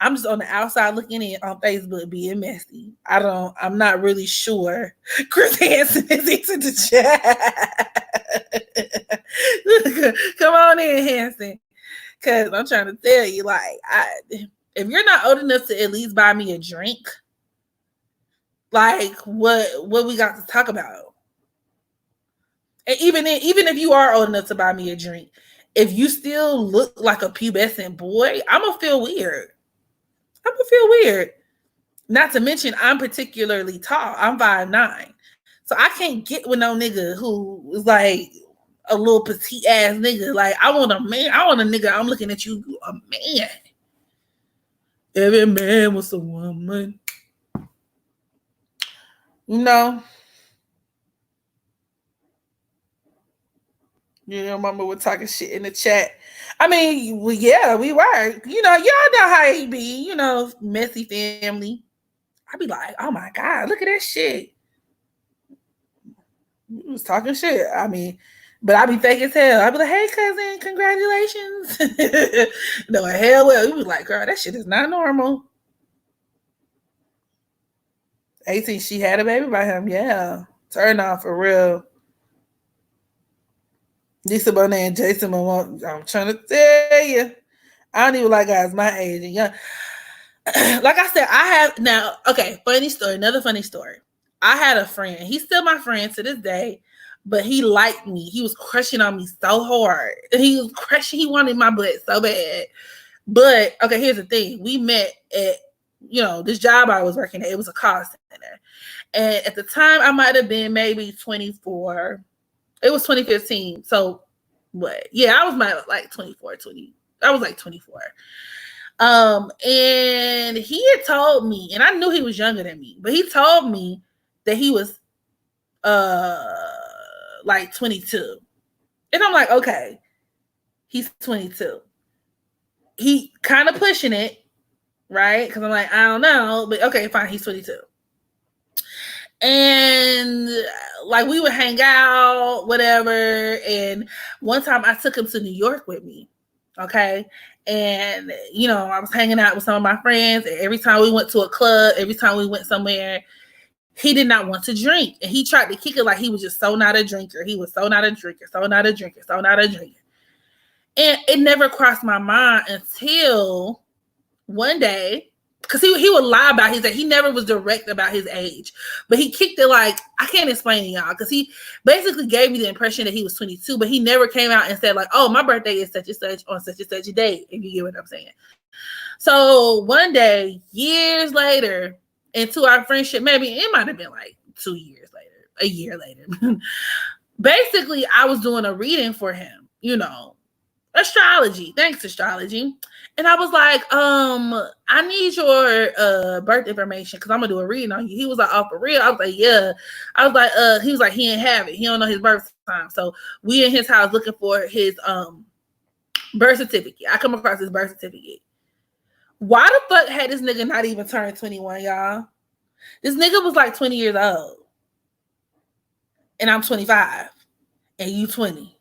I'm just on the outside looking in on Facebook being messy. I'm not really sure. Chris Hansen is into the chat. Come on in, Hansen. Cause I'm trying to tell you, like, if you're not old enough to at least buy me a drink, like what we got to talk about? And even if you are old enough to buy me a drink, if you still look like a pubescent boy, I'm gonna feel weird. Not to mention, I'm particularly tall. I'm 5'9". So I can't get with no nigga who is like a little petite ass nigga. Like, I want a man. I want a nigga. I'm looking at you, a man. Every man wants a woman. You know? Yeah, mama was talking shit in the chat. I mean, well, yeah, we were. You know, y'all know how he be. You know, messy family. I'd be like, oh my God, look at that shit. He was talking shit. I mean, but I'd be fake as hell. I'd be like, hey, cousin, congratulations. No, hell well. He was like, girl, that shit is not normal. 18, she had a baby by him. Yeah. Turn off for real. Lisa Bonet and Jason Momoa. I'm trying to tell you. I don't even like guys my age and young. Like I said, I have now, okay, funny story. Another funny story. I had a friend. He's still my friend to this day, but he liked me. He was crushing on me so hard. He was crushing. He wanted my butt so bad. But, okay, here's the thing. We met at, this job I was working at. It was a call center. And at the time, I might have been maybe 24. It was 2015. So, what? Yeah, I was like 24, 20. I was like 24. And he had told me, and I knew he was younger than me, but he told me that he was like 22. And I'm like, okay, he's 22. He kind of pushing it, right? Because I'm like, I don't know, but okay, fine, he's 22. And like we would hang out, whatever. And one time I took him to New York with me. Okay. And, I was hanging out with some of my friends. And every time we went to a club, every time we went somewhere, he did not want to drink. And he tried to kick it like he was just so not a drinker. He was so not a drinker, so not a drinker, so not a drinker. And it never crossed my mind until one day, because he would lie about his age. He never was direct about his age. But he kicked it like, I can't explain to y'all, because he basically gave me the impression that he was 22, but he never came out and said like, oh, my birthday is such and such on such and such a date, if you get what I'm saying. So one day, years later, into our friendship, maybe it might have been like 2 years later, a year later. Basically, I was doing a reading for him, astrology. Thanks, astrology. And I was like, I need your birth information because I'm gonna do a reading on you. He was like, oh, for real? I was like, yeah. I was like, he was like, he didn't have it. He don't know his birth time. So we in his house looking for his birth certificate. I come across his birth certificate. Why the fuck had this nigga not even turned 21, y'all? This nigga was like 20 years old. And I'm 25. And you 20.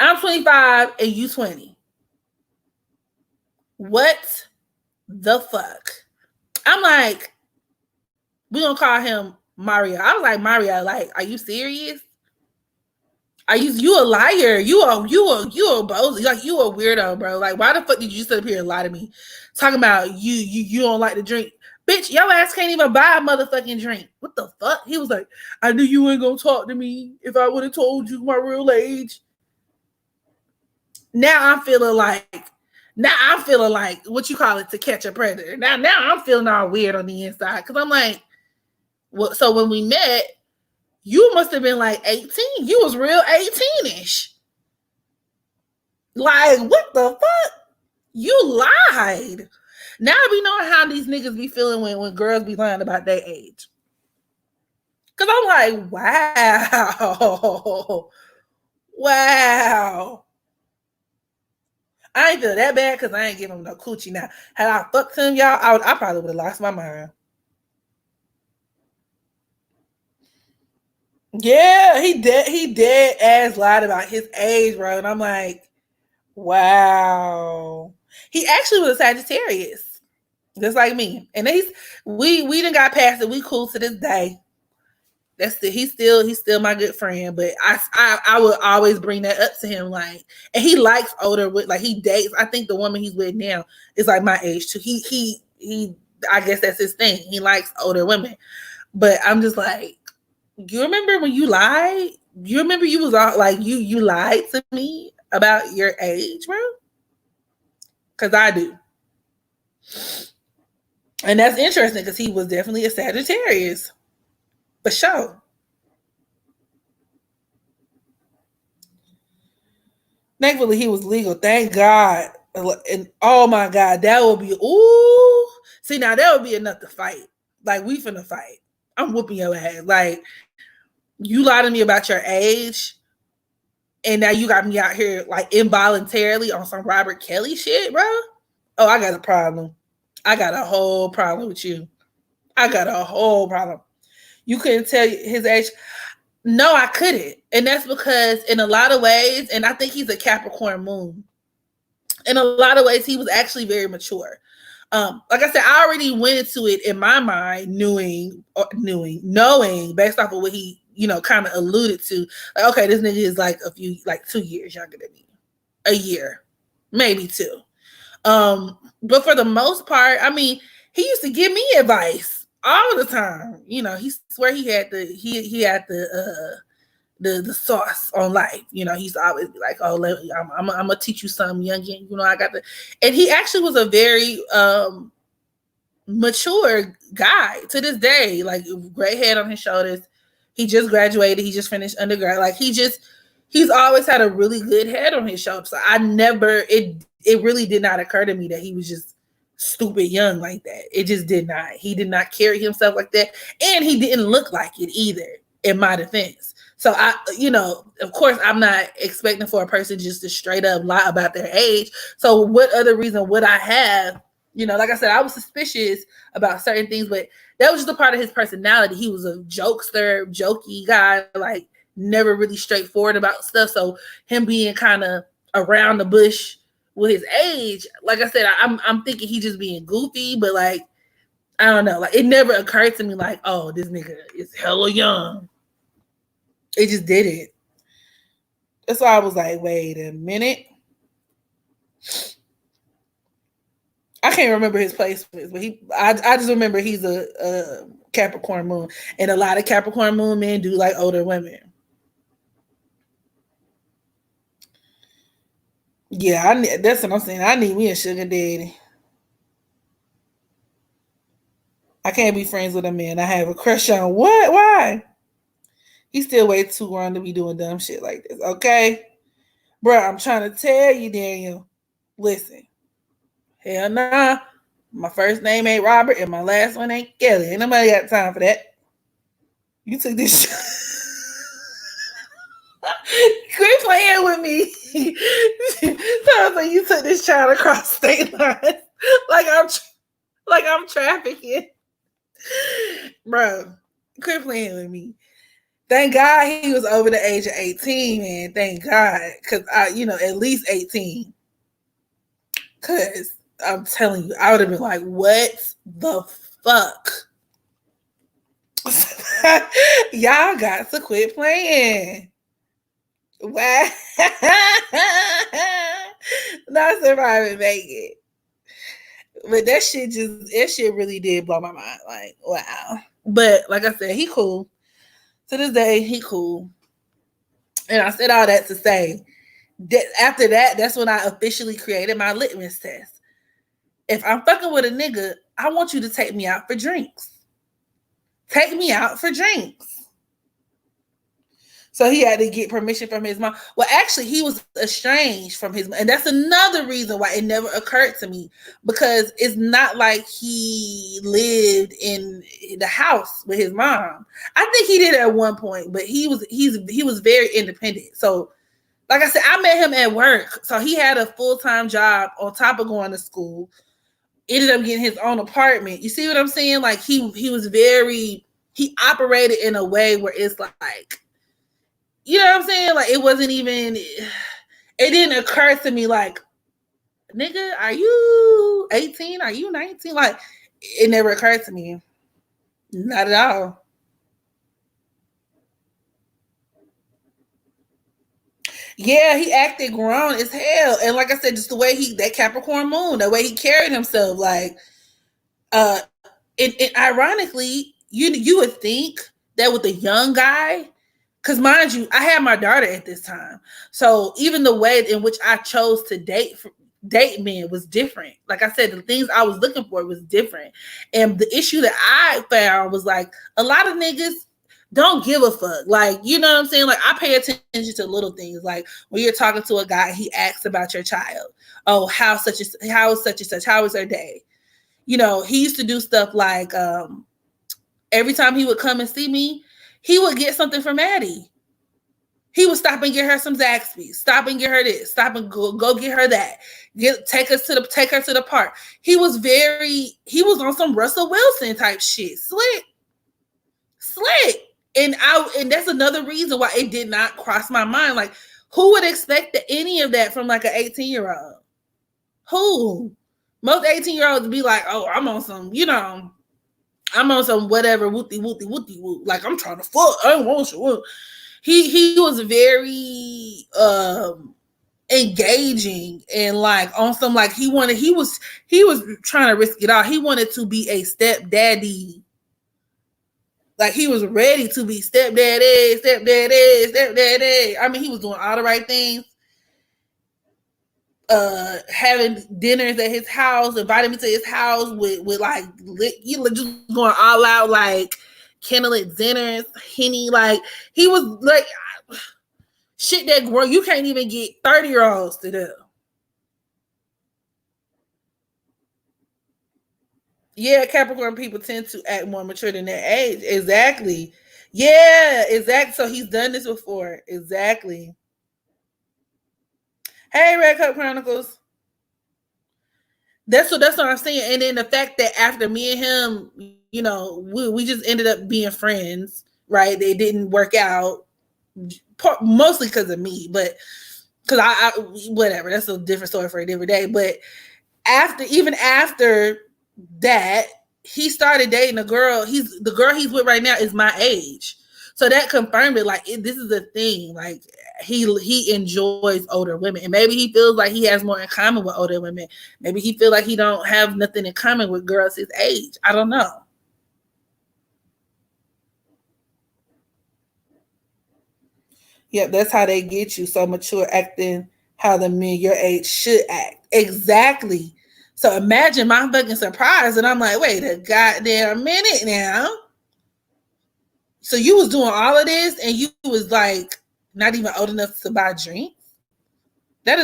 I'm 25 and you 20. What the fuck? I'm like, we gonna call him Mario. I was like, Mario, like, are you serious? Are you a liar? You a bozo. Like, you a weirdo, bro. Like, why the fuck did you sit up here and lie to me? Talking about you don't like to drink. Bitch, your ass can't even buy a motherfucking drink. What the fuck? He was like, I knew you weren't gonna talk to me if I would have told you my real age. Now I'm feeling like what you call it, to catch a predator. Now I'm feeling all weird on the inside because I'm like, well, so when we met, you must have been like 18. You was real 18-ish. Like, what the fuck? You lied. Now we know how these niggas be feeling when girls be lying about their age. Cause I'm like, wow. Wow. I ain't feel that bad because I ain't give him no coochie. Now, had I fucked him, y'all, I probably would have lost my mind. Yeah, he dead ass lied about his age, bro. And I'm like, wow. He actually was a Sagittarius, just like me. And we done got past it. We cool to this day. He's still my good friend, but I would always bring that up to him, like, and he likes older with, like, he dates. I think the woman he's with now is like my age too. He I guess that's his thing. He likes older women, but I'm just like, you remember when you lied? You remember you was all like you lied to me about your age, bro? Because I do, and that's interesting because he was definitely a Sagittarius. For sure. Thankfully, he was legal. Thank God. And oh my God, that would be, ooh. See, now that would be enough to fight. Like, we finna fight. I'm whooping your ass. Like, you lied to me about your age, and now you got me out here, like, involuntarily on some Robert Kelly shit, bro. Oh, I got a problem. I got a whole problem with you. I got a whole problem. You couldn't tell his age. No, I couldn't. And that's because in a lot of ways, and I think he's a Capricorn moon. In a lot of ways, he was actually very mature. Like I said, I already went into it in my mind, knowing based off of what he, kind of alluded to. Like, okay, this nigga is like 2 years younger than me. A year, maybe 2. But for the most part, I mean, he used to give me advice all the time. He swear he had the sauce on life. He's always be like, "Oh, I'm gonna teach you something, youngin." I got the, and he actually was a very mature guy to this day. Like, gray head on his shoulders. He just graduated. He just finished undergrad. Like, he's always had a really good head on his shoulders. So it really did not occur to me that he was just stupid young like that. It just did not. He did not carry himself like that, and he didn't look like it either, in my defense. So of course, I'm not expecting for a person just to straight up lie about their age. So what other reason would I have? Like I said, I was suspicious about certain things, but that was just a part of his personality. He was a jokester, jokey guy, like never really straightforward about stuff. So him being kind of around the bush with his age, like I said, I'm thinking he just being goofy, but like, I don't know. Like, it never occurred to me like, oh, this nigga is hella young. It just didn't. That's why I was like, wait a minute. I can't remember his placements, but I just remember he's a Capricorn moon, and a lot of Capricorn moon men do like older women. Yeah, that's what I'm saying. I need me a sugar daddy. I can't be friends with a man I have a crush on. What? Why? He's still way too grown to be doing dumb shit like this. Okay, bro, I'm trying to tell you, Daniel. Listen, hell nah. My first name ain't Robert, and my last one ain't Kelly. Ain't nobody got time for that. You took this. Quit playing with me. Sounds like you took this child across state lines, like I'm trafficking, bro. Quit playing with me. Thank God he was over the age of 18, man. Thank God, because at least 18. Because I'm telling you, I would have been like, what the fuck? Y'all got to quit playing. Wow. Not surviving make it. But that shit really did blow my mind. Like, wow. But like I said, he cool. To this day, he cool. And I said all that to say that after that, that's when I officially created my litmus test. If I'm fucking with a nigga, I want you to take me out for drinks. Take me out for drinks. So he had to get permission from his mom. Well, actually, he was estranged from his mom. And that's another reason why it never occurred to me. Because it's not like he lived in the house with his mom. I think he did at one point, but he was very independent. So like I said, I met him at work. So he had a full-time job on top of going to school. Ended up getting his own apartment. You see what I'm saying? Like he was very, he operated in a way where it's like, you know what I'm saying? Like it wasn't even, it didn't occur to me like, nigga, are you 18? Are you 19? Like it never occurred to me. Not at all. Yeah, he acted grown as hell. And like I said, just the way that Capricorn moon, the way he carried himself, like, uh, and ironically, you would think that with a young guy, because mind you, I had my daughter at this time, so even the way in which I chose to date men was different. Like I said, the things I was looking for was different, and the issue that I found was like a lot of niggas don't give a fuck. Like, you know what I'm saying? Like I pay attention to little things. Like when you're talking to a guy, he asks about your child. Oh, how is such and such? How is her day? You know, he used to do stuff like every time he would come and see me, he would get something from Maddie. He would stop and get her some Zaxby's, stop and get her this, stop and go get her that, take her to the park. He was on some Russell Wilson type shit, slick, and that's another reason why it did not cross my mind. Like, who would expect any of that from like an 18-year-old? Who? Most 18-year-olds be like, oh, I'm on some, I'm on some whatever, wooty woo. Like, I'm trying to fuck. I don't want you. He was very engaging and like on some, like he was trying to risk it all. He wanted to be a stepdaddy. Like he was ready to be stepdaddy. I mean, he was doing all the right things. Having dinners at his house, inviting me to his house with like just going all out, like candlelit dinners, Henny. Like he was like shit that grow you can't even get 30-year-olds to do. Yeah, Capricorn people tend to act more mature than their age. Exactly. Yeah, exactly. So he's done this before. Exactly. Hey, Red Cup Chronicles. That's what I'm saying. And then the fact that after me and him, we just ended up being friends, right? They didn't work out, mostly because of me, but because I whatever. That's a different story for a different day. But even after that, he started dating a girl. The girl he's with right now is my age. So that confirmed it. Like this is a thing. Like he enjoys older women, and maybe he feels like he has more in common with older women. Maybe he feels like he don't have nothing in common with girls his age. I don't know. Yep, that's how they get you so mature, acting how the men your age should act. Exactly. So imagine my fucking surprise, and I'm like, wait a goddamn minute now. So you was doing all of this, and you was like not even old enough to buy drinks. That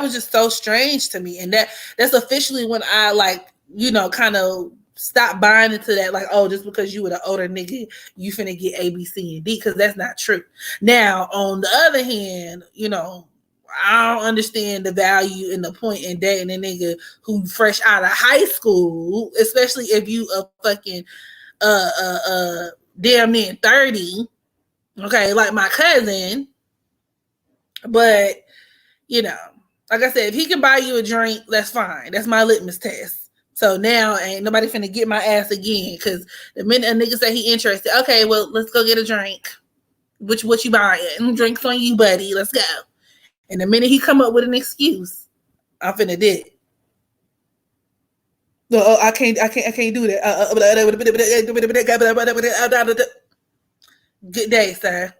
was just so strange to me, and that's officially when I like kind of stop buying into that. Like, oh, just because you were the older nigga, you finna get A, B, C, and D, because that's not true. Now, on the other hand, I don't understand the value and the point in dating a nigga who fresh out of high school, especially if you a fucking damn near 30. Okay, like my cousin. But like I said, if he can buy you a drink, that's fine. That's my litmus test. So now ain't nobody finna get my ass again. Cause the minute a nigga say he interested, okay, well, let's go get a drink. What you buying? Drinks on you, buddy. Let's go. And the minute he come up with an excuse, I'm finna did. No, I can't do that. Good day, sir.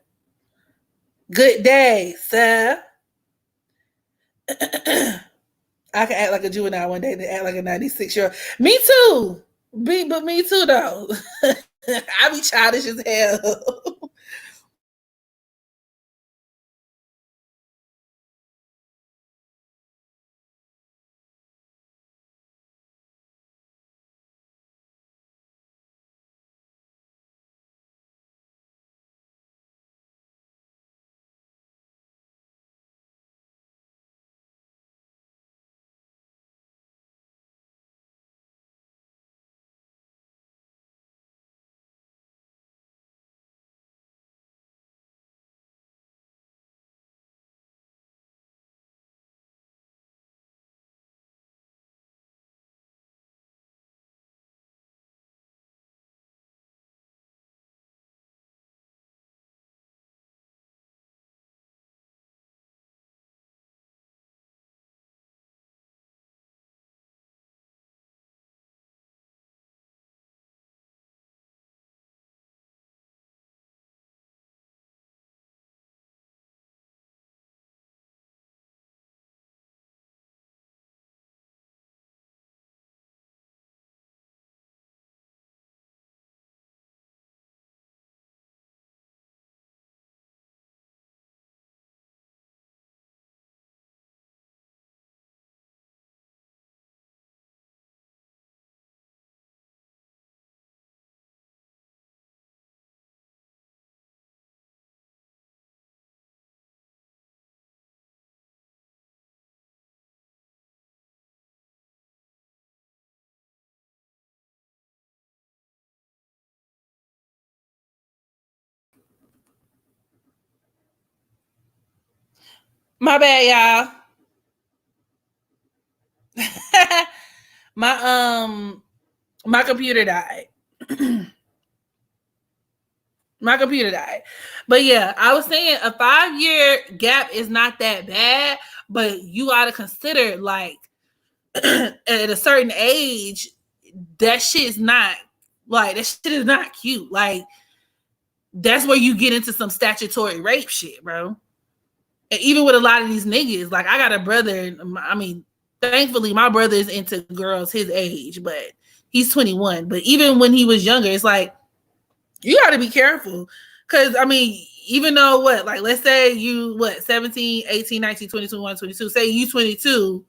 Good day, sir. I can act like a juvenile one day and act like a 96-year-old. Me too. But me too, though. I be childish as hell. My bad, y'all. my my computer died. My computer died. But yeah, I was saying a 5-year gap is not that bad, but you gotta consider like at a certain age, that shit is not like that shit is not cute. Like that's where you get into some statutory rape shit, bro. And even with a lot of these niggas, like I got a brother, I mean, thankfully my brother is into girls his age, but he's 21. But even when he was younger, it's like you got to be careful. Because, I mean, even though what, like, let's say you, 17, 18, 19, 20, 21, 22, say you 22,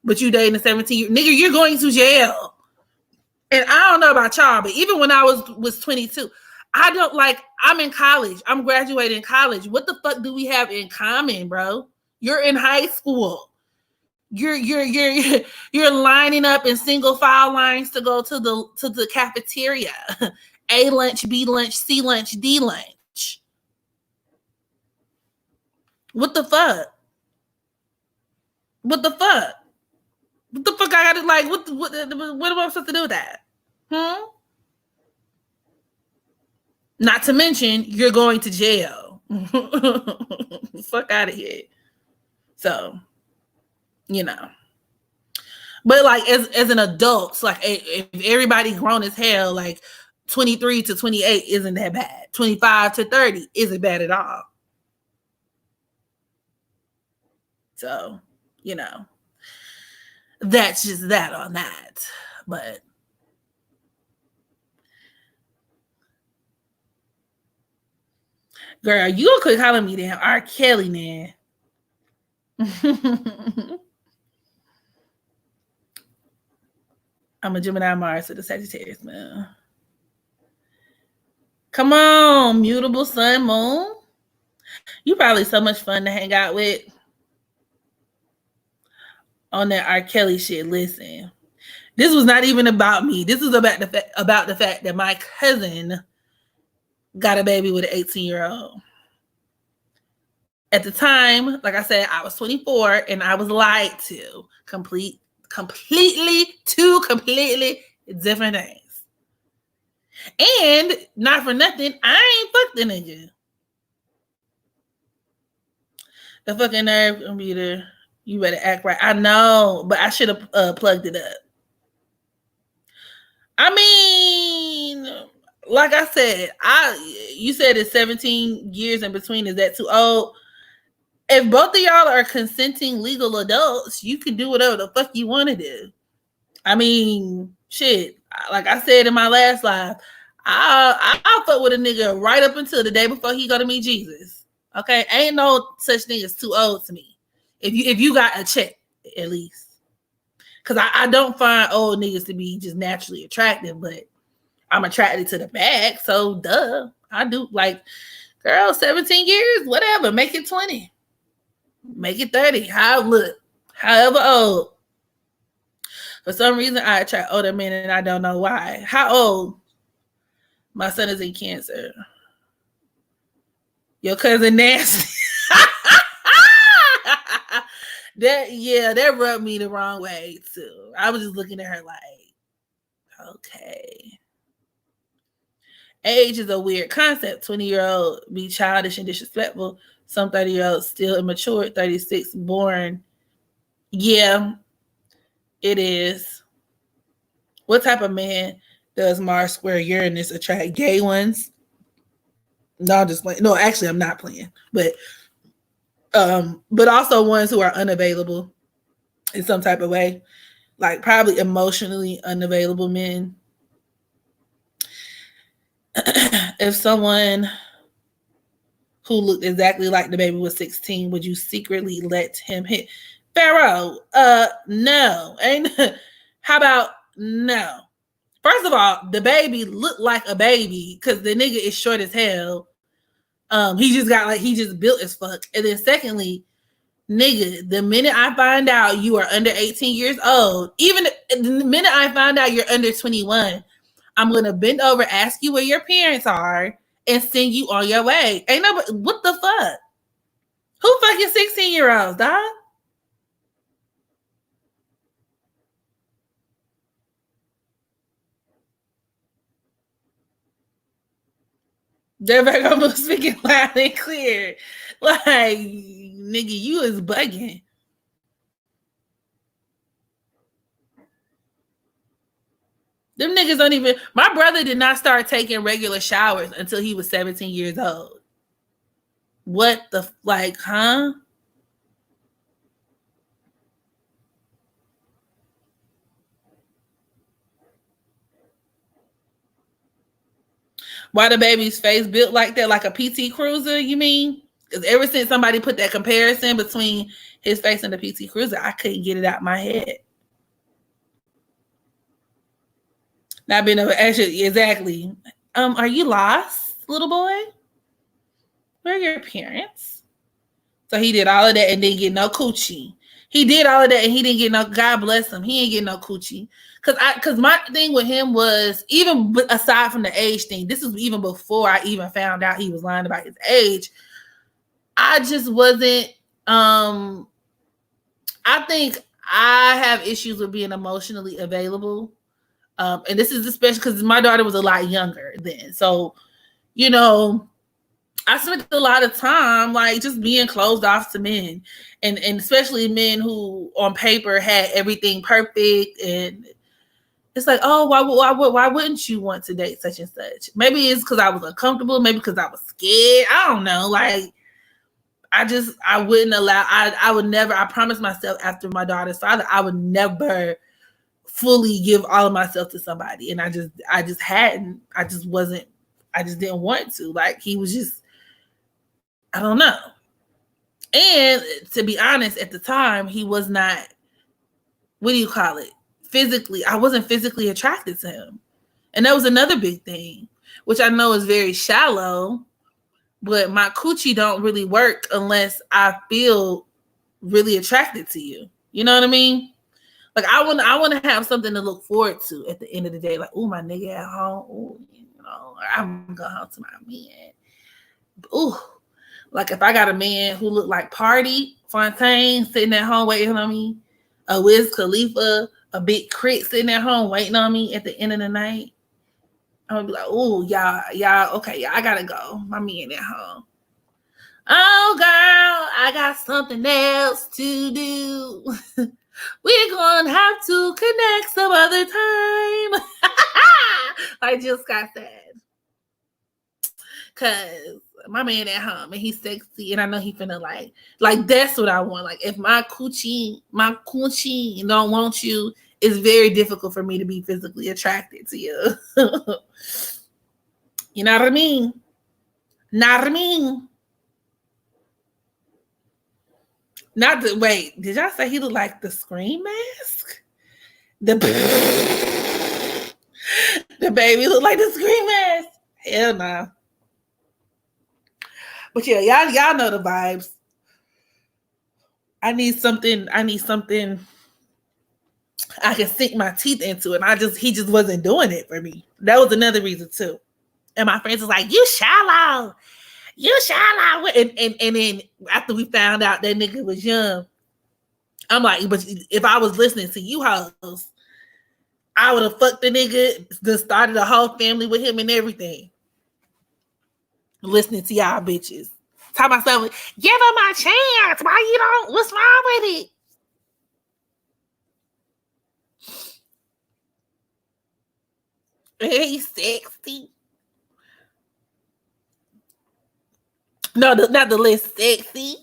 but you dating a 17, nigga, you're going to jail. And I don't know about y'all, but even when I was 22, I don't like, I'm in college. I'm graduating college. What the fuck do we have in common, bro? You're in high school. You're lining up in single file lines to go to the cafeteria. A lunch, B lunch, C lunch, D lunch. What the fuck? What the fuck? What the fuck I gotta like? What am I supposed to do with that? Hmm. Not to mention you're going to jail. Fuck out of here. So, you know. But like as an adult, like if everybody grown as hell, like 23 to 28 isn't that bad. 25 to 30 isn't bad at all. So, you know, that's just that on that. But girl, you gonna quit calling me damn R. Kelly, man. I'm a Gemini Mars to the Sagittarius, man. Come on, mutable sun, moon. You probably so much fun to hang out with on that R. Kelly shit. Listen, this was not even about me. This is about the fact that my cousin got a baby with an 18-year-old. At the time, like I said, I was 24 and I was lied to. Completely different things. And not for nothing, I ain't fucked the nigga. The fucking nerve computer. You better act right. I know, but I should have plugged it up. I mean, like I said, you said it's 17 years in between. Is that too old? If both of y'all are consenting legal adults, you can do whatever the fuck you want to do. I mean, shit. Like I said in my last live, I'll fuck with a nigga right up until the day before he go to meet Jesus. Okay, ain't no such thing as too old to me. If you got a check, at least, because I don't find old niggas to be just naturally attractive, but I'm attracted to the bag, so duh, I do. Like, girl, 17 years, whatever, make it 20. Make it 30. However old. For some reason, I attract older men, and I don't know why. How old? My son is in Cancer. Your cousin Nancy. That rubbed me the wrong way too. I was just looking at her like, okay. Age is a weird concept. 20-year-old be childish and disrespectful. Some 30-year-olds still immature. 36 born. Yeah, it is. What type of man does Mars square Uranus attract? Gay ones? No, I'm just playing. No, actually, I'm not playing. But also ones who are unavailable in some type of way, like probably emotionally unavailable men. If someone who looked exactly like the baby was 16, would you secretly let him hit? Pharaoh, no. How about no? First of all, the baby looked like a baby because the nigga is short as hell. He just built as fuck. And then secondly, nigga, the minute I find out you are under 18 years old, even the minute I find out you're under 21, I'm gonna bend over, ask you where your parents are, and send you on your way. Ain't nobody, what the fuck? Who fucking 16-year-olds, dog? They're back on speaking loud and clear. Like, nigga, you is bugging. Them niggas don't even. My brother did not start taking regular showers until he was 17 years old. What the like, huh? Why the baby's face built like that, like a PT Cruiser? You mean? Because ever since somebody put that comparison between his face and the PT Cruiser, I couldn't get it out my head. Not being able to actually exactly. Are you lost, little boy? Where are your parents? So he did all of that and didn't get no coochie. He did all of that and he didn't get no. God bless him. He ain't get no coochie. Cause my thing with him was, even aside from the age thing, this is even before I even found out he was lying about his age. I just wasn't. I think I have issues with being emotionally available. And this is especially because my daughter was a lot younger then. So, you know, I spent a lot of time like just being closed off to men, and especially men who on paper had everything perfect. And it's like, oh, why wouldn't you want to date such and such? Maybe it's because I was uncomfortable. Maybe because I was scared. I don't know. Like, I wouldn't allow. I would never. I promised myself after my daughter's father, I would never fully give all of myself to somebody. And I just hadn't. I just wasn't. I just didn't want to. Like, he was just. I don't know. And to be honest, at the time, he was not. What do you call it? Physically, I wasn't physically attracted to him, and that was another big thing, which I know is very shallow. But my coochie don't really work unless I feel really attracted to you. You know what I mean? Like, I want to have something to look forward to at the end of the day. Like, oh, my nigga at home. Ooh, you know, I'm going home to my man. Ooh, like if I got a man who looked like Party Fontaine sitting at home waiting on me, a Wiz Khalifa, a Big Crit sitting at home waiting on me at the end of the night, I'm gonna be like, oh, y'all, okay, I gotta go. My man at home. Oh, girl, I got something else to do. We're gonna have to connect some other time. I just got said. Cause my man at home and he's sexy and I know he finna like that's what I want. Like, if my coochie don't want you, it's very difficult for me to be physically attracted to you. You know what I mean? Not I mean. Not the wait, did y'all say he looked like the Scream Mask? The baby looked like the Scream Mask. Hell no. But yeah, y'all know the vibes. I need something I can sink my teeth into, and he just wasn't doing it for me. That was another reason too. And my friends was like, you shallow. And then after we found out that nigga was young, I'm like, but if I was listening to you hoes, I would have fucked the nigga, just started a whole family with him and everything. Listening to y'all bitches. Talk myself, give him a chance. Why you don't? What's wrong with it? He's sexy. No, not the list. Sexy.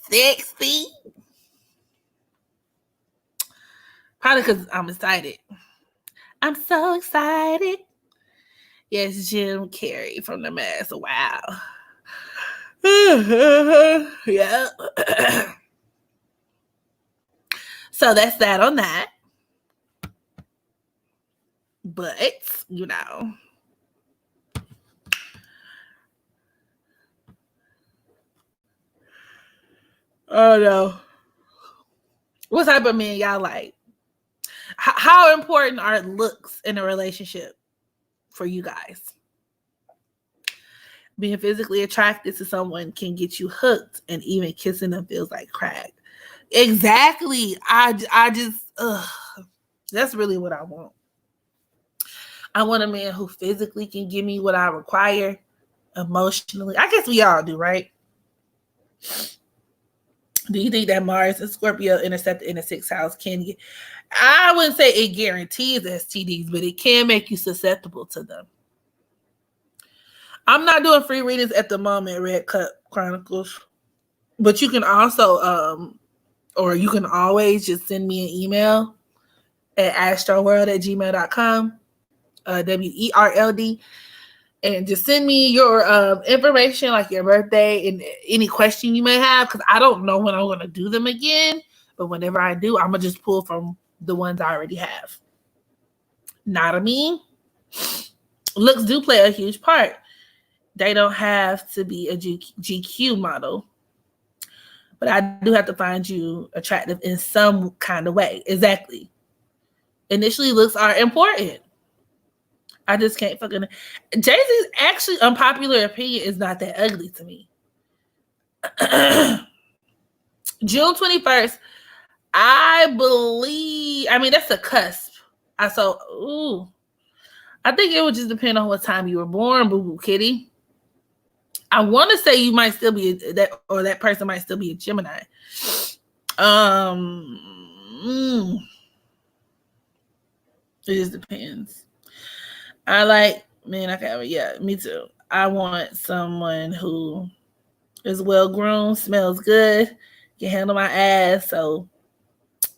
Sexy. Probably because I'm excited. I'm so excited. Yes, Jim Carrey from The Mask. Wow. Yeah. So that's that on that. But, you know. Oh no. What type of men y'all like? How important are looks in a relationship for you guys? Being physically attracted to someone can get you hooked, and even kissing them feels like crack. Exactly. I just, that's really what I want. I want a man who physically can give me what I require, emotionally. I guess we all do, right? Do you think that Mars and Scorpio intercepted in the sixth house can get? I wouldn't say it guarantees STDs, but it can make you susceptible to them. I'm not doing free readings at the moment, Red Cup Chronicles. But you can also, or you can always just send me an email at astroworld@gmail.com, WERLD, and just send me your information, like your birthday and any question you may have, because I don't know when I'm going to do them again. But whenever I do, I'm going to just pull from the ones I already have. Not a me. Looks do play a huge part. They don't have to be a GQ model. But I do have to find you attractive in some kind of way. Exactly. Initially, looks are important. I just can't fucking... Jay-Z's actually unpopular opinion is not that ugly to me. June 21st, I believe... I mean, that's a cusp. I think it would just depend on what time you were born, boo-boo kitty. I want to say you might still be that person might still be a Gemini. It just depends. Me too. I want someone who is well groomed, smells good, can handle my ass. So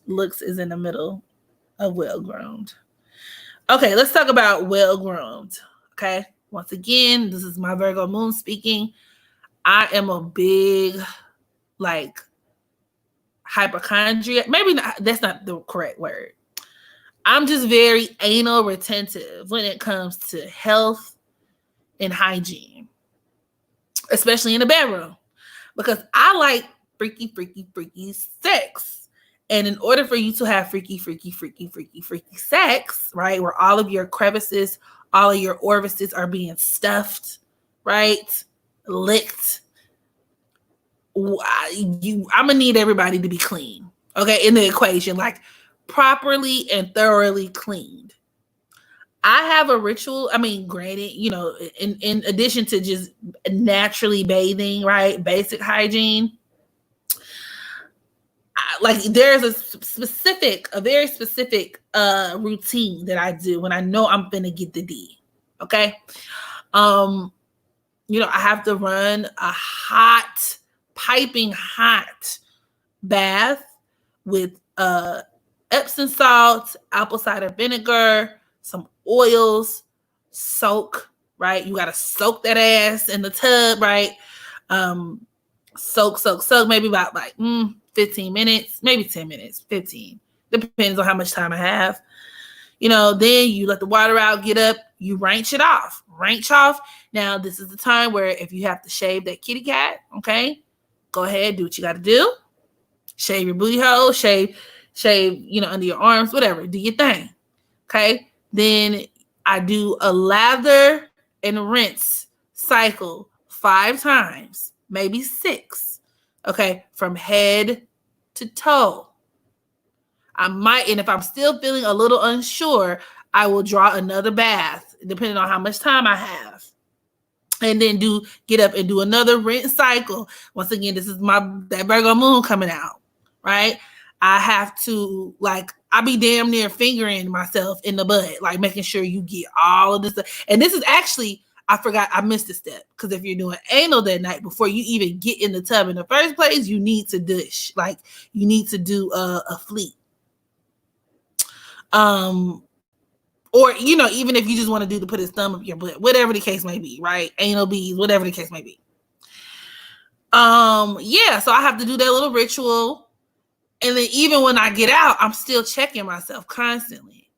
looks is in the middle of well groomed. Okay, let's talk about well groomed. Okay. Once again, this is my Virgo moon speaking. I am a big, hypochondriac. Maybe not, that's not the correct word. I'm just very anal retentive when it comes to health and hygiene, especially in the bedroom, because I like freaky sex. And in order for you to have freaky sex, right, where all of your crevices, all of your orifices are being stuffed, right, licked, I'm gonna need everybody to be clean, okay, in the equation, like properly and thoroughly cleaned. I have a ritual. I mean, granted, in addition to just naturally bathing, right, basic hygiene, there's a very specific routine that I do when I know I'm gonna get the D. Okay. I have to run a piping hot bath with Epsom salt, apple cider vinegar, some oils, soak, right? You got to soak that ass in the tub, right? Soak, maybe about 15 minutes, maybe 10 minutes, 15. Depends on how much time I have. Then you let the water out, get up, you ranch off. Now, this is the time where if you have to shave that kitty cat, okay, go ahead, do what you got to do. Shave your booty hole, shave, under your arms, whatever. Do your thing, okay? Then I do a lather and rinse cycle 5 times, maybe 6, okay, from head to toe. And if I'm still feeling a little unsure, I will draw another bath, depending on how much time I have. And then get up and do another rinse cycle. Once again, this is that Virgo moon coming out, right? I have to, I be damn near fingering myself in the butt, making sure you get all of this stuff. And this is actually, I forgot, I missed a step. Because if you're doing anal that night, before you even get in the tub in the first place, you need to dish. You need to do a fleet. Or, even if you just want to put his thumb up your butt, whatever the case may be, right? Anal beads, whatever the case may be. So I have to do that little ritual. And then even when I get out, I'm still checking myself constantly.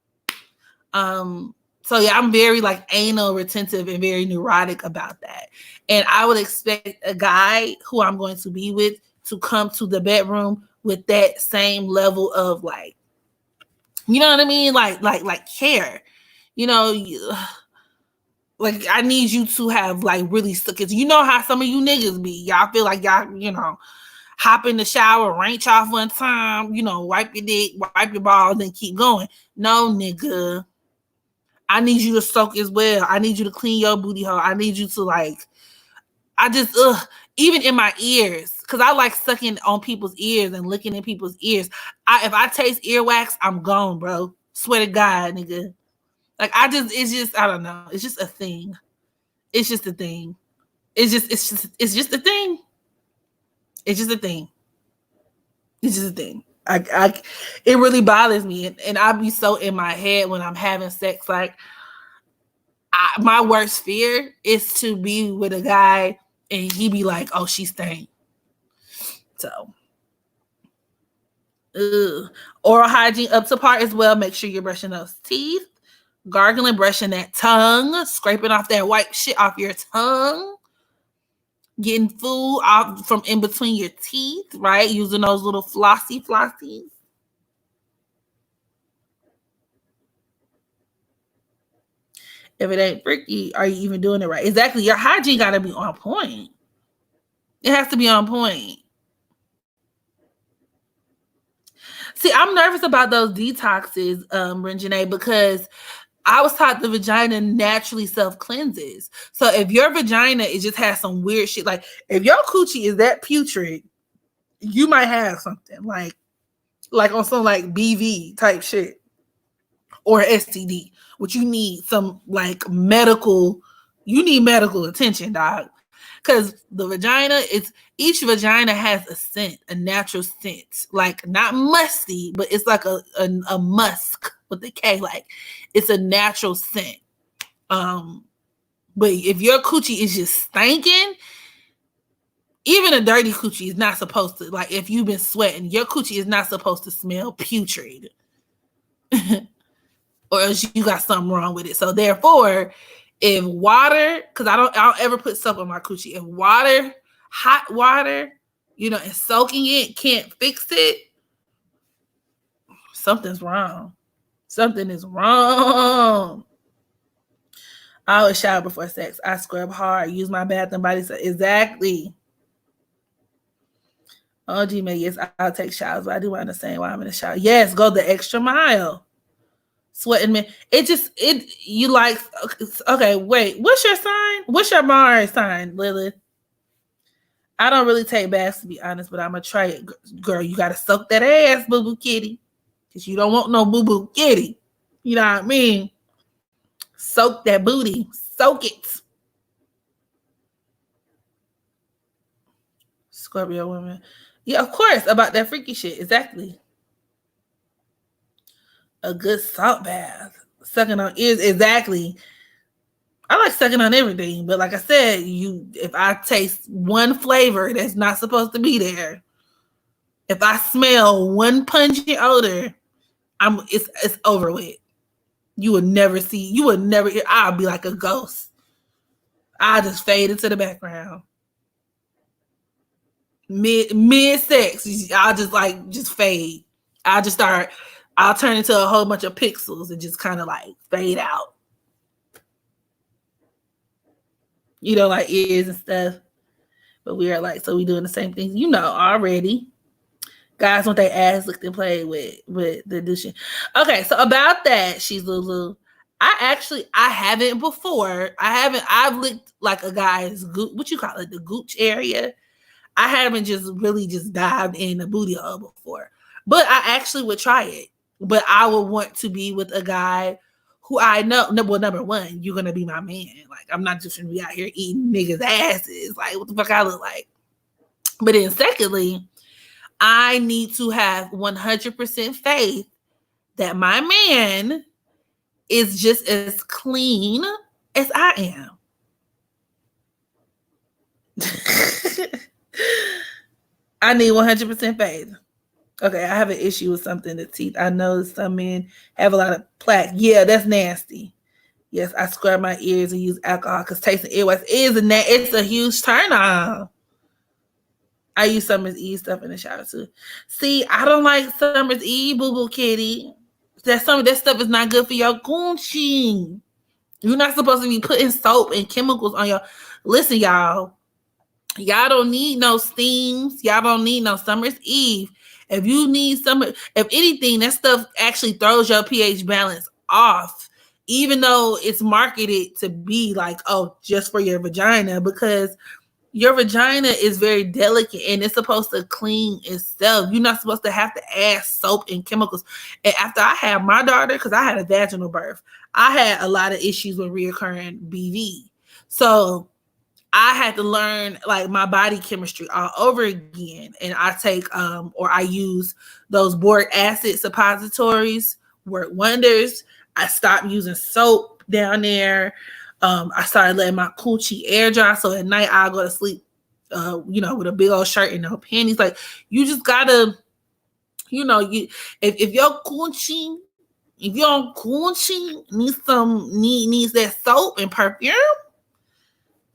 I'm very anal retentive and very neurotic about that. And I would expect a guy who I'm going to be with to come to the bedroom with that same level of you know what I mean? Care. Like, I need you to have like really because you know how some of you niggas be. Y'all feel like y'all, hop in the shower, ranch off one time, wipe your dick, wipe your balls, and keep going. No, nigga. I need you to soak as well. I need you to clean your booty hole. I need you to like, even in my ears, because I like sucking on people's ears and looking in people's ears. If I taste earwax, I'm gone, bro. Swear to God, nigga. Like, it's just, I don't know. It's just a thing. It's just a thing. It's just a thing. It's just a thing. It's just a thing. It really bothers me, and I be so in my head when I'm having sex. Like, my worst fear is to be with a guy and he be like, "Oh, she stank." So, oral hygiene up to par as well. Make sure you're brushing those teeth, gargling, brushing that tongue, scraping off that white shit off your tongue. Getting food off from in between your teeth, right? Using those little flossies. If it ain't freaky, are you even doing it right? Exactly. Your hygiene got to be on point. It has to be on point. See, I'm nervous about those detoxes, Renjanae, because I was taught the vagina naturally self-cleanses. So if your vagina, it just has some weird shit, like if your coochie is that putrid, you might have something like on some like BV type shit or STD, which you need some like medical attention, dog. Because the vagina, each vagina has a scent, a natural scent, like not musty, but it's like a musk with the K, like it's a natural scent. But if your coochie is just stinking, even a dirty coochie is not supposed to, like if you've been sweating, your coochie is not supposed to smell putrid. Or else you got something wrong with it. So therefore, if water, because I don't ever put soap on my coochie. If water, hot water, and soaking it can't fix it, something's wrong. Something is wrong. I always shower before sex. I scrub hard. Use my bath and body soap. Exactly. Oh, Gmail, yes, I'll take showers, but I do understand why I'm in the shower. Yes, go the extra mile. Sweating man. You like, okay, wait, what's your sign? What's your Mars sign, Lilith? I don't really take baths, to be honest, but I'm gonna try it. Girl, you gotta soak that ass, boo-boo kitty. Because you don't want no boo-boo kitty. You know what I mean? Soak that booty. Soak it. Scorpio women. Yeah, of course, about that freaky shit. Exactly. A good salt bath. Sucking on ears. Exactly. I like sucking on everything, but like I said, if I taste one flavor that's not supposed to be there, if I smell one pungent odor, it's over with. You would never see. You would never. I'll be like a ghost. I'll just fade into the background. Mid sex, I'll just fade. I'll turn into a whole bunch of pixels and just kind of like fade out. Like ears and stuff. But we are like, so we doing the same things, already. Guys want their ass licked and played with the douching. Okay, so about that, she's Lulu. I haven't before. I've licked like a guy's what you call it, the gooch area. I haven't just dived in the booty hole before. But I actually would try it. But I would want to be with a guy who I know. Well, number one, you're gonna be my man. Like, I'm not just gonna be out here eating niggas' asses. Like, what the fuck I look like? But then secondly, I need to have 100% faith that my man is just as clean as I am. I need 100% faith. Okay, I have an issue with something, the teeth. I know some men have a lot of plaque. Yeah, that's nasty. Yes, I scrub my ears and use alcohol because tasting earwax it's a huge turn on. I use Summer's Eve stuff in the shower too. See, I don't like Summer's Eve, boo-boo kitty. That stuff is not good for your coochie. You're not supposed to be putting soap and chemicals on your. Listen, y'all. Y'all don't need no steams. Y'all don't need no summer's eve. If you need summer, if anything, that stuff actually throws your pH balance off, even though it's marketed to be like, oh, just for your vagina, because your vagina is very delicate and it's supposed to clean itself. You're not supposed to have to add soap and chemicals. And after I had my daughter, because I had a vaginal birth, I had a lot of issues with reoccurring BV. So I had to learn like my body chemistry all over again. And I take or I use those boric acid suppositories, work wonders. I stopped using soap down there. I started letting my coochie air dry. So at night I'll go to sleep, with a big old shirt and no panties. Like you just gotta, if your coochie, if your coochie needs that soap and perfume,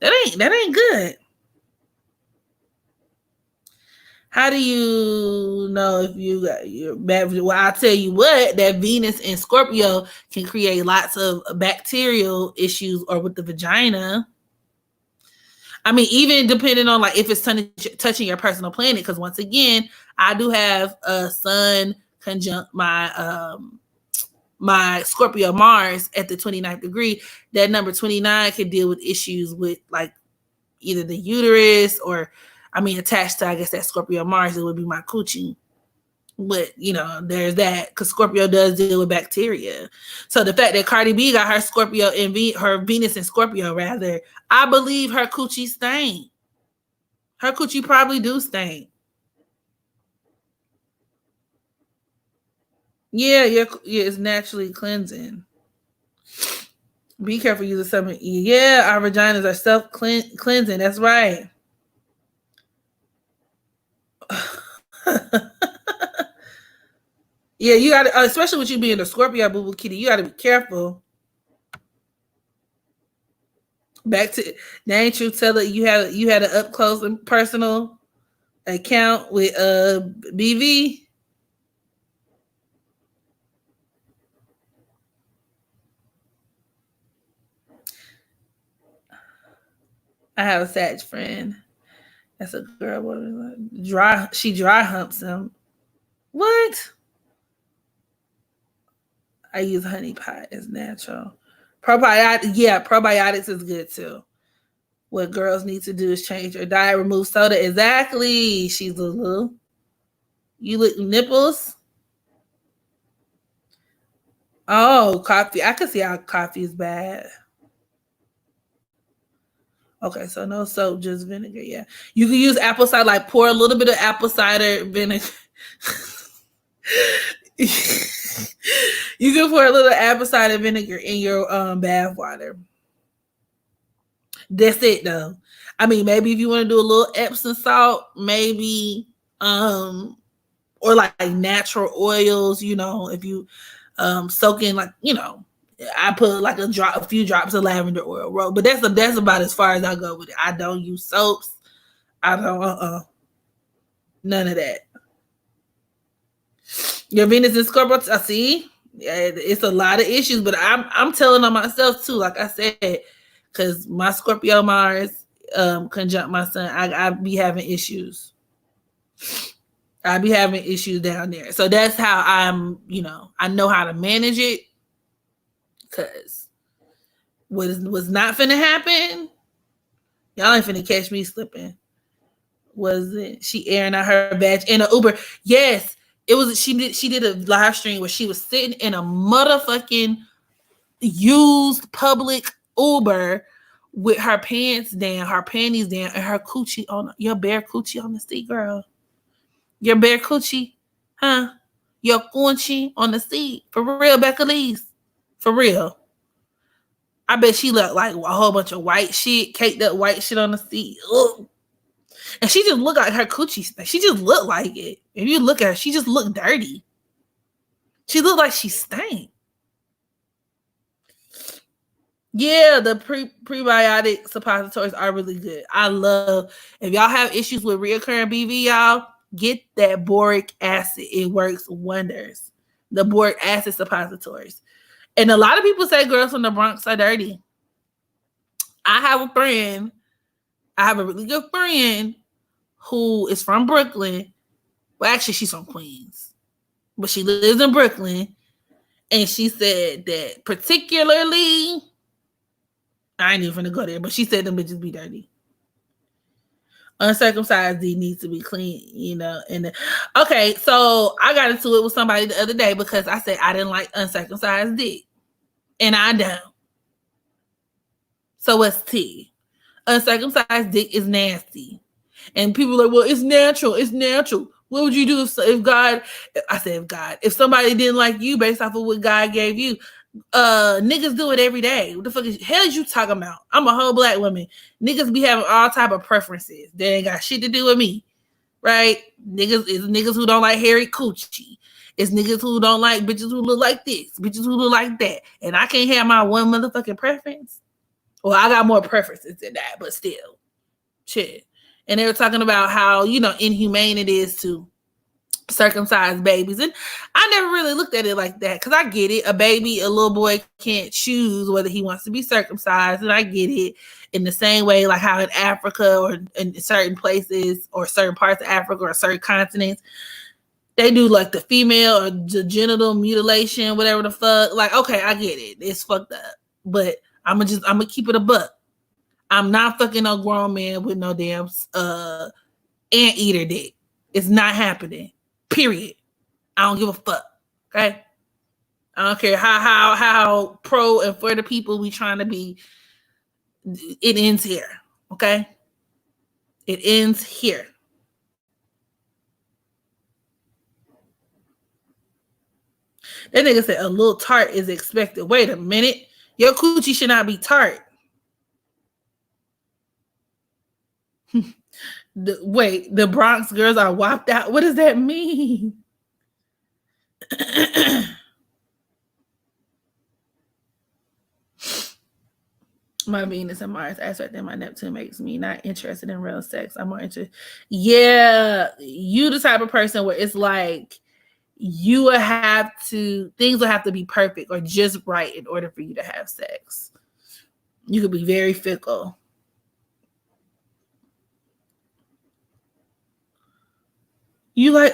that ain't good. How do you know if you got your bad? Well, I'll tell you what, that Venus and Scorpio can create lots of bacterial issues or with the vagina. I mean, even depending on like if it's touching your personal planet, because once again, I do have a sun conjunct my Scorpio Mars at the 29th degree. That number 29 can deal with issues with like either the uterus or, attached to, I guess, that Scorpio Mars, it would be my coochie. But, there's that, because Scorpio does deal with bacteria. So the fact that Cardi B got her Scorpio and her Venus in Scorpio, rather, I believe her coochie stink. Her coochie probably do stink. Yeah, it's naturally cleansing. Be careful using something. Yeah, our vaginas are self-cleansing. That's right. Yeah, you got to, especially with you being a Scorpio, boo boo kitty, you got to be careful. Back to, now ain't you tell it you had an up close and personal account with BV? I have a Sag friend. That's a girl. She dry humps him. What? I use honey pot. It's natural. Probiotics is good too. What girls need to do is change their diet, remove soda. Exactly. She's a little. You lick nipples? Oh, coffee. I can see how coffee is bad. Okay, so no soap, just vinegar. Yeah, you can use apple cider. Like pour a little bit of apple cider vinegar. You can pour a little apple cider vinegar in your bath water. That's it though. Maybe if you want to do a little Epsom salt, maybe or like natural oils, if you soak in like, I put like a few drops of lavender oil, but that's about as far as I go with it. I don't use soaps. I don't none of that. Your Venus in Scorpio, I see. Yeah, it's a lot of issues, but I'm telling on myself too. Like I said, because my Scorpio Mars conjunct my sun, I be having issues. I be having issues down there. So that's how I'm. I know how to manage it. Because was not finna happen. Y'all ain't finna catch me slipping. Was it? She airing out her badge in an Uber? Yes. It was. She did a live stream where she was sitting in a motherfucking used public Uber with her pants down, her panties down, and her coochie on your bare coochie on the seat, girl. Your bare coochie, huh? Your coochie on the seat. For real, Becca Lee's. For real. I bet she looked like a whole bunch of white shit, caked up white shit on the seat. Ugh. And she just looked like her coochie. She just looked like it. If you look at her, she just looked dirty. She looked like she stank. Yeah, the prebiotic suppositories are really good. I love, if y'all have issues with reoccurring BV, y'all, get that boric acid. It works wonders. The boric acid suppositories. And a lot of people say girls from the Bronx are dirty. I have a friend, I have a really good friend who is from Brooklyn. Well, actually, she's from Queens, but she lives in Brooklyn. And she said that particularly, I ain't even gonna go there, but she said them bitches be dirty. Uncircumcised D needs to be clean, you know. And okay, so I got into it with somebody the other day because I said I didn't like uncircumcised dick, and I don't. So what's T? Uncircumcised dick is nasty, and people are like, well, it's natural. It's natural. What would you do if God? I said if God, if somebody didn't like you based off of what God gave you, niggas do it every day. What the fuck is hell is you talking about? I'm a whole black woman. Niggas be having all type of preferences. They ain't got shit to do with me, right? Niggas is niggas who don't like hairy coochie. It's niggas who don't like bitches who look like this, bitches who look like that, and I can't have my one motherfucking preference. Well, I got more preferences than that, but still, shit. And they were talking about how, you know, inhumane it is to circumcise babies. And I never really looked at it like that because I get it. A baby, a little boy can't choose whether he wants to be circumcised. And I get it in the same way, like how in Africa or in certain places or certain parts of Africa or certain continents, they do like the female or the genital mutilation, whatever the fuck. Like, okay, I get it. It's fucked up. But I'm gonna keep it a buck. I'm not fucking no grown man with no damn anteater dick. It's not happening. Period. I don't give a fuck. Okay. I don't care how pro and for the people we trying to be. It ends here. Okay. It ends here. That nigga said a little tart is expected. Wait a minute. Your coochie should not be tart. The Bronx girls are whopped out. What does that mean? My Venus and Mars aspect in my Neptune makes me not interested in real sex. I'm more interested. Yeah, you the type of person where it's like you will have to, things will have to be perfect or just right in order for you to have sex. You could be very fickle. You like,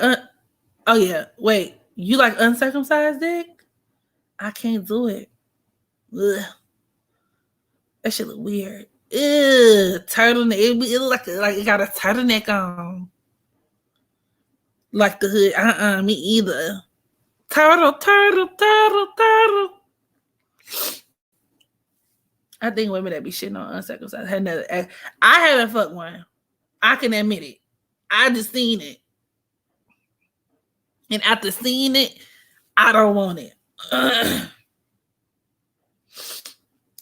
oh yeah, wait, you like uncircumcised dick? I can't do it. Ugh. That shit look weird. Ugh, turtleneck. It look like it got a turtleneck on. Like the hood. Me either. Turtle. I think women that be shitting on uncircumcised. I haven't fucked one. I can admit it. I just seen it. And after seeing it, I don't want it.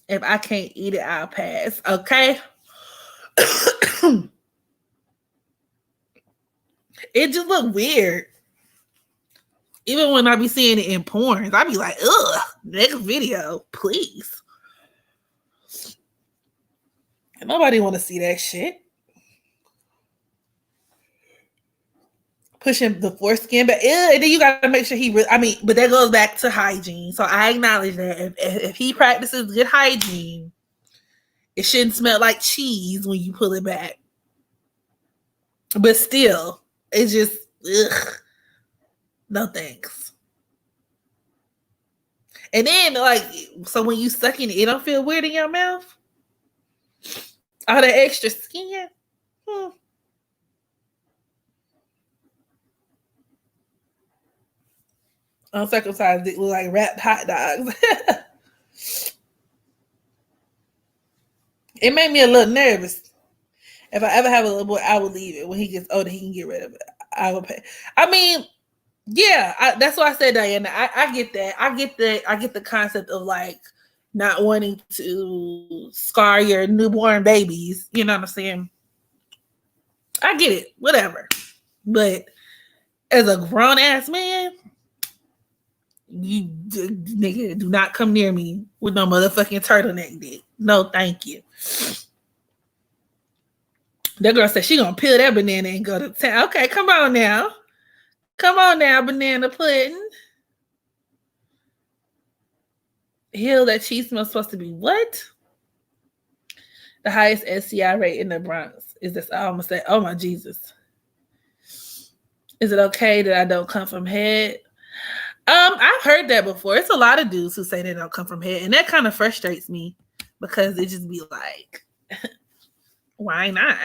If I can't eat it, I'll pass. Okay? It just look weird. Even when I be seeing it in porn, I be like, ugh, next video, please. Nobody want to see that shit. Pushing the foreskin back. And then you got to make sure but that goes back to hygiene. So I acknowledge that if he practices good hygiene, it shouldn't smell like cheese when you pull it back. But still, it's just, ugh. No thanks. And then, like, so when you sucking it don't feel weird in your mouth? All that extra skin? Uncircumcised dick look like wrapped hot dogs. It made me a little nervous. If I ever have a little boy, I will leave it. When he gets older, he can get rid of it. I will pay. I mean, yeah, that's why I said, Diana. I get that. I get the concept of like not wanting to scar your newborn babies. You know what I'm saying? I get it. Whatever. But as a grown ass man, you nigga do not come near me with no motherfucking turtleneck dick. No, thank you. That girl said she gonna peel that banana and go to town. Okay, come on now, banana pudding. Hill that cheese smell supposed to be what? The highest STI rate in the Bronx. Is this? I almost said, oh my Jesus. Is it okay that I don't come from head? I've heard that before. It's a lot of dudes who say they don't come from head, and that kind of frustrates me because it just be like, why not?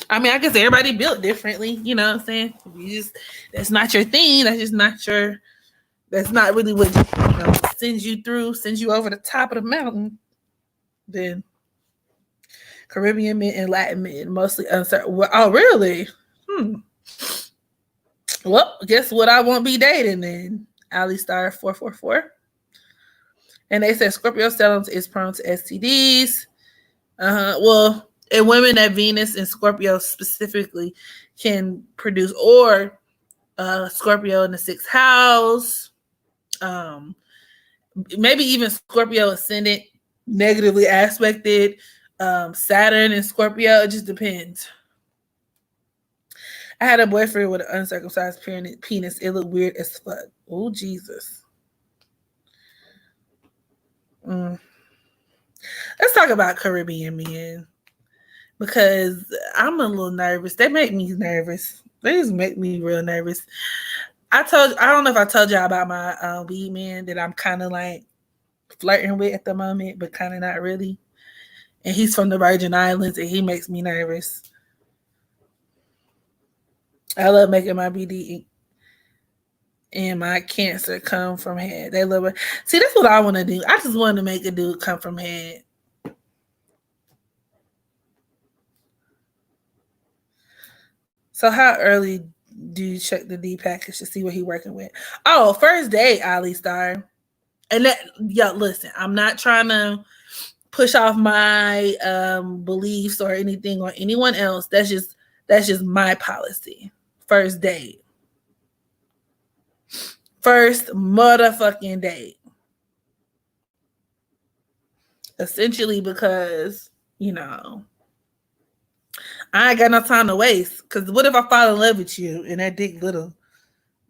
I mean, I guess everybody built differently, you know what I'm saying? That's not your thing. That's just not your. That's not really what sends you over the top of the mountain. Then Caribbean men and Latin men mostly uncertain. Oh, really? Well, guess what? I won't be dating then. Ali Star 444. And they said Scorpio Stellums is prone to STDs. Well, and women at Venus and Scorpio specifically can produce, or Scorpio in the 6th house. Maybe even Scorpio ascendant negatively aspected. Saturn and Scorpio. It just depends. I had a boyfriend with an uncircumcised penis. It looked weird as fuck. Oh, Jesus. Let's talk about Caribbean men, because I'm a little nervous. They make me nervous. They just make me real nervous. I don't know if I told y'all about my weed man that I'm kind of like flirting with at the moment, but kind of not really. And he's from the Virgin Islands, and he makes me nervous. I love making my BD and my cancer come from head. They love it. See, that's what I want to do. I just want to make a dude come from head. So how early do you check the D package to see what he's working with? Oh, first day, Ali Star. And that, listen, I'm not trying to push off my beliefs or anything on anyone else. That's just my policy. First date. First motherfucking date. Essentially because, I ain't got no time to waste. Because what if I fall in love with you and that dick little?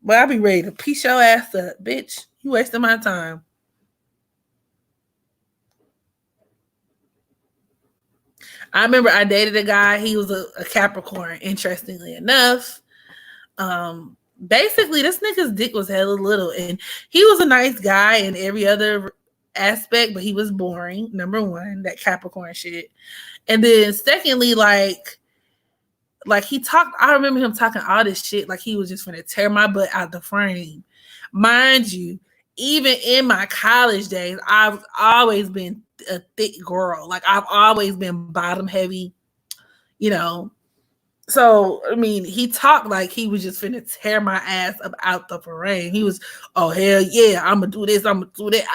But I'll be ready to piece your ass up. Bitch, you wasting my time. I remember I dated a guy. He was a Capricorn, interestingly enough. Basically, this nigga's dick was hella little. And he was a nice guy in every other aspect, but he was boring. Number one, that Capricorn shit. And then secondly, like he talked, I remember him talking all this shit like he was just gonna tear my butt out the frame. Mind you, even in my college days, I've always been a thick girl. Like I've always been bottom heavy, So, I mean, he talked like he was just finna tear my ass up out the frame. He was, oh, hell yeah, I'm gonna do this, I'm gonna do that.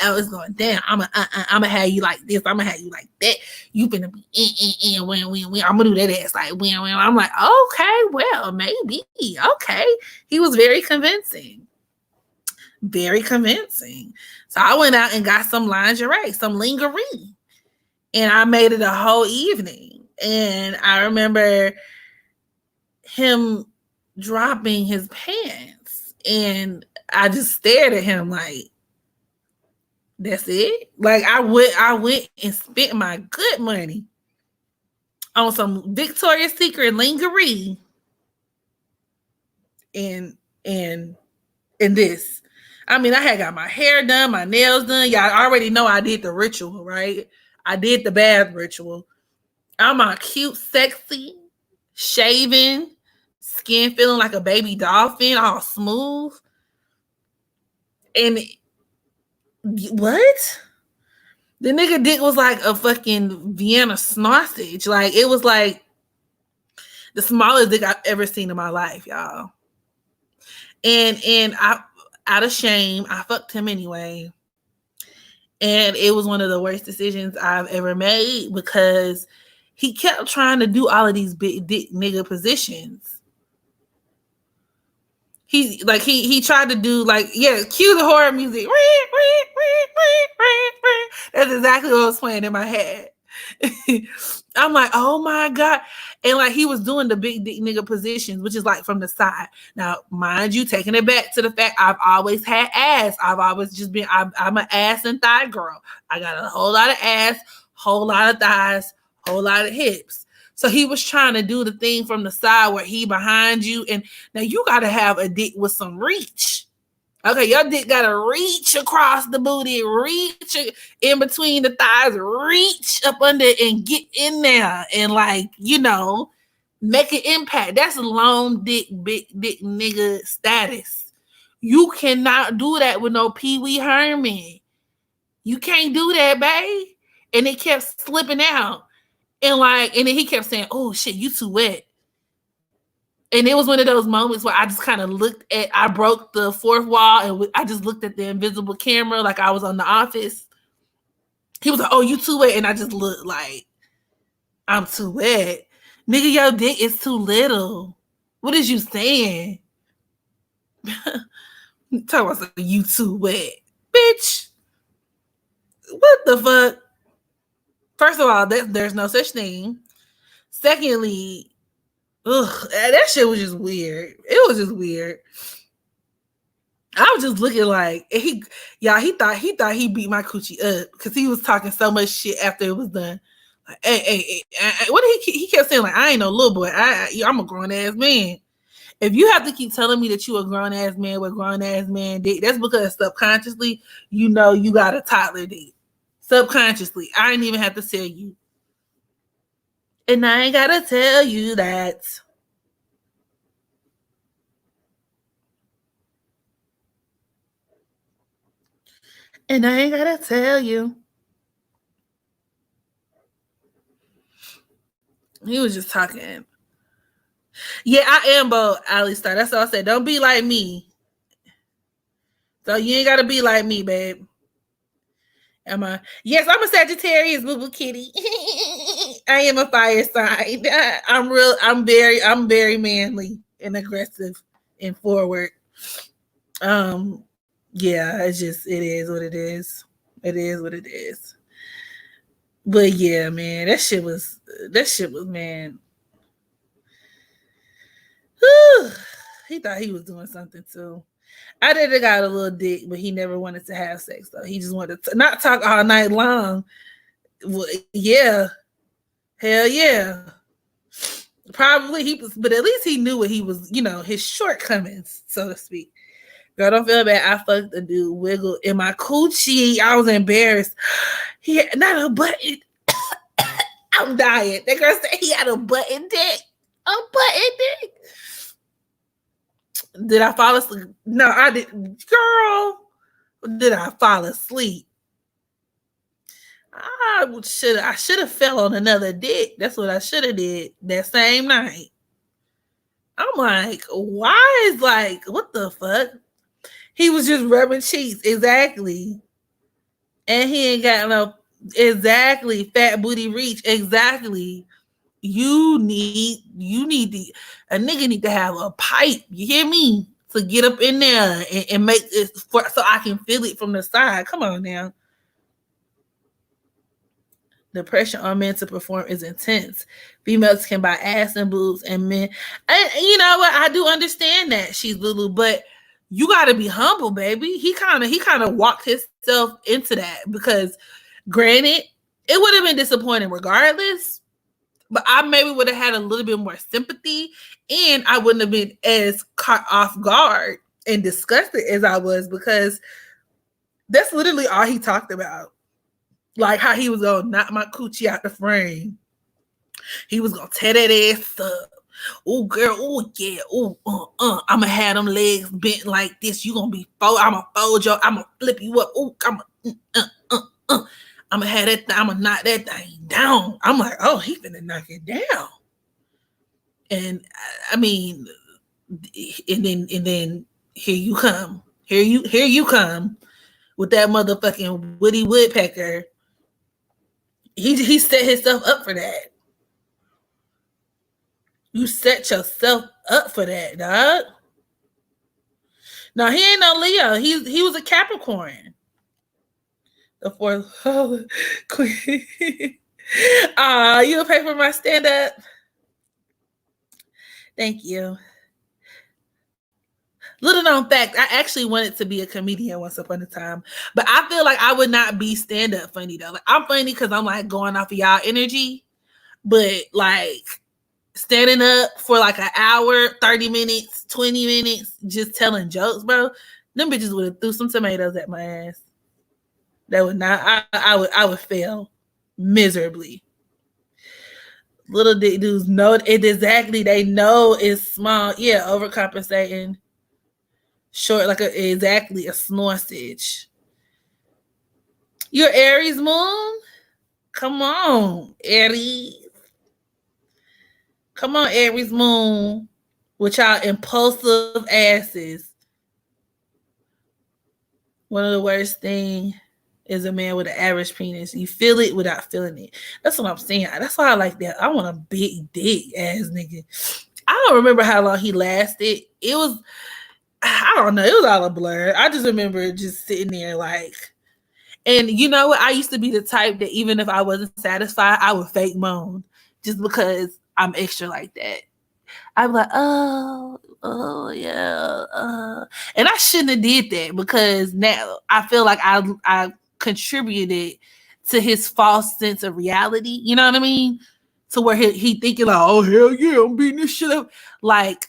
I was going, damn, I'm gonna have you like this, I'm gonna have you like that. You finna be when. I'm gonna do that ass like when. I'm like, okay, well, maybe. Okay. He was very convincing. Very convincing. So I went out and got some lingerie, some lingerie. And I made it a whole evening. And I remember him dropping his pants. And I just stared at him like, that's it? Like I went and spent my good money on some Victoria's Secret lingerie. And this. I mean, I had got my hair done, my nails done. Y'all already know I did the ritual, right? I did the bath ritual. I'm all cute, sexy, shaven, skin feeling like a baby dolphin, all smooth. And what? The nigga dick was like a fucking Vienna sausage. Like, it was like the smallest dick I've ever seen in my life, y'all. And I, out of shame, I fucked him anyway. And it was one of the worst decisions I've ever made because he kept trying to do all of these big dick nigga positions. He tried to do cue the horror music. That's exactly what was playing in my head. I'm like, oh my God. And like he was doing the big dick nigga positions, which is like from the side. Now, mind you, taking it back to the fact I've always had ass. I've always just been, I'm an ass and thigh girl. I got a whole lot of ass, whole lot of thighs, whole lot of hips. So he was trying to do the thing from the side where he behind you. And now you got to have a dick with some reach. Okay, your dick gotta reach across the booty, reach in between the thighs, reach up under and get in there and like, make an impact. That's long dick, big dick nigga status. You cannot do that with no Pee Wee Herman. You can't do that, babe. And it kept slipping out. And then he kept saying, oh shit, you too wet. And it was one of those moments where I just kind of I broke the fourth wall and I just looked at the invisible camera like I was on The Office. He was like, oh, you too wet. And I just looked like, I'm too wet. Nigga, your dick is too little. What is you saying? Talk about you too wet. Bitch. What the fuck? First of all, there's no such thing. Secondly, that shit was just weird. It was just weird. I was just looking like he thought he beat my coochie up because he was talking so much shit after it was done. Like, hey, what did he kept saying? Like, I ain't no little boy. I'm a grown ass man. If you have to keep telling me that you a grown ass man with grown ass man dick, that's because subconsciously you know you got a toddler dick. Subconsciously, I didn't even have to tell you. And I ain't gotta tell you that. And I ain't gotta tell you. He was just talking. Yeah, I am bold, Ali Star. That's all I said. Don't be like me. So you ain't gotta be like me, babe. Am I? Yes, I'm a Sagittarius, boo boo kitty. I am a fire sign. I'm very manly and aggressive and forward. Yeah, it is what it is. It is what it is. But yeah, man, that shit was man. Whew. He thought he was doing something too. I did have got a little dick, but he never wanted to have sex though. He just wanted to not talk all night long. Well, yeah. Hell yeah. Probably he was, but at least he knew what he was, his shortcomings, so to speak. Girl, don't feel bad. I fucked a dude wiggle in my coochie. I was embarrassed. He had not a button. I'm dying. That girl said he had a button dick. A button dick. Did I fall asleep? No, I didn't. Girl, did I fall asleep? I should have fell on another dick. That's what I should have did that same night. I'm like, why is like, what the fuck? He was just rubbing cheeks, exactly. And he ain't got no, exactly, fat booty reach, exactly. You need a nigga need to have a pipe, you hear me? To get up in there and make it so I can feel it from the side. Come on now. The pressure on men to perform is intense. Females can buy ass and boobs, and men. And you know what? I do understand that, she's Lulu, but you got to be humble, baby. He kind of walked himself into that because, granted, it would have been disappointing regardless. But I maybe would have had a little bit more sympathy, and I wouldn't have been as caught off guard and disgusted as I was because that's literally all he talked about. Like how he was gonna knock my coochie out the frame. He was gonna tear that ass up. Oh girl, oh yeah, I'ma have them legs bent like this. You gonna be I'ma fold you, I'ma flip you up. Oh, I'ma have that I'ma knock that thing down. I'm like, oh, he finna knock it down. And I mean, and then here you come. Here you come with that motherfucking Woody Woodpecker. He set himself up for that. You set yourself up for that, dog. No, he ain't no Leo. He was a Capricorn. The fourth, Quickie. You'll pay for my stand-up. Thank you. Little known fact, I actually wanted to be a comedian once upon a time, but I feel like I would not be stand-up funny though. Like I'm funny because I'm like going off of y'all energy, but like standing up for like an hour, 30 minutes, 20 minutes, just telling jokes, bro, them bitches would have threw some tomatoes at my ass. That would not, I would fail miserably. Little dick dudes know it exactly. They know it's small. Yeah, overcompensating. Short, like exactly a sausage. Your Aries moon? Come on, Aries. Come on, Aries moon. With y'all impulsive asses. One of the worst things is a man with an average penis. You feel it without feeling it. That's what I'm saying. That's why I like that. I want a big dick ass nigga. I don't remember how long he lasted. It was, I don't know. It was all a blur. I just remember just sitting there like, and you know what? I used to be the type that even if I wasn't satisfied, I would fake moan just because I'm extra like that. I'm like, oh yeah, and I shouldn't have did that because now I feel like I contributed to his false sense of reality. You know what I mean? To where he thinking like, oh hell yeah, I'm beating this shit up. Like,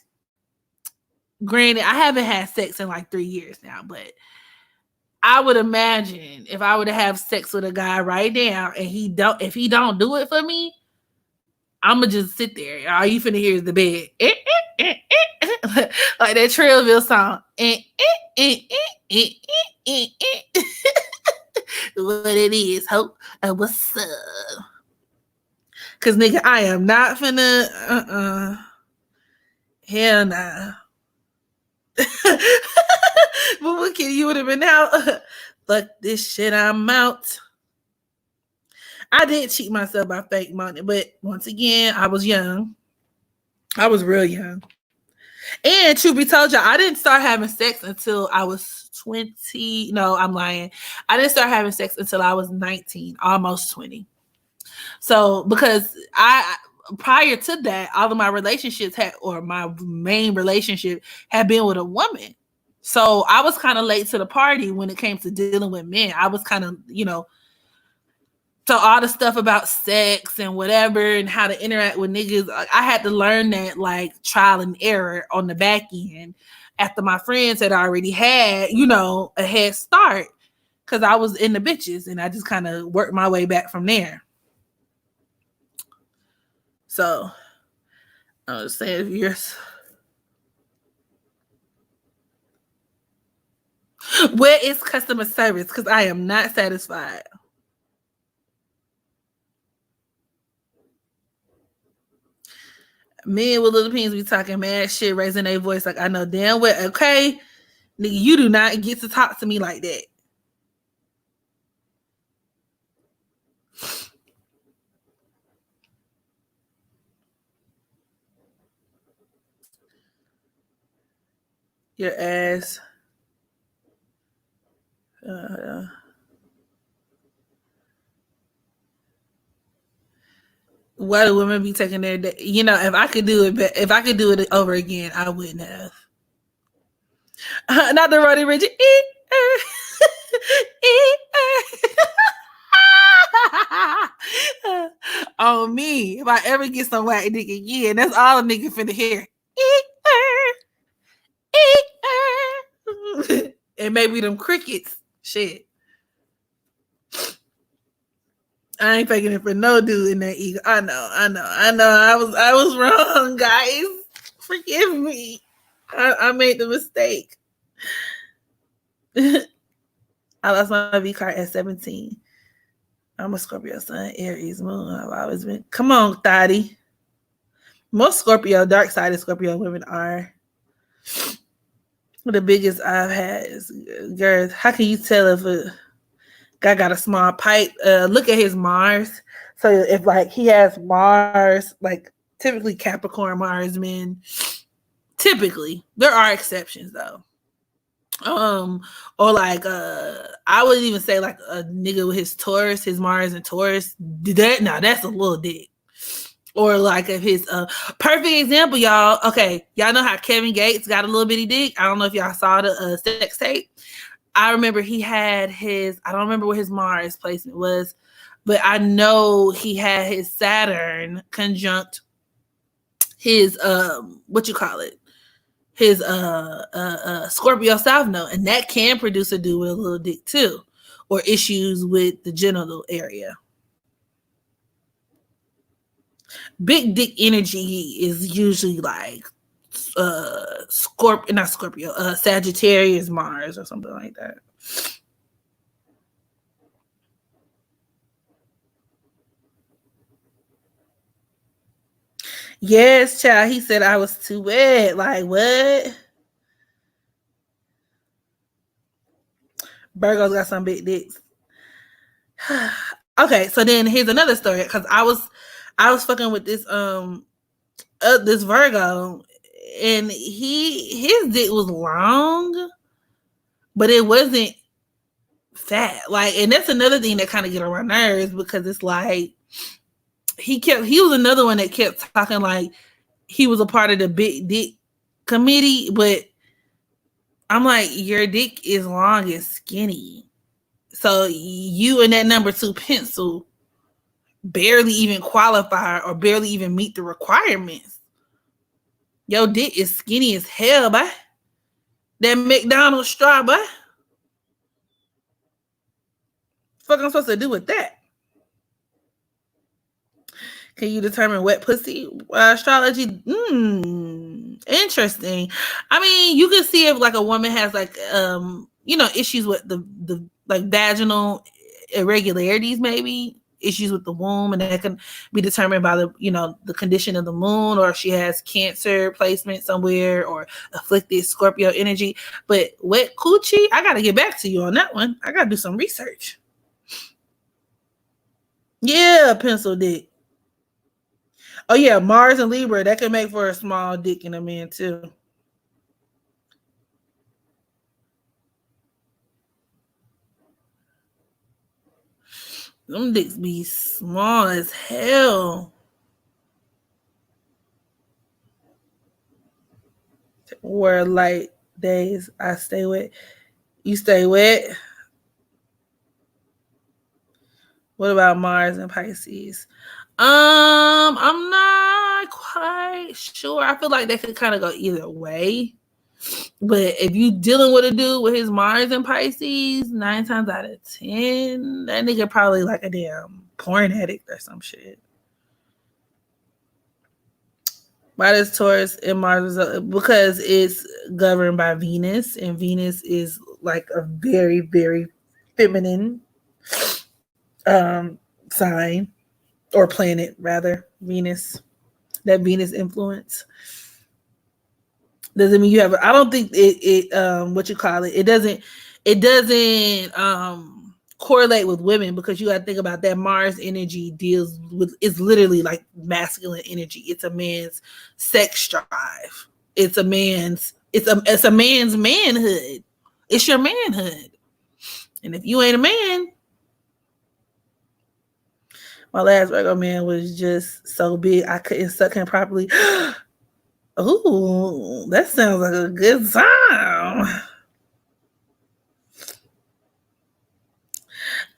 granted, I haven't had sex in like 3 years now, but I would imagine if I were to have sex with a guy right now and if he don't do it for me, I'ma just sit there. All you finna hear is the bed. Like that Trailville song. What it is, hope. What's up? Cause nigga, I am not finna hell nah. But what kid you would have been out? Fuck this shit, I'm out. I did cheat myself by fake money, but once again, I was young. I was real young. And truth be told, y'all, I didn't start having sex until I was 20. No, I'm lying. I didn't start having sex until I was 19, almost 20. So because prior to that, all of my relationships my main relationship had been with a woman. So I was kind of late to the party when it came to dealing with men. I was kind of, so all the stuff about sex and whatever and how to interact with niggas, I had to learn that like trial and error on the back end after my friends had already had, a head start because I was in the bitches and I just kind of worked my way back from there. So I was saying, if you're... Where is customer service? Because I am not satisfied. Men with little peens be talking mad shit, raising their voice like I know damn well. Okay, nigga, you do not get to talk to me like that. Your ass. Why do women be taking their day? If I could do it over again, I wouldn't have. Not the Roddy Richard. On me, if I ever get some whack dick again, that's all a nigga finna hear. And maybe them crickets. Shit. I ain't faking it for no dude in that ego. I know. I was wrong, guys. Forgive me. I made the mistake. I lost my V card at 17. I'm a Scorpio sun, Aries moon. I've always been. Come on, Thotty. Most Scorpio, dark side of Scorpio women are. The biggest I've had is girls. How can you tell if a guy got a small pipe? Look at his Mars. So if like he has Mars, like typically Capricorn Mars men, typically there are exceptions though. Um, or like I would even say like a nigga with his Taurus, his Mars and Taurus. That now that's a little dick. Or like if his perfect example, y'all. Okay, y'all know how Kevin Gates got a little bitty dick. I don't know if y'all saw the sex tape. I remember he had his. I don't remember what his Mars placement was, but I know he had his Saturn conjunct his what you call it, his Scorpio South Node, and that can produce a dude with a little dick too, or issues with the genital area. Big dick energy is usually like not Scorpio, Sagittarius Mars or something like that. Yes, child. He said I was too wet. Like what? Virgo's got some big dicks. Okay, so then here's another story because I was fucking with this Virgo, and his dick was long, but it wasn't fat. Like, and that's another thing that kind of get on my nerves because it's like he was another one that kept talking like he was a part of the big dick committee, but I'm like, your dick is long and skinny. So you and that number two pencil barely even qualify or barely even meet the requirements. Your dick is skinny as hell, boy. That McDonald's straw, boy. Fuck I'm supposed to do with that? Can you determine wet pussy astrology? Interesting. I mean, you can see if like a woman has like issues with the like vaginal irregularities, maybe issues with the womb, and that can be determined by the condition of the moon, or if she has Cancer placement somewhere or afflicted Scorpio energy. But wet coochie, I gotta get back to you on that one. I gotta do some research. Yeah, pencil dick. Oh yeah, Mars and Libra, that can make for a small dick in a man too. Them dicks be small as hell. Where light days I stay wet. You stay wet. What about Mars and Pisces? I'm not quite sure. I feel like that could kind of go either way. But if you dealing with a dude with his Mars and Pisces, 9 times out of 10, that nigga probably like a damn porn addict or some shit. Why does Taurus and Mars? Because it's governed by Venus, and Venus is like a very, very feminine sign or planet, rather. Venus, that Venus influence. Doesn't mean you have. I don't think it what you call it. It doesn't correlate with women, because you got to think about that Mars energy deals with, it's literally like masculine energy. It's a man's sex drive. It's a man's manhood. It's your manhood. And if you ain't a man, my last Virgo man was just so big I couldn't suck him properly. Ooh, that sounds like a good time.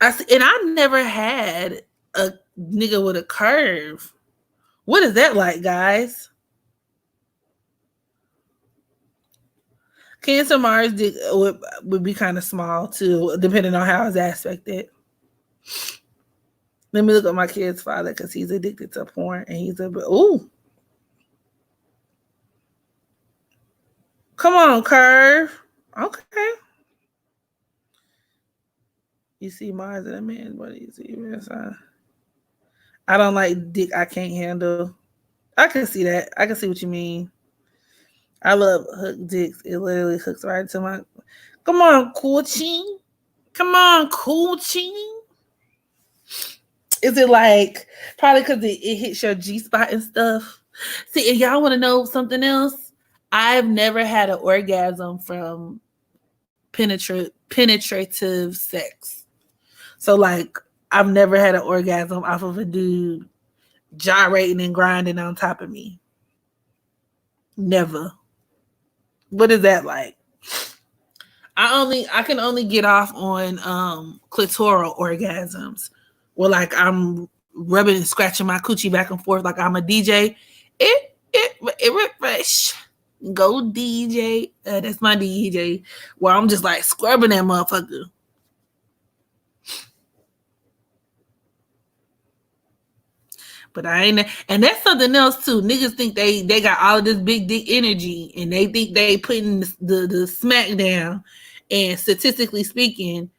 And I never had a nigga with a curve. What is that like, guys? Cancer Mars would be kind of small too, depending on how it's aspected. Let me look at my kid's father because he's addicted to porn and he's ooh. Come on, curve. Okay. You see Mars in a man, what do you see? I don't like dick I can't handle. I can see that. I can see what you mean. I love hook dicks. It literally hooks right into my. Come on, coochie. Come on, coochie. Is it like probably because it hits your G spot and stuff? See, if y'all want to know something else, I've never had an orgasm from penetrative sex. So like I've never had an orgasm off of a dude gyrating and grinding on top of me. Never. What is that like? I can only get off on clitoral orgasms where like I'm rubbing and scratching my coochie back and forth like I'm a DJ. It refresh. Go DJ. That's my DJ. Where I'm just like scrubbing that motherfucker. But I ain't, and that's something else too. Niggas think they got all of this big dick energy, and they think they putting the smack down. And statistically speaking,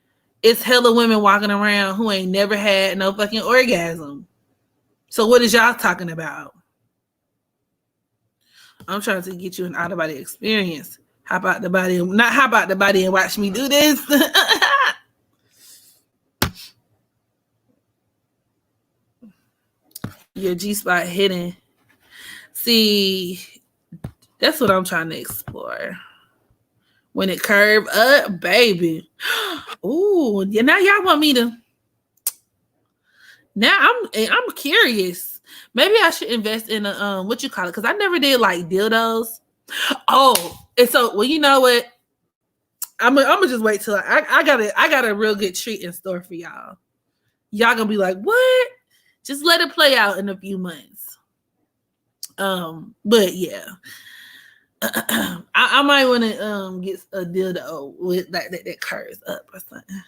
it's hella women walking around who ain't never had no fucking orgasm. So what is y'all talking about? I'm trying to get you an out of body experience. How about the body? Not how about the body and watch me do this. Your G-spot hidden. See, that's what I'm trying to explore. When it curve up, baby. Ooh, yeah, now y'all want me to. Now I'm curious. Maybe I should invest in a what you call it, because I never did like dildos. Oh, and so well, you know what? I'm gonna just wait till I got a real good treat in store for y'all. Y'all gonna be like, what? Just let it play out in a few months. But yeah. I might want to get a dildo with that curves up or something.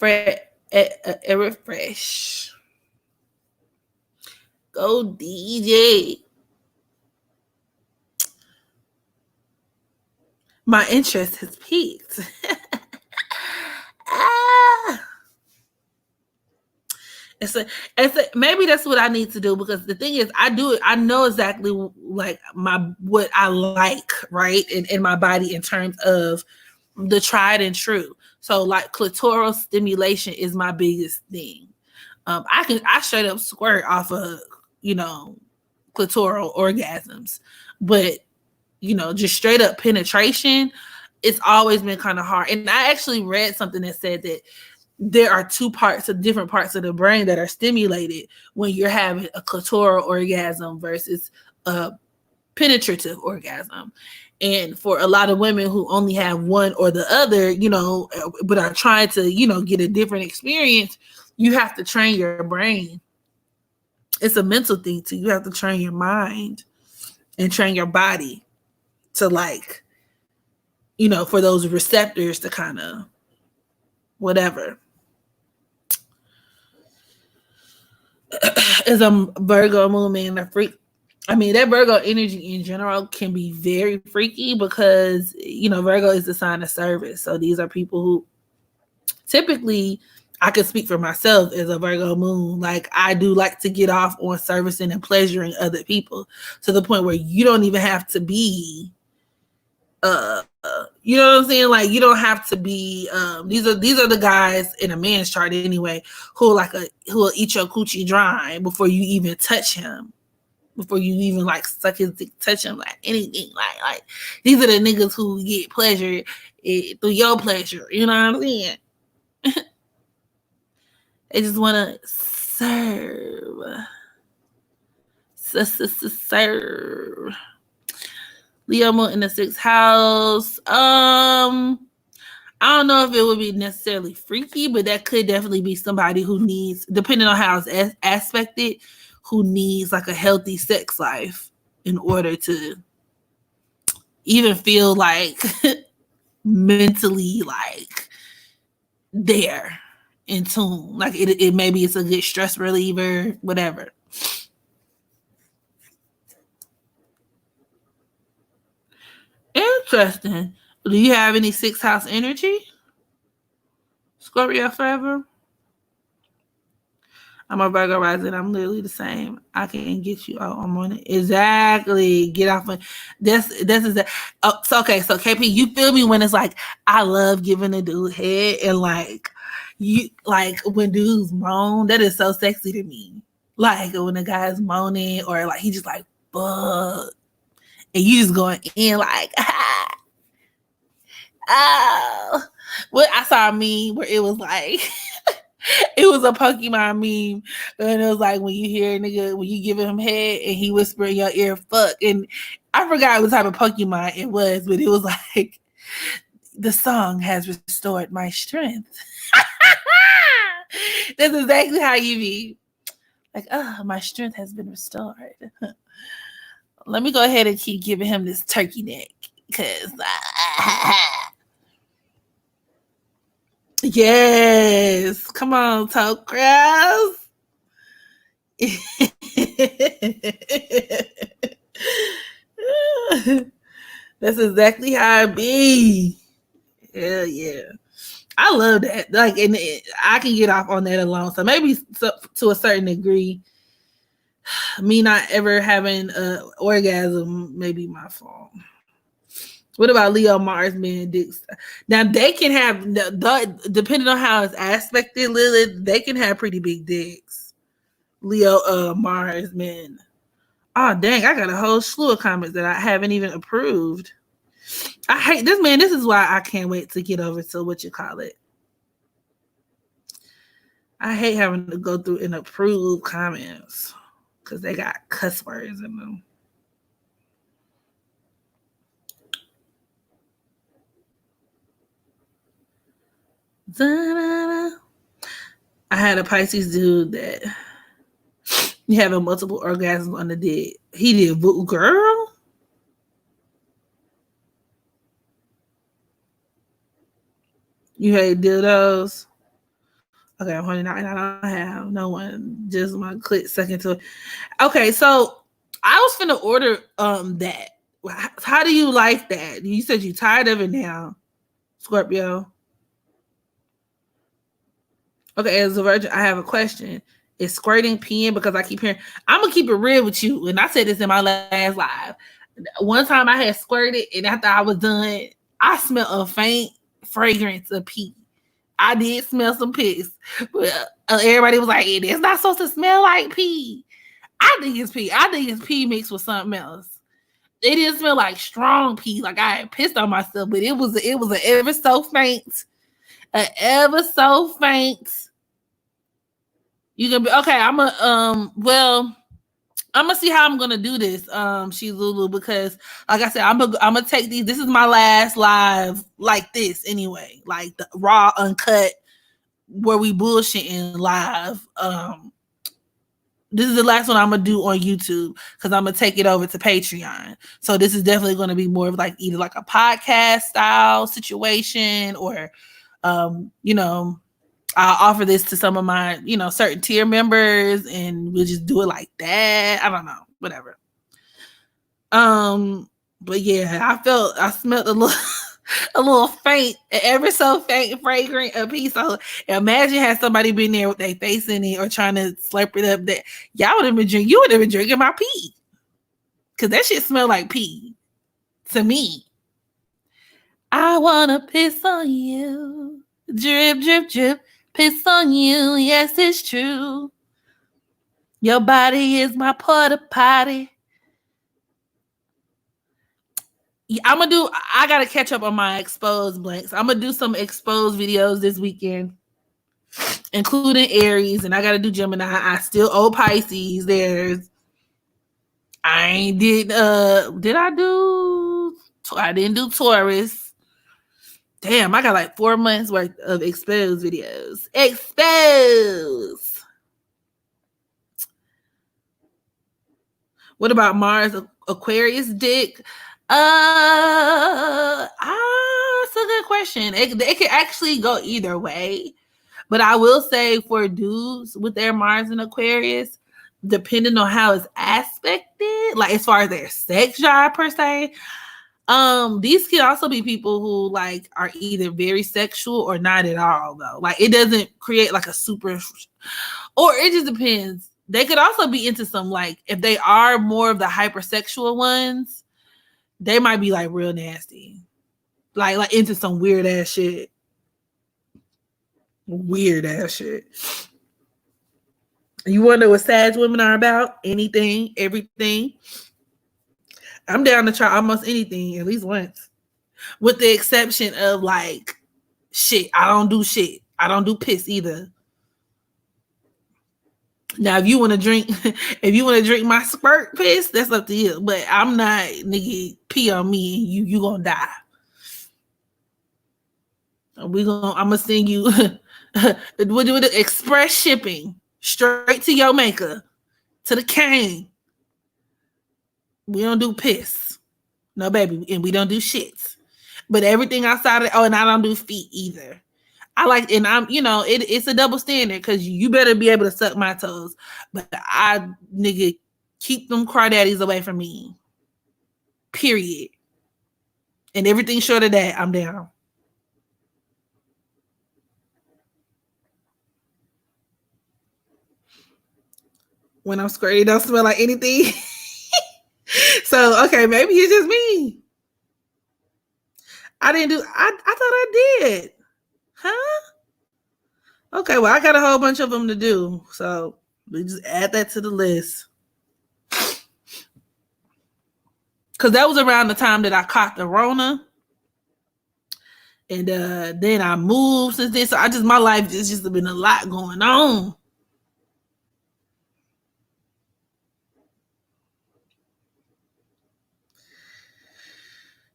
A refresh. Go DJ. My interest has peaked. And so maybe that's what I need to do, because the thing is, I do it. I know exactly like what I like, right, in my body in terms of the tried and true. So like clitoral stimulation is my biggest thing. I straight up squirt off of clitoral orgasms, but just straight up penetration, it's always been kind of hard. And I actually read something that said that there are different parts of the brain that are stimulated when you're having a clitoral orgasm versus a penetrative orgasm. And for a lot of women who only have one or the other, but are trying to, get a different experience, you have to train your brain. It's a mental thing too. You have to train your mind and train your body to for those receptors to kind of whatever. Is a Virgo moon and a freak. I mean, that Virgo energy in general can be very freaky because, Virgo is the sign of service. So these are people who typically, I can speak for myself as a Virgo moon. Like I do like to get off on servicing and pleasuring other people to the point where you don't even have to be, you know what I'm saying? Like you don't have to be, these are the guys in a man's chart anyway, who will eat your coochie dry before you even touch him. Before you even suck his dick, touch him, anything, like these are the niggas who get pleasure through your pleasure. You know what I'm saying? They just want to serve. Serve. Leo moon in the 6th house. I don't know if it would be necessarily freaky, but that could definitely be somebody who needs, depending on how it's aspected, who needs a healthy sex life in order to even feel mentally there in tune. It maybe it's a good stress reliever, whatever. Interesting. Do you have any 6th house energy? Scorpio forever? I'm a Virgo rising. I'm literally the same. I can get you out on morning. Exactly. Get off of this. Oh, so okay. So KP, you feel me when it's I love giving a dude head and you when dudes moan, that is so sexy to me. Like when the guy's moaning or like he just like fuck, and you just going in like oh. Well, I saw a meme where it was like it was a Pokemon meme, and it was like when you hear a nigga when you give him head and he whisper in your ear "fuck," and I forgot what type of Pokemon it was, but it was like the song has restored my strength. That's exactly how you be. Like, oh, my strength has been restored. Let me go ahead and keep giving him this turkey neck. Because, yes. Come on, toe cross. That's exactly how it be. Hell yeah. I love that. Like, and I can get off on that alone. So maybe to a certain degree, me not ever having an orgasm may be my fault. What about Leo, Mars, men, dicks? Now they can have, depending on how it's aspected, Lilith, they can have pretty big dicks. Leo, Mars, men. Oh dang, I got a whole slew of comments that I haven't even approved. I hate this, man. This is why I can't wait to get over to what you call it. I hate having to go through and approve comments because they got cuss words in them. Da-da-da. I had a Pisces dude that he having multiple orgasms on the dick. He did, girl. You hate dildos? Okay, I'm honey, I don't have no one. Just my clit second to it. Okay, so I was finna order that. How do you like that? You said you tired of it now, Scorpio. Okay, as a virgin, I have a question. Is squirting peeing? Because I keep hearing, I'm gonna keep it real with you. And I said this in my last live. One time I had squirted, and after I was done, I smelled a faint fragrance of pee. I did smell some piss. But everybody was like, it's not supposed to smell like pee. I think it's pee. I think it's pee mixed with something else. It didn't smell like strong pee, like I had pissed on myself, but it was an ever so faint. An ever so faint. You can be okay. I'm gonna see how I'm gonna do this, she Lulu, because like I said, I'm gonna take these. This is my last live like this anyway, like the raw, uncut, where we bullshitting live. This is the last one I'm gonna do on YouTube because I'm gonna take it over to Patreon. So this is definitely gonna be more of like either like a podcast style situation or, you know, I'll offer this to some of my, you know, certain tier members and we'll just do it like that. I don't know, whatever. But yeah, I smelled a little faint, ever so faint fragrant a piece. So imagine had somebody been there with their face in it or trying to slurp it up. That y'all would have been drinking. You would have been drinking my pee, cause that shit smelled like pee to me. I wanna piss on you, drip drip drip, piss on you. Yes, it's true. Your body is my porta potty. I gotta catch up on my exposed blanks. I'm gonna do some exposed videos this weekend, including Aries, and I gotta do Gemini. I still owe Pisces. I didn't do Taurus. Damn, I got like 4 months worth of exposed videos. Exposed. What about Mars Aquarius dick? That's a good question. It could actually go either way. But I will say for dudes with their Mars and Aquarius, depending on how it's aspected, like as far as their sex drive per se, these can also be people who like are either very sexual or not at all though. Like it doesn't create like a super, or it just depends. They could also be into some, like, if they are more of the hypersexual ones, they might be like real nasty. Like into some weird ass shit. Weird ass shit. You want to know what Sag women are about? Anything, everything. I'm down to try almost anything at least once, with the exception of like shit. I don't do shit. I don't do piss either. Now, if you want to drink, if you want to drink my spurt piss, that's up to you. But I'm not nigga pee on me and you gonna die. I'm gonna send you with the express shipping straight to your maker to the cane. We don't do piss, no baby, and we don't do shits. But everything outside of and I don't do feet either. I like, and I'm, it's a double standard because you better be able to suck my toes. But I, nigga, keep them crawdaddies away from me. Period. And everything short of that, I'm down. When I'm squirty, don't smell like anything. So, okay, maybe it's just me. I didn't do, I thought I did. Huh? Okay, well, I got a whole bunch of them to do. So, we just add that to the list. Because that was around the time that I caught the Rona. And then I moved since then. So, my life just been a lot going on.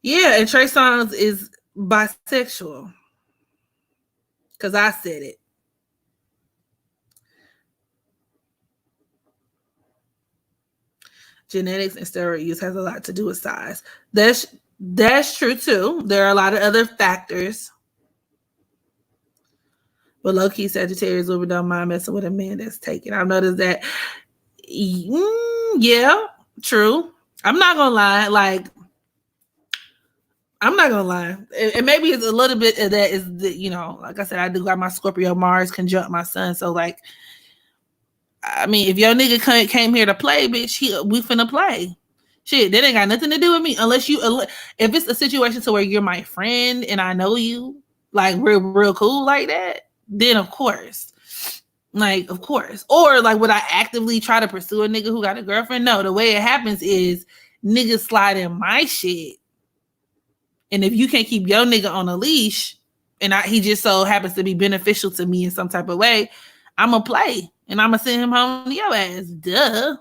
Yeah, and Trey Songz is bisexual. Because I said it. Genetics and steroid use has a lot to do with size. That's true too. There are a lot of other factors. But low-key Sagittarius women don't mind messing with a man that's taken. I've noticed that. Yeah, true. I'm not gonna lie. Like, I'm not gonna lie. And maybe it's a little bit of that is that, like I said, I do got my Scorpio Mars conjunct my sun. So like, I mean, if your nigga came here to play, bitch, we finna play. Shit, that ain't got nothing to do with me. Unless if it's a situation to where you're my friend and I know you, like we're real cool like that, then of course. Like, of course. Or like, would I actively try to pursue a nigga who got a girlfriend? No, the way it happens is niggas slide in my shit. And if you can't keep your nigga on a leash, and he just so happens to be beneficial to me in some type of way, I'm gonna play. And I'm gonna send him home to your ass. Duh.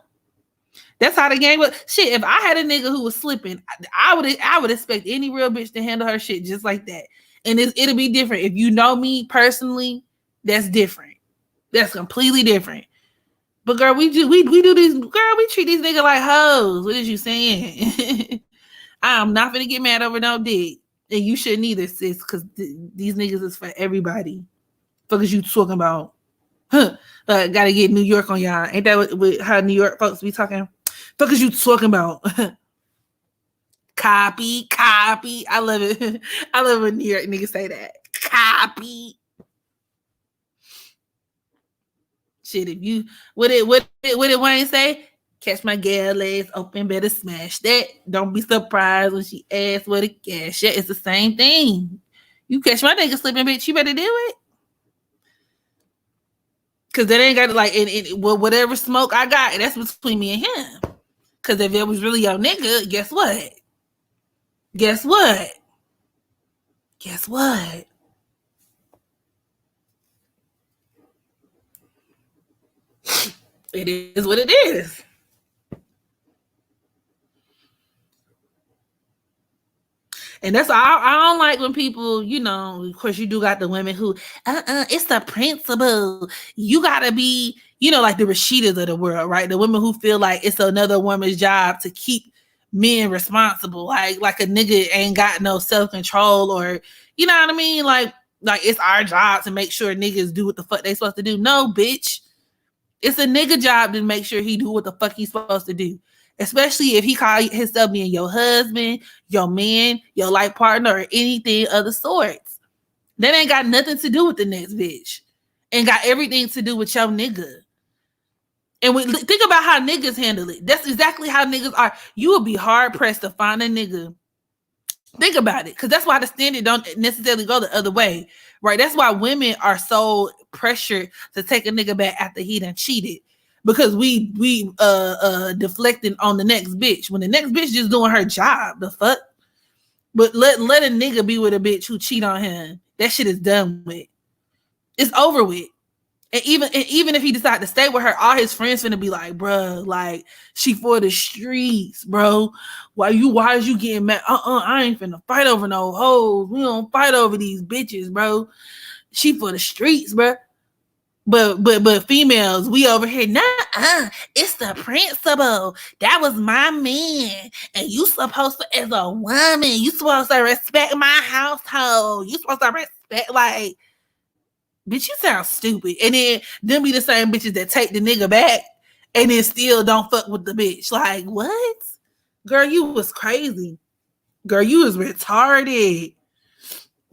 That's how the game was. Shit, if I had a nigga who was slipping, I would expect any real bitch to handle her shit just like that. And it'll be different. If you know me personally, that's different. That's completely different. But girl, we do these, girl, we treat these niggas like hoes. What is you saying? I'm not gonna get mad over no dick. And you shouldn't either, sis, because these niggas is for everybody. Fuck is you talking about? Gotta get New York on y'all. Ain't that what how New York folks be talking? Fuck is you talking about? Copy. I love it. I love when New York niggas say that. Copy. Shit, if you what did Wayne say? Catch my gal legs open, better smash that. Don't be surprised when she asks where the cash at. It's the same thing. You catch my nigga slipping, bitch, you better do it. Cause that ain't got to like whatever smoke I got, that's between me and him. Cause if it was really your nigga, guess what? Guess what? Guess what? It is what it is. And that's I don't like when people, of course you do got the women who, it's the principle. You gotta be, like the Rashidas of the world, right? The women who feel like it's another woman's job to keep men responsible. Like a nigga ain't got no self-control or, you know what I mean? Like it's our job to make sure niggas do what the fuck they supposed to do. No, bitch. It's a nigga job to make sure he do what the fuck he's supposed to do. Especially if he call himself being your husband, your man, your life partner, or anything of the sorts. That ain't got nothing to do with the next bitch. And got everything to do with your nigga. And think about how niggas handle it. That's exactly how niggas are. You will be hard pressed to find a nigga. Think about it. Because that's why the standard don't necessarily go the other way. Right? That's why women are so pressured to take a nigga back after he done cheated. because we deflecting on the next bitch when the next bitch just doing her job. The fuck. But let a nigga be with a bitch who cheat on him. That shit is done with. It's over with. And even if he decide to stay with her, all his friends finna be like, bruh, like, she for the streets, bro. Why is you getting mad? I ain't finna fight over no hoes. We don't fight over these bitches, bro. She for the streets, bro. But females, we over here, it's the principle. That was my man. And you supposed to, as a woman, you supposed to respect my household. You supposed to respect, like, bitch, you sound stupid. And then them be the same bitches that take the nigga back and then still don't fuck with the bitch. Like, what? Girl, you was crazy. Girl, you was retarded.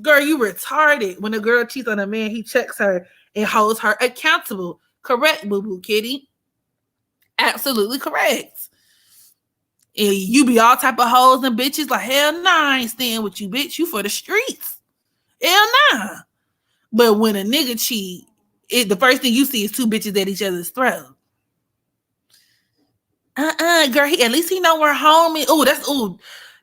Girl, you retarded. When a girl cheats on a man, he checks her and holds her accountable. Correct, boo-boo kitty. Absolutely correct. And you be all type of hoes and bitches like, hell nah, I ain't staying with you, bitch. You for the streets. Hell nah. But when a nigga cheat, the first thing you see is two bitches at each other's throat. Girl, at least he know where home is.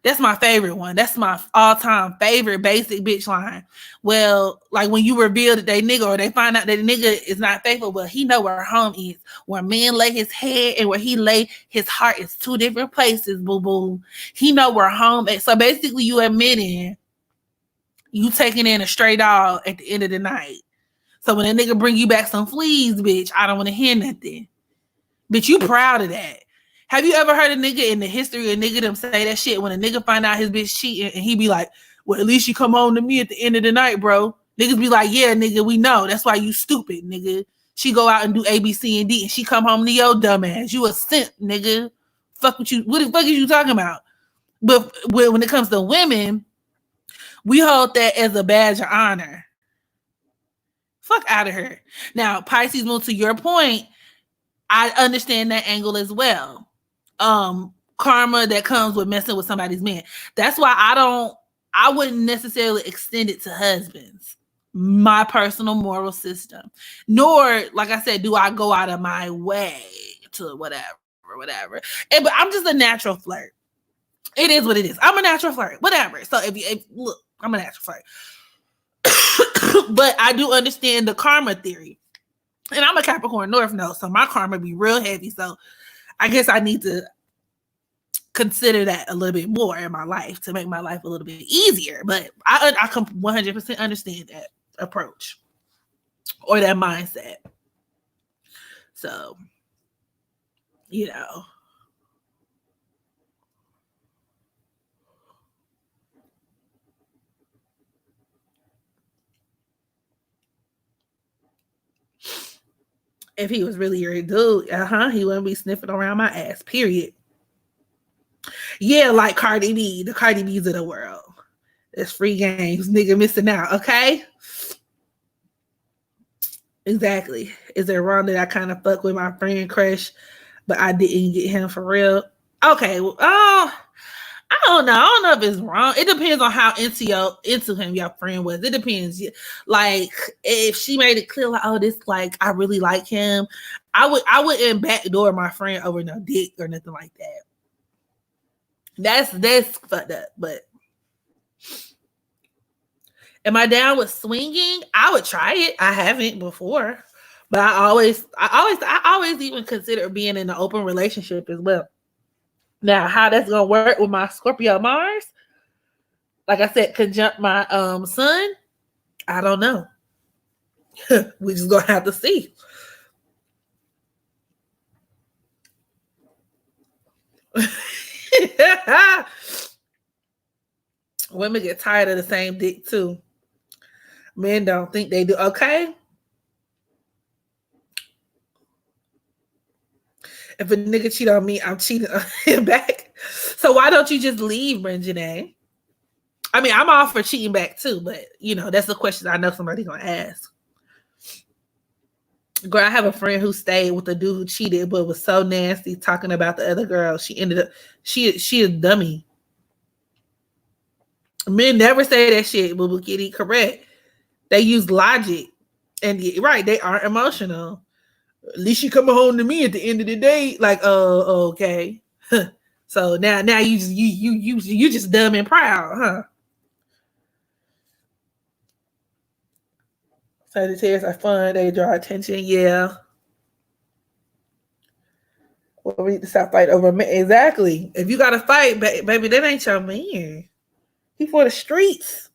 That's my favorite one. That's my all-time favorite basic bitch line. Well, like when you reveal that they nigga or they find out that the nigga is not faithful, well, he know where home is. Where man lay his head and where he lay his heart is two different places, boo-boo. He know where home is. So basically you admitting you taking in a stray dog at the end of the night. So when a nigga bring you back some fleas, bitch, I don't want to hear nothing. Bitch, you proud of that. Have you ever heard a nigga in the history of nigga them say that shit when a nigga find out his bitch cheating and he be like, well, at least you come home to me at the end of the night, bro. Niggas be like, yeah, nigga, we know. That's why you stupid, nigga. She go out and do A, B, C, and D and she come home to your dumb ass. You a simp, nigga. Fuck with you. What the fuck is you talking about? But when it comes to women, we hold that as a badge of honor. Fuck out of here. Now, Pisces moon, to your point, I understand that angle as well. Karma that comes with messing with somebody's man. That's why I wouldn't necessarily extend it to husbands. My personal moral system. Nor, like I said, do I go out of my way to whatever. But I'm just a natural flirt. It is what it is. I'm a natural flirt. Whatever. So look, I'm a natural flirt. But I do understand the karma theory. And I'm a Capricorn North Node, so my karma be real heavy. So I guess I need to consider that a little bit more in my life to make my life a little bit easier. But I can 100% understand that approach or that mindset. So, you know. If he was really your dude, he wouldn't be sniffing around my ass, period. Yeah, like Cardi B, the Cardi B's of the world. It's free games, nigga missing out, okay? Exactly. Is it wrong that I kind of fuck with my friend crush, but I didn't get him for real? Okay, well, I don't know. I don't know if it's wrong. It depends on how into him your friend was. It depends. Like if she made it clear, like, oh, this like I really like him. I wouldn't backdoor my friend over no dick or nothing like that. That's fucked up. But am I down with swinging? I would try it. I haven't before, but I always even consider being in an open relationship as well. Now, how that's gonna work with my Scorpio Mars, like I said, conjunct my sun, I don't know. We just gonna have to see. Women get tired of the same dick too. Men don't think they do. Okay. If a nigga cheat on me, I'm cheating on him back. So why don't you just leave, Janae? I mean, I'm all for cheating back too, but you know, that's the question I know somebody gonna ask. Girl, I have a friend who stayed with a dude who cheated, but was so nasty talking about the other girl. She ended up she a dummy. Men never say that shit, boo boo kitty. Correct. They use logic. And right, they aren't emotional. At least you coming home to me at the end of the day. Like, oh, okay. So now you just dumb and proud, huh? Sagittarius are fun. They draw attention. Yeah. Well, we need to stop fighting over men. Exactly. If you got to fight, baby, that ain't your man. He for the streets.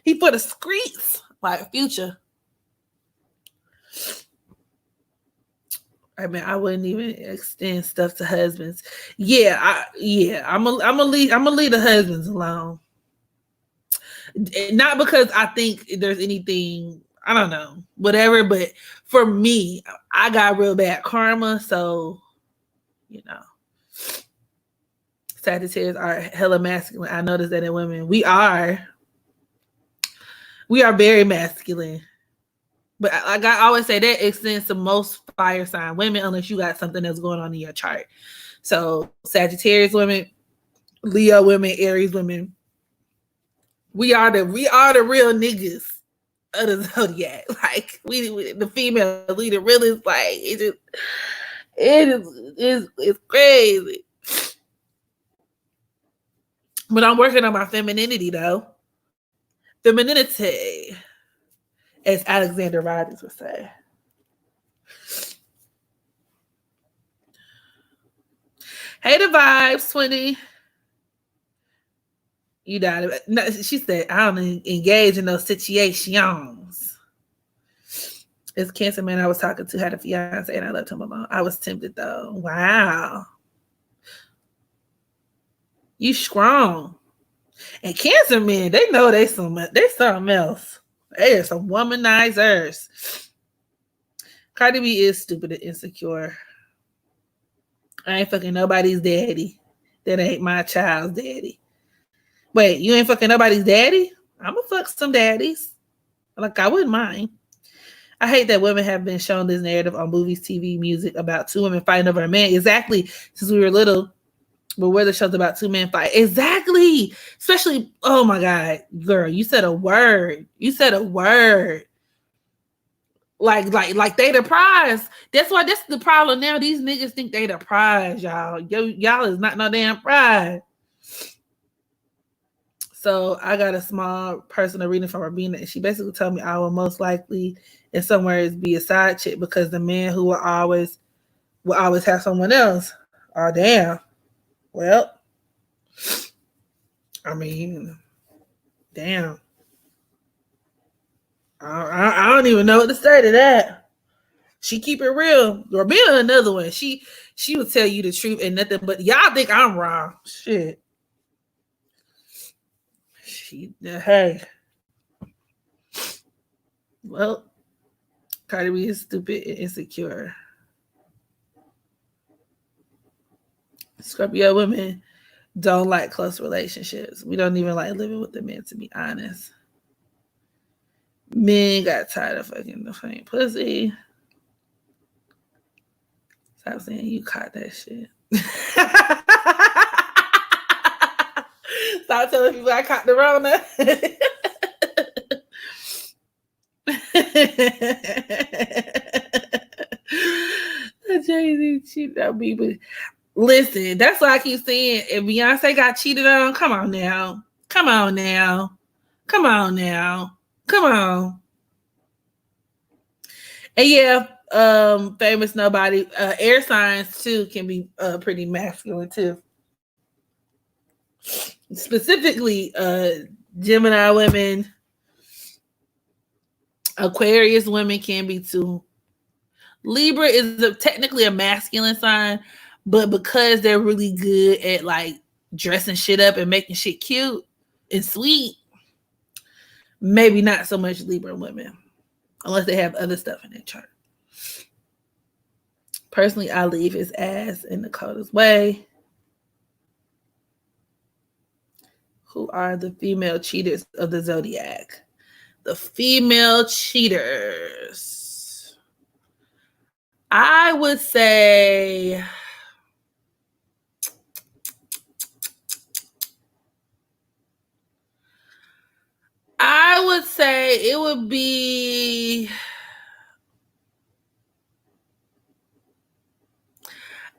He for the streets. Like Future. I mean, I wouldn't even extend stuff to husbands. I'm gonna leave the husbands alone. Not because I think there's anything, I don't know, whatever, but for me, I got real bad karma, so you know. Sagittarius are hella masculine. I noticed that in women. We are very masculine. But like I always say, that extends to most fire sign women, unless you got something that's going on in your chart. So Sagittarius women, Leo women, Aries women, we are the real niggas of the zodiac. Like we the female leader really is like it's crazy. But I'm working on my femininity though. Femininity, as Alexander Rogers would say. Hey, the vibes, 20. You died. No, she said, I don't engage in those situations. This Cancer man I was talking to had a fiance and I left him alone. I was tempted though. Wow. You strong. And Cancer men, they know they something else. They are some womanizers. Cardi B is stupid and insecure. I ain't fucking nobody's daddy. That ain't my child's daddy. Wait, you ain't fucking nobody's daddy? I'ma fuck some daddies. Like, I wouldn't mind. I hate that women have been shown this narrative on movies, TV, music about two women fighting over a man. Exactly. Since we were little, but where the shows about two men fight. Exactly. Especially, oh my God, girl, you said a word. You said a word. Like they the prize. That's the problem now. These niggas think they the prize, y'all. Y'all is not no damn prize. So I got a small personal reading from Rabina, and she basically told me I will most likely in some ways be a side chick because the man who will always have someone else. Oh damn. Well, I mean, damn. I don't even know what to say to that. She keep it real. Rabina another one. She would tell you the truth and nothing but y'all think I'm wrong. Shit. Hey. Well, Cardi B is stupid and insecure. Scorpio women don't like close relationships. We don't even like living with the men, to be honest. Men got tired of fucking the same pussy. Stop saying you caught that shit. Stop telling people I caught the Rona. Jay-Z cheated on me, but listen, that's why I keep saying if Beyonce got cheated on, come on now. Come on now. Come on now. Come on. And yeah, famous nobody. Air signs too can be pretty masculine too. Specifically, Gemini women, Aquarius women can be too. Libra is technically a masculine sign, but because they're really good at like dressing shit up and making shit cute and sweet, maybe not so much Libra women, unless they have other stuff in their chart. Personally, I leave his ass in Dakota's way. Who are the female cheaters of the zodiac? The female cheaters. I would say it would be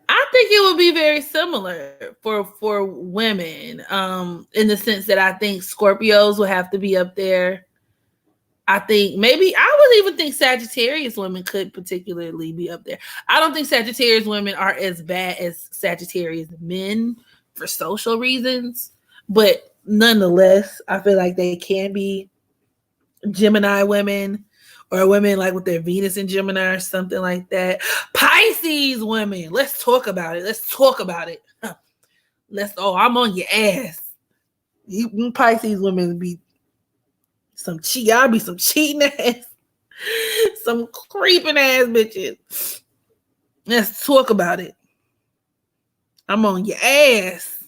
I think it would be very similar for women, in the sense that I think Scorpios will have to be up there. I think maybe I would even think Sagittarius women could particularly be up there. I don't think Sagittarius women are as bad as Sagittarius men for social reasons, but nonetheless, I feel like they can be Gemini women or women like with their Venus in Gemini or something like that. Pisces women. Let's talk about it. Let's talk about it. I'm on your ass. You Pisces women be y'all be some cheating ass, some creeping ass bitches. Let's talk about it. I'm on your ass.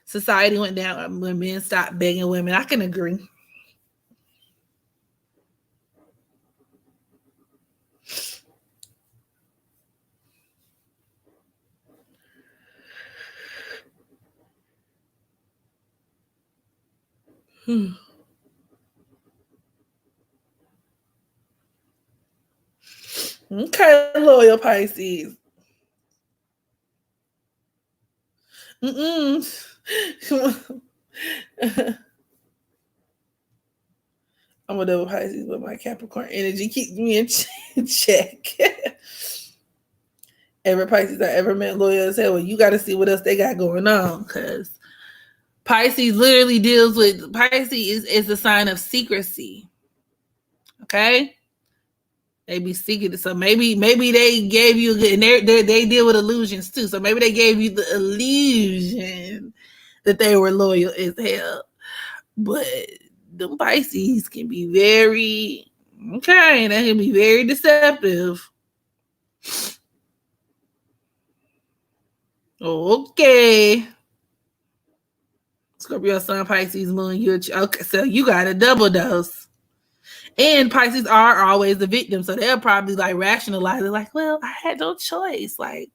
Society went down when men stopped begging women. I can agree. Okay, loyal Pisces. I'm a double Pisces, but my Capricorn energy keeps me in check. Every Pisces I ever met loyal as hell. Well, you got to see what else they got going on, because Pisces literally deals with Pisces is a sign of secrecy. Okay, they be secret, so maybe they gave you, and they deal with illusions too. So maybe they gave you the illusion that they were loyal as hell, but the Pisces can be very okay. That can be very deceptive. Okay. Scorpio, Sun, Pisces, Moon. You okay? So you got a double dose. And Pisces are always the victim, so they'll probably like rationalize it, like, "Well, I had no choice. Like,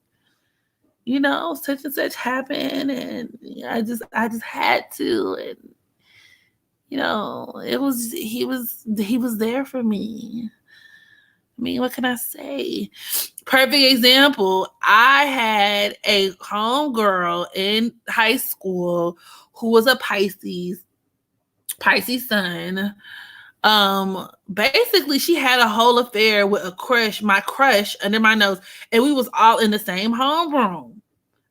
such and such happened, and I just had to, and it was he was there for me. I mean, what can I say? Perfect example. I had a homegirl in high school who was a Pisces sun. Basically, she had a whole affair with my crush under my nose, and we was all in the same homeroom.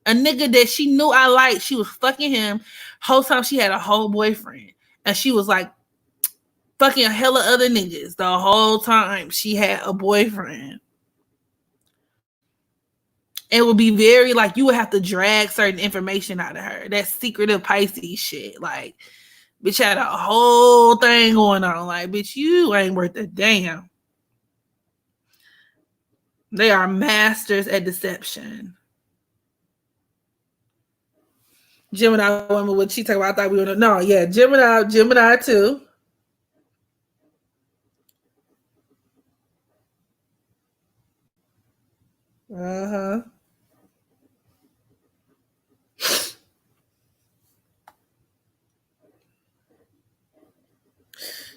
A nigga that she knew I liked, she was fucking him. Whole time she had a whole boyfriend, and she was like fucking a hella other niggas the whole time she had a boyfriend. It would be very like you would have to drag certain information out of her. That secretive Pisces shit. Like, bitch had a whole thing going on. Like, bitch, you ain't worth a damn. They are masters at deception. Gemini woman, what she talk about? I thought we were no, yeah, Gemini too. Uh-huh.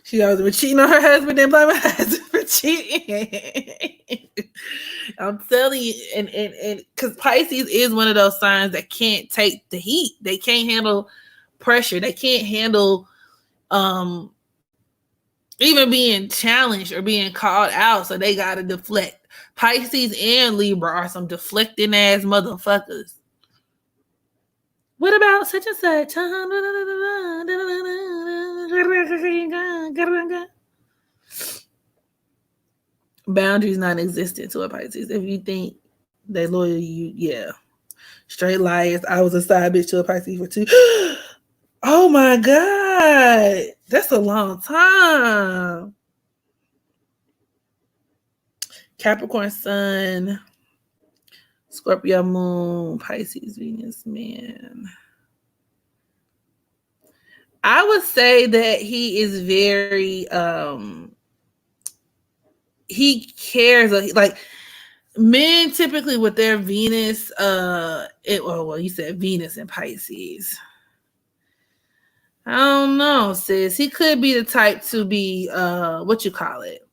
She always been cheating on her husband and blame her husband for cheating. I'm telling you, and because Pisces is one of those signs that can't take the heat. They can't handle pressure. They can't handle even being challenged or being called out. So they gotta deflect. Pisces and Libra are some deflecting ass motherfuckers. What about such and such? Boundaries non-existent to a Pisces. If you think they loyal, yeah. Straight liars. I was a side bitch to a Pisces for 2. Oh my God. That's a long time. Capricorn Sun, Scorpio Moon, Pisces Venus, man. I would say that he is very he cares, like men typically with their Venus you said Venus and Pisces. I don't know, sis. He could be the type to be what you call it.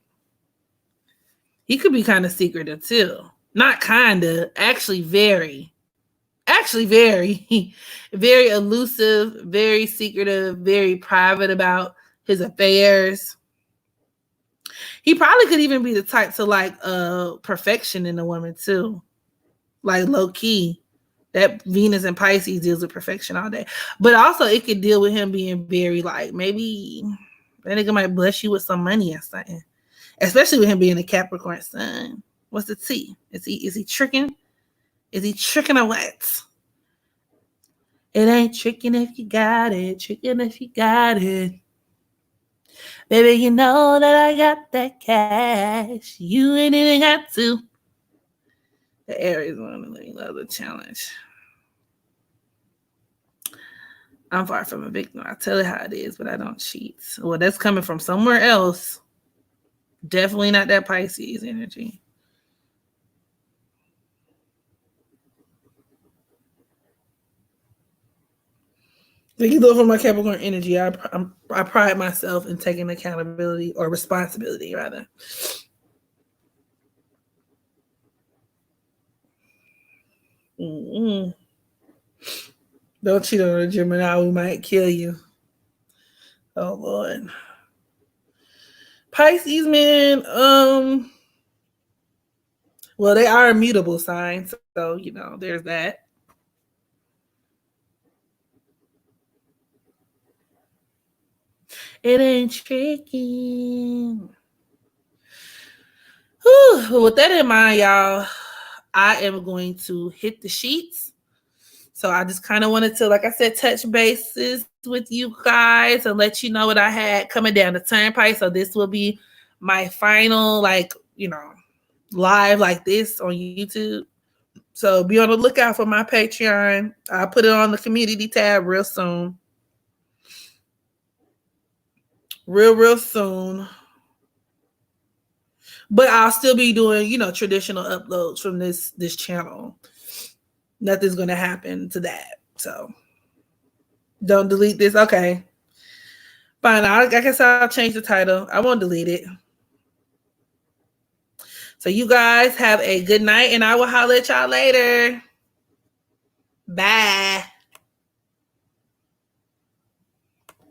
He could be kind of secretive too. Not kind of, actually very, very elusive, very secretive, very private about his affairs. He probably could even be the type to like perfection in a woman too. Like low key. That Venus and Pisces deals with perfection all day. But also it could deal with him being very like, maybe that nigga might bless you with some money or something. Especially with him being a Capricorn sun. What's the T? Is he tricking? Is he tricking or what? It ain't tricking if you got it, tricking if you got it. Baby, you know that I got that cash. You ain't even got to. The Aries one, let me love the challenge. I'm far from a victim. I tell it how it is, but I don't cheat. Well, that's coming from somewhere else. Definitely not that Pisces energy. Thank you, though, for my Capricorn energy. I pride myself in taking accountability or responsibility, rather. Mm-mm. Don't cheat on a Gemini. We might kill you. Oh Lord. Pisces, man. Well, they are immutable signs, so you know, there's that. It ain't tricky. Whew. With that in mind, y'all, I am going to hit the sheets. So I just kind of wanted to, like I said, touch bases with you guys and let you know what I had coming down the turnpike. So this will be my final, like, you know, live like this on YouTube. So be on the lookout for my Patreon. I'll put it on the community tab real soon. Real soon. But I'll still be doing, you know, traditional uploads from this channel. Nothing's going to happen to that. So don't delete this. Okay. Fine. I guess I'll change the title. I won't delete it. So you guys have a good night, and I will holler at y'all later. Bye.